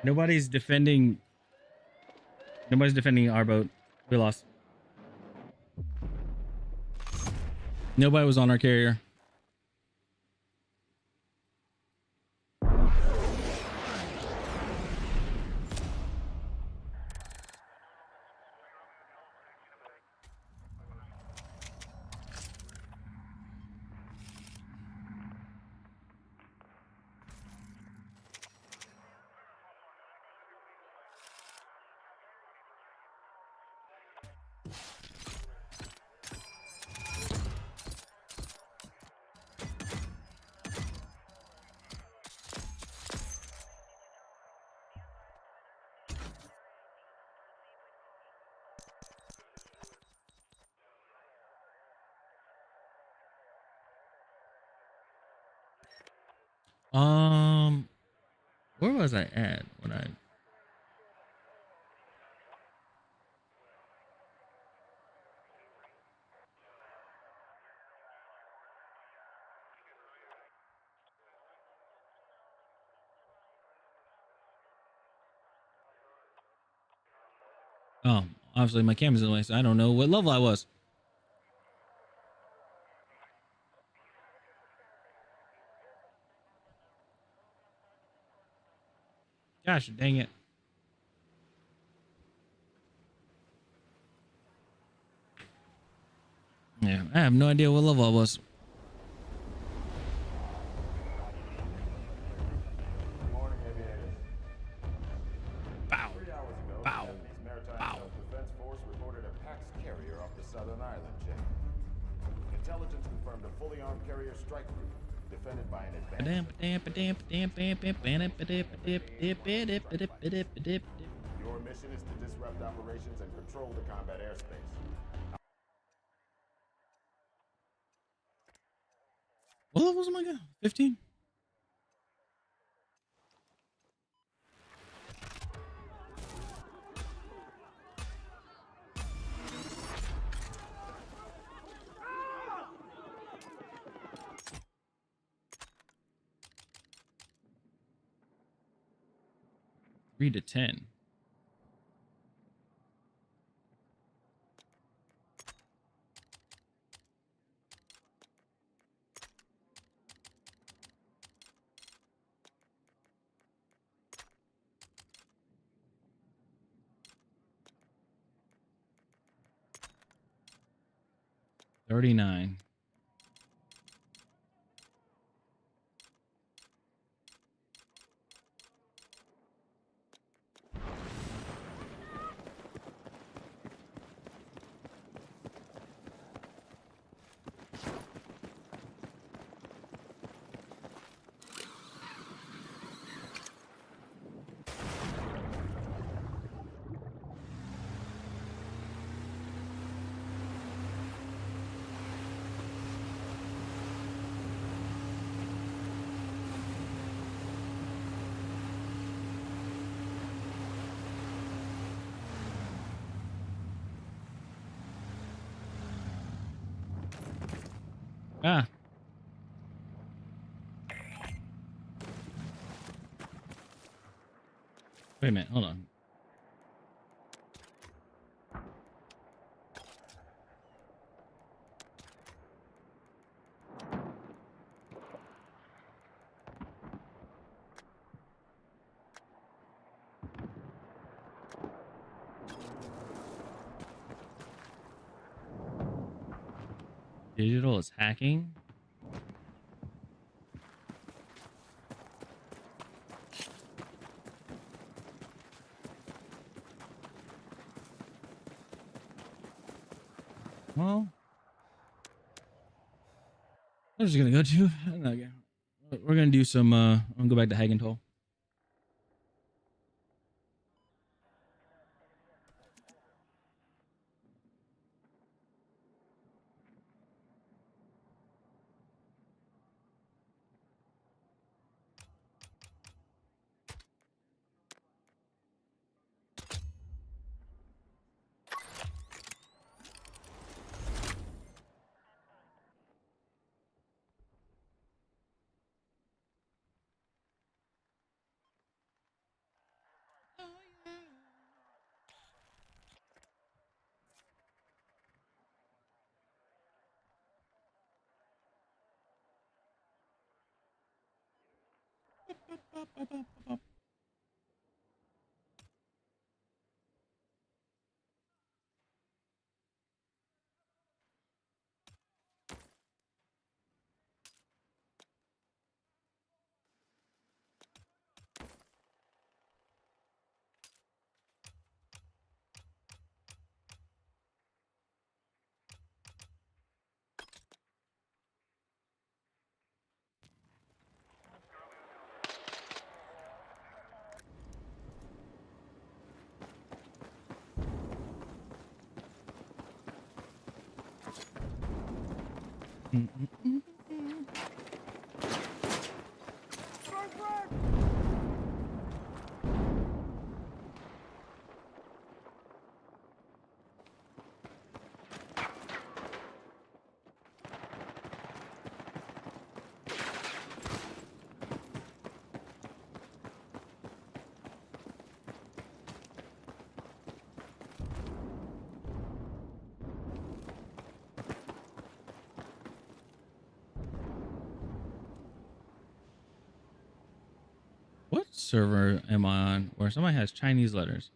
Nobody's defending our boat. We lost. Nobody was on our carrier. Where was I at when I? Oh, obviously my camera's in the way, so I don't know what level I was. Gosh, dang it. Yeah, I have no idea what level I was. Bow. Bow. Bow. Defense Force reported a Pax carrier off the southern island chain. Intelligence confirmed a fully armed carrier strike group defended by an advanced. Your mission is to disrupt operations and control the combat airspace. What levels am I got? 15? Three to 10. 39. Ah. Wait a minute, hold on. Digital is hacking. Well, I'm just gonna go to. We're gonna do some. I'm gonna go back to Hagentoll. What server am I on where somebody has Chinese letters?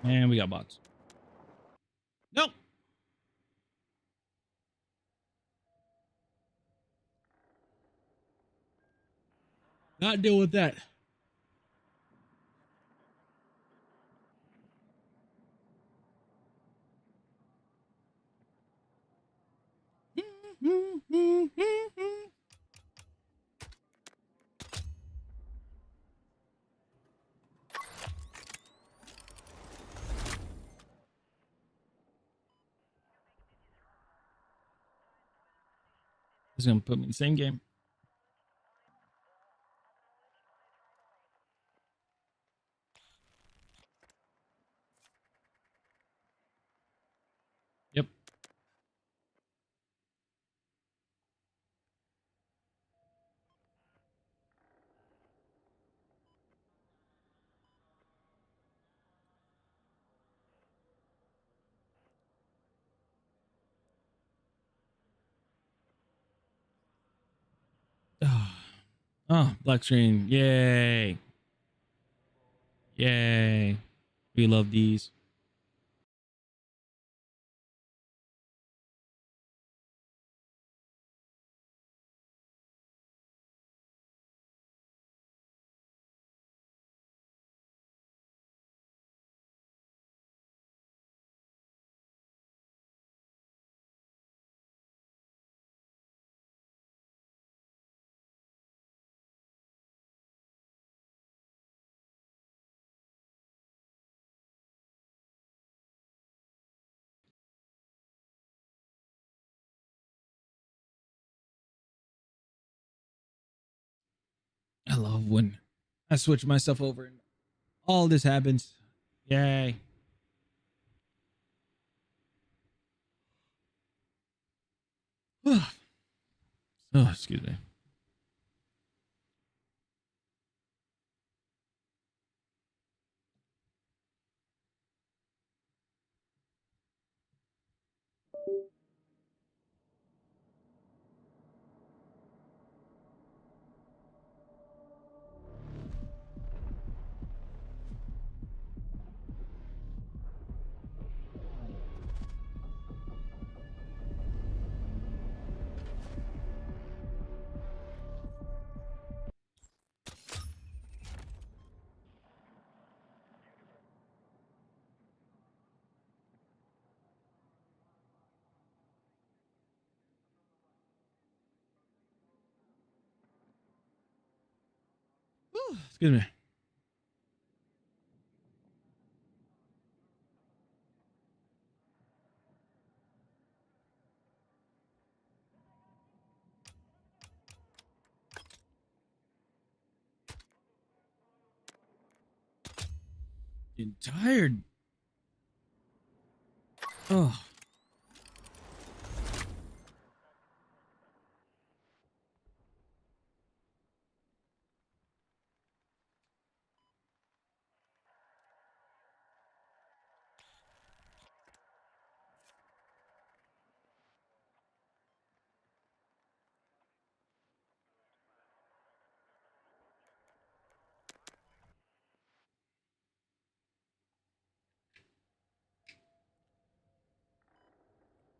And we got bots. Nope. Not deal with that. It's gonna put me in the same game. Yep. Oh, black screen. Yay. Yay. We love these. I love when I switch myself over and all this happens. Yay. Oh, excuse me. Excuse me. Getting tired. Oh.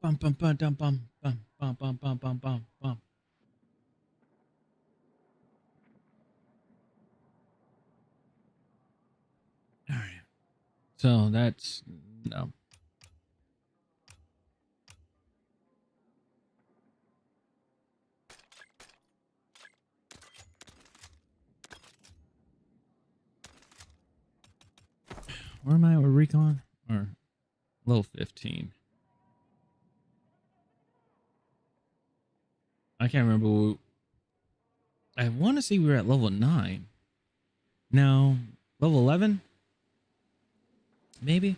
Bum bum bum dum bum bum bum bum bum bum bum bum. All right. So that's no. Where am I with recon or level 15? I can't remember. I want to say we were at level 9. No, level 11? Maybe.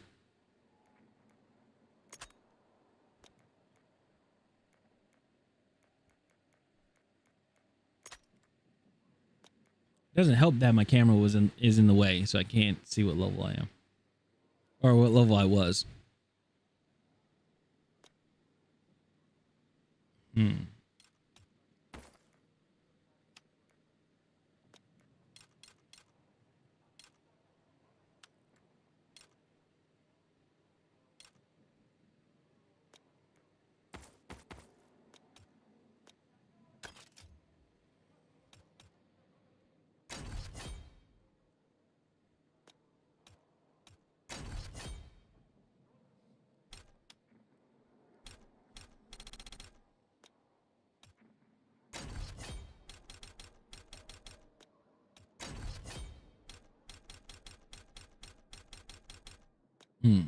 Doesn't help that my camera is in the way, so I can't see what level I am. Or what level I was. Hmm. Hmm.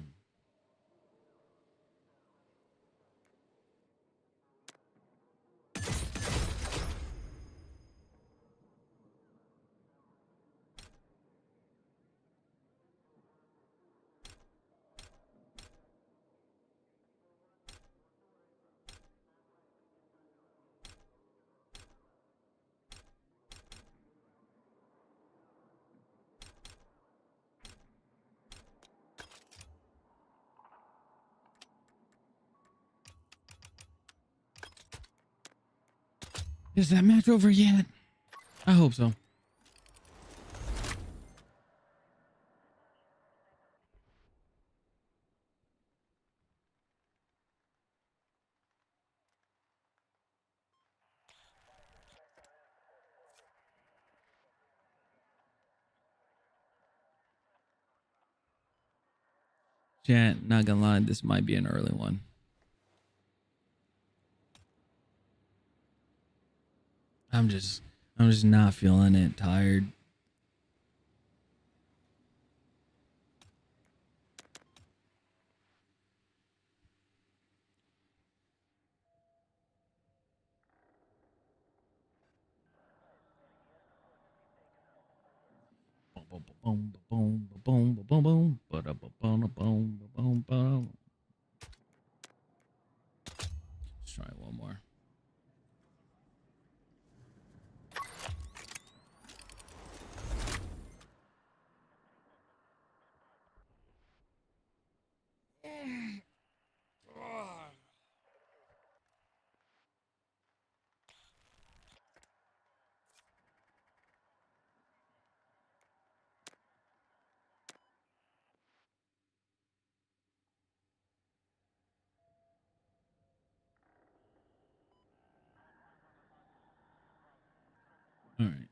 Is that match over yet? I hope so. Chat, not gonna lie, this might be an early one. I'm just not feeling it. Tired. Boom, boom, boom, boom, boom, boom, boom, boom, boom, boom. Let's try one more. All right.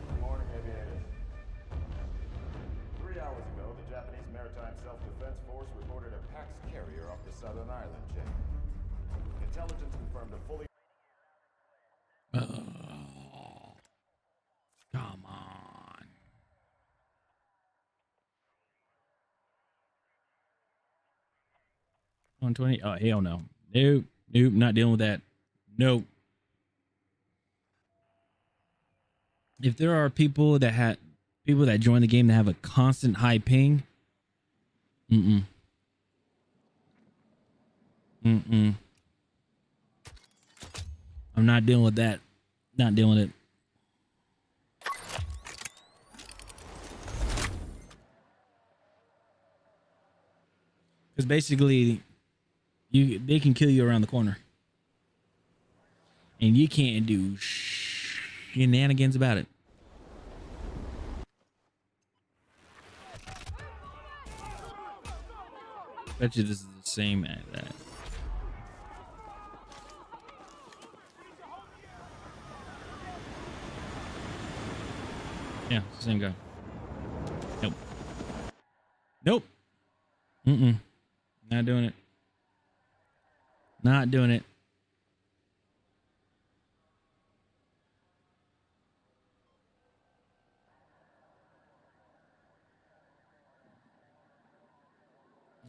Good morning, aviators. 3 hours ago, the Japanese Maritime Self-Defense Force reported a Pax carrier off the southern island chain. Intelligence confirmed a fully... Oh, come on. 120. Oh, hell no. Nope. Nope. Not dealing with that. Nope. If there are people that join the game that have a constant high ping, I'm not dealing with that. Not dealing with it. Because basically, they can kill you around the corner, and you can't do shenanigans about it. Bet you this is the same as that. Yeah, it's the same guy. Nope. Nope. Not doing it. Not doing it.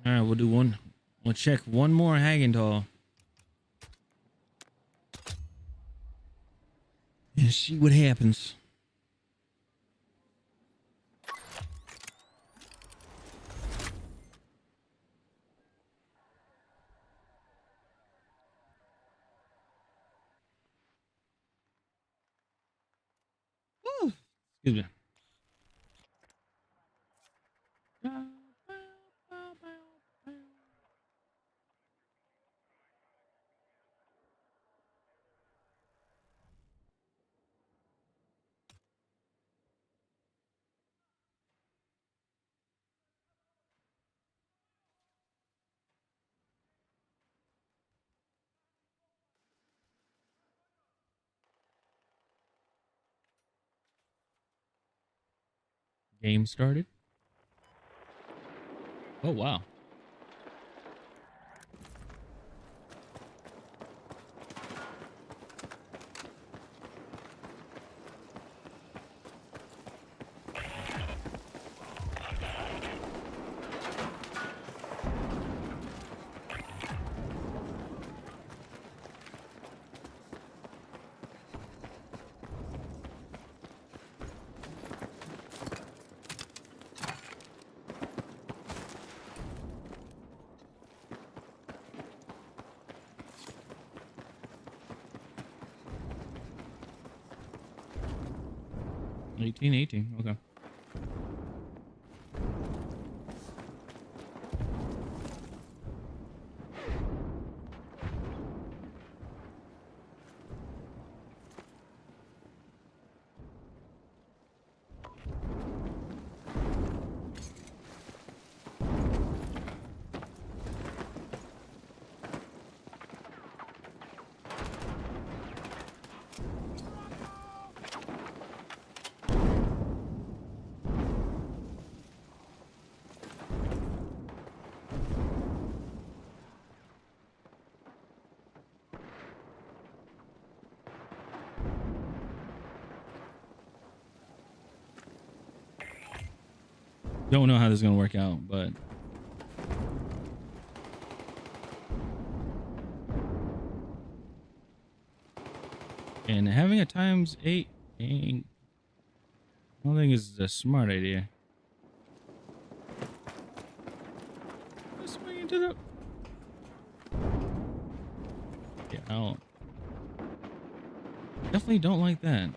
All right, we'll do one. We'll check one more Hagenthal. And see what happens. Woo. Excuse me. Game started. Oh, wow. 1818. Okay. Don't know how this is gonna work out, but and having a ×8 ain't, I don't think is a smart idea. Let's swing into the. Yeah, I don't. Definitely don't like that.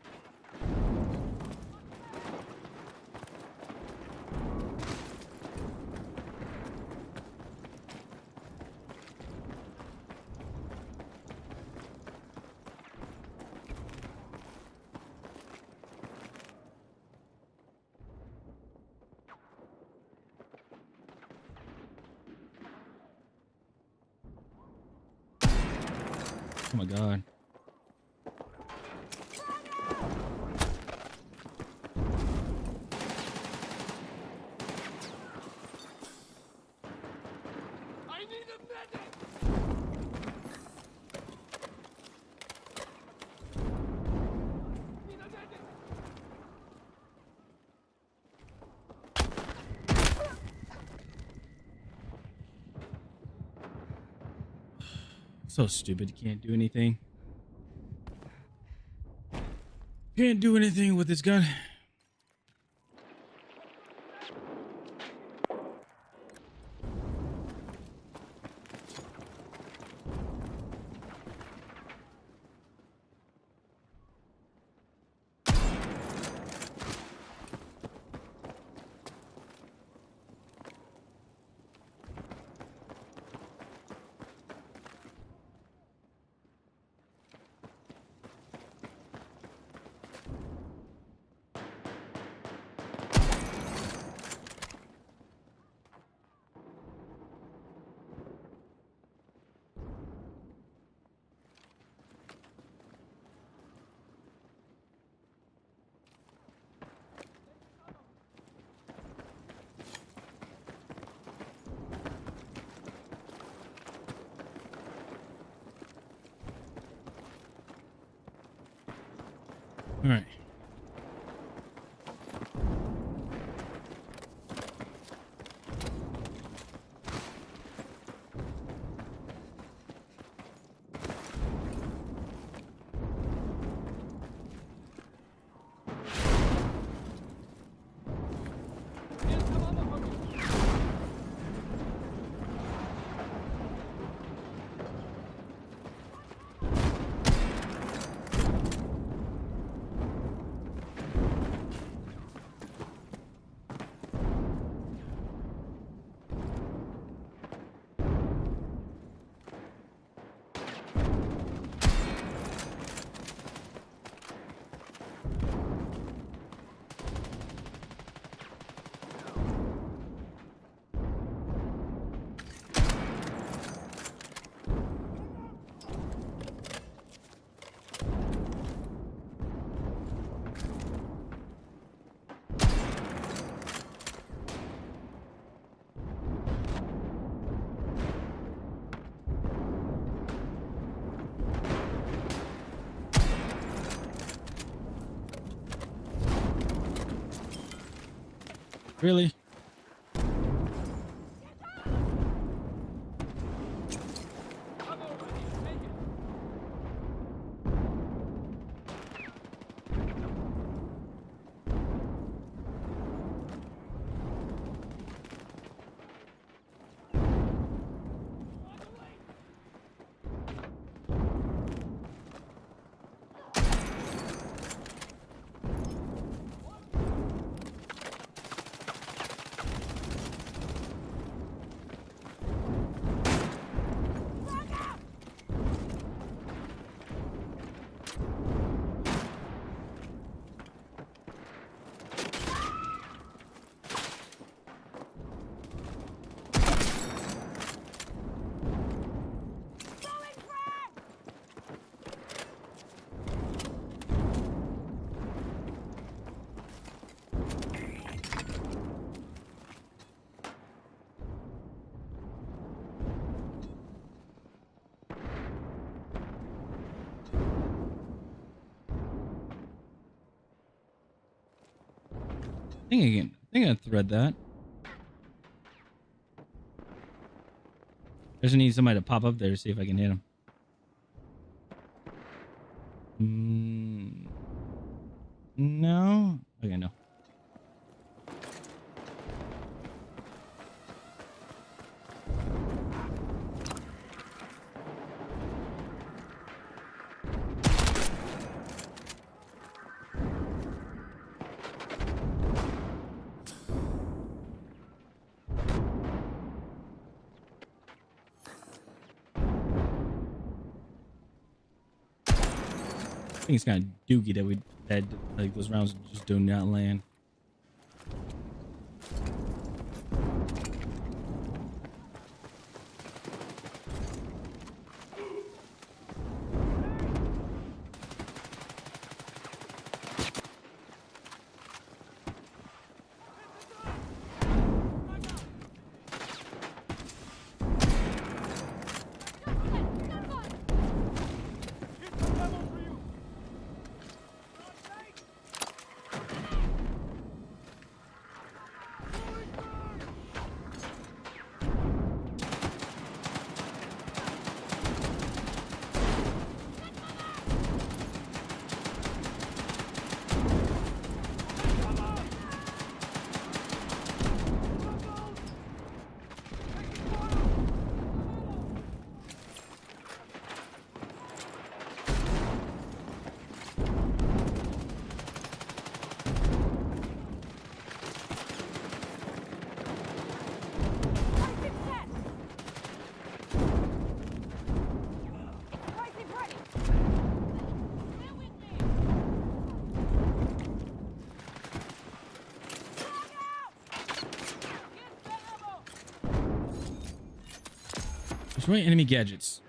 Oh my God. I need a medic! Need a medic! So stupid. Can't do anything. Can't do anything with this gun. All right. Really? I think I thread that. I just need somebody to pop up there to see if I can hit him. No. Okay, no. I think it's kind of dookie that like those rounds just do not land. Destroy enemy gadgets.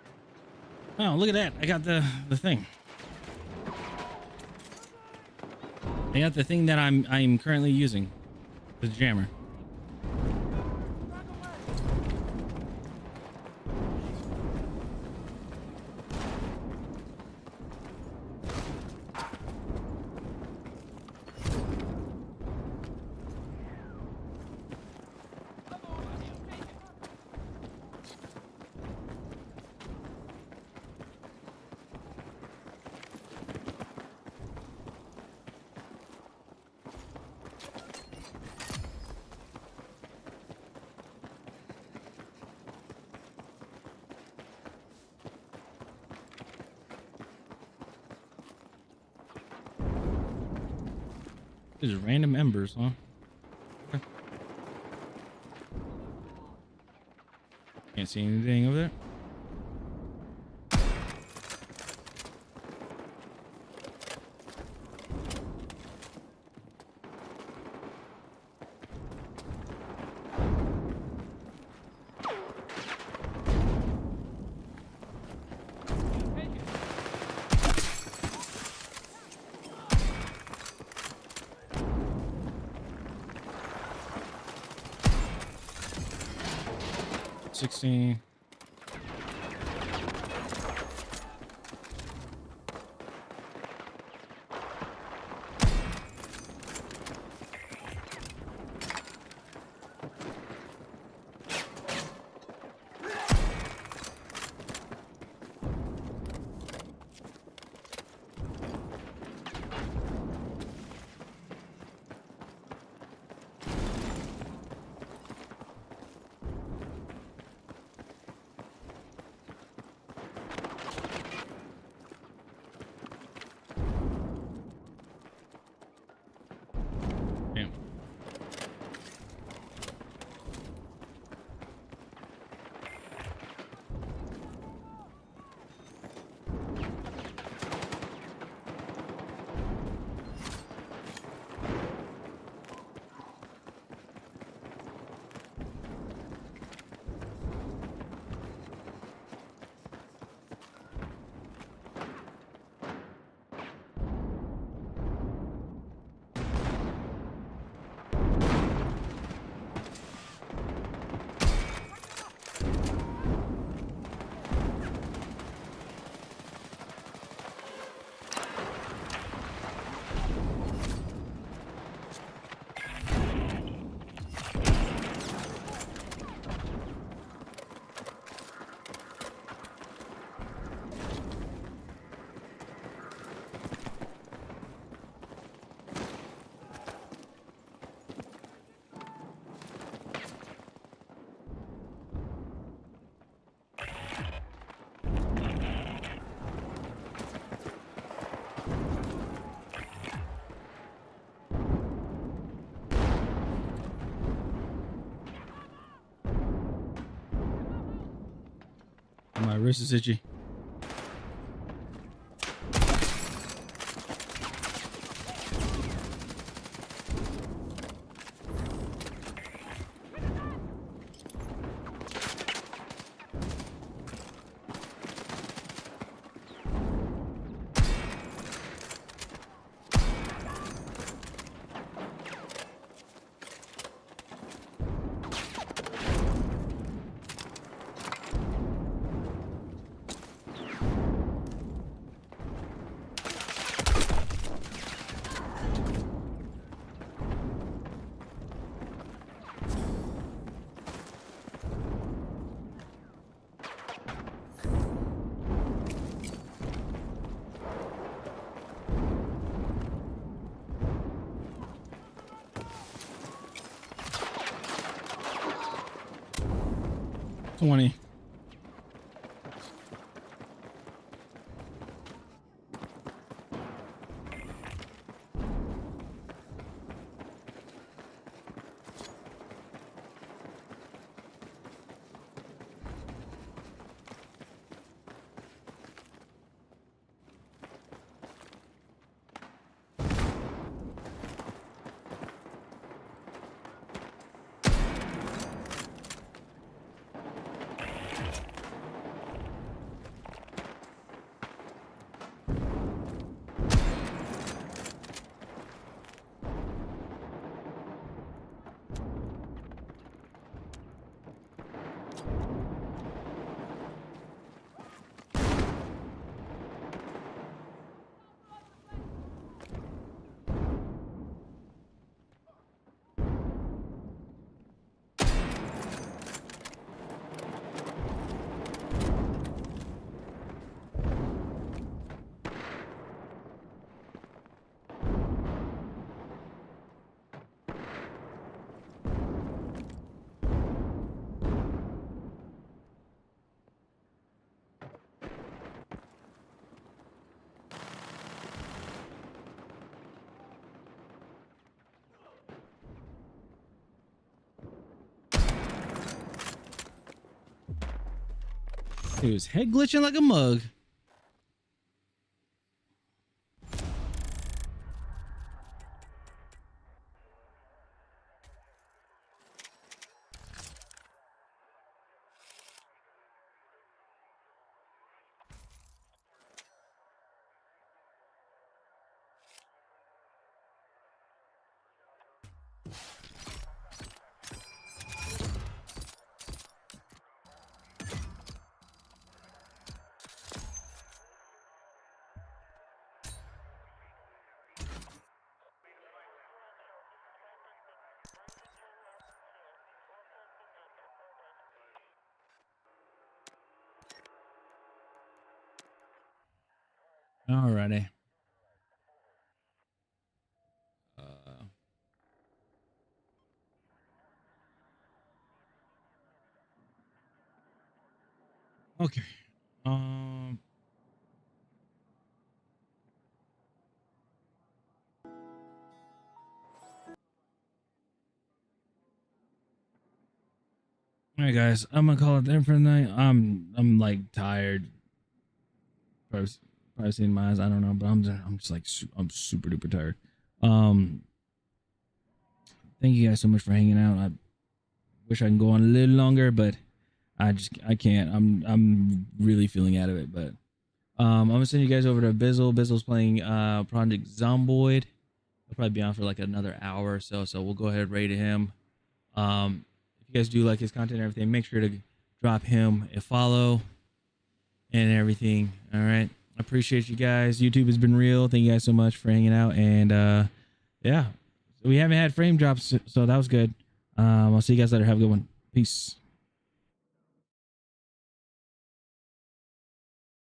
Oh, look at that. I got the thing. I got the thing that I'm currently using. The jammer. These are random embers, huh? Okay. Can't see anything over there. $16. wrist is itchy. $20. He was head glitching like a mug. Alrighty. Okay. All right, guys. I'm gonna call it there for the night. I'm like tired. Probably seen my eyes. I don't know, but I'm just like I'm super duper tired. Thank you guys so much for hanging out. I wish I can go on a little longer, but I can't. I'm really feeling out of it. But I'm gonna send you guys over to Bizzle. Bizzle's playing Project Zomboid. He'll probably be on for like another hour or so. So we'll go ahead and rate him. If you guys do like his content and everything, make sure to drop him a follow and everything. All right. I appreciate you guys. YouTube has been real. Thank you guys so much for hanging out. And yeah, we haven't had frame drops, so that was good. I'll see you guys later. Have a good one. Peace.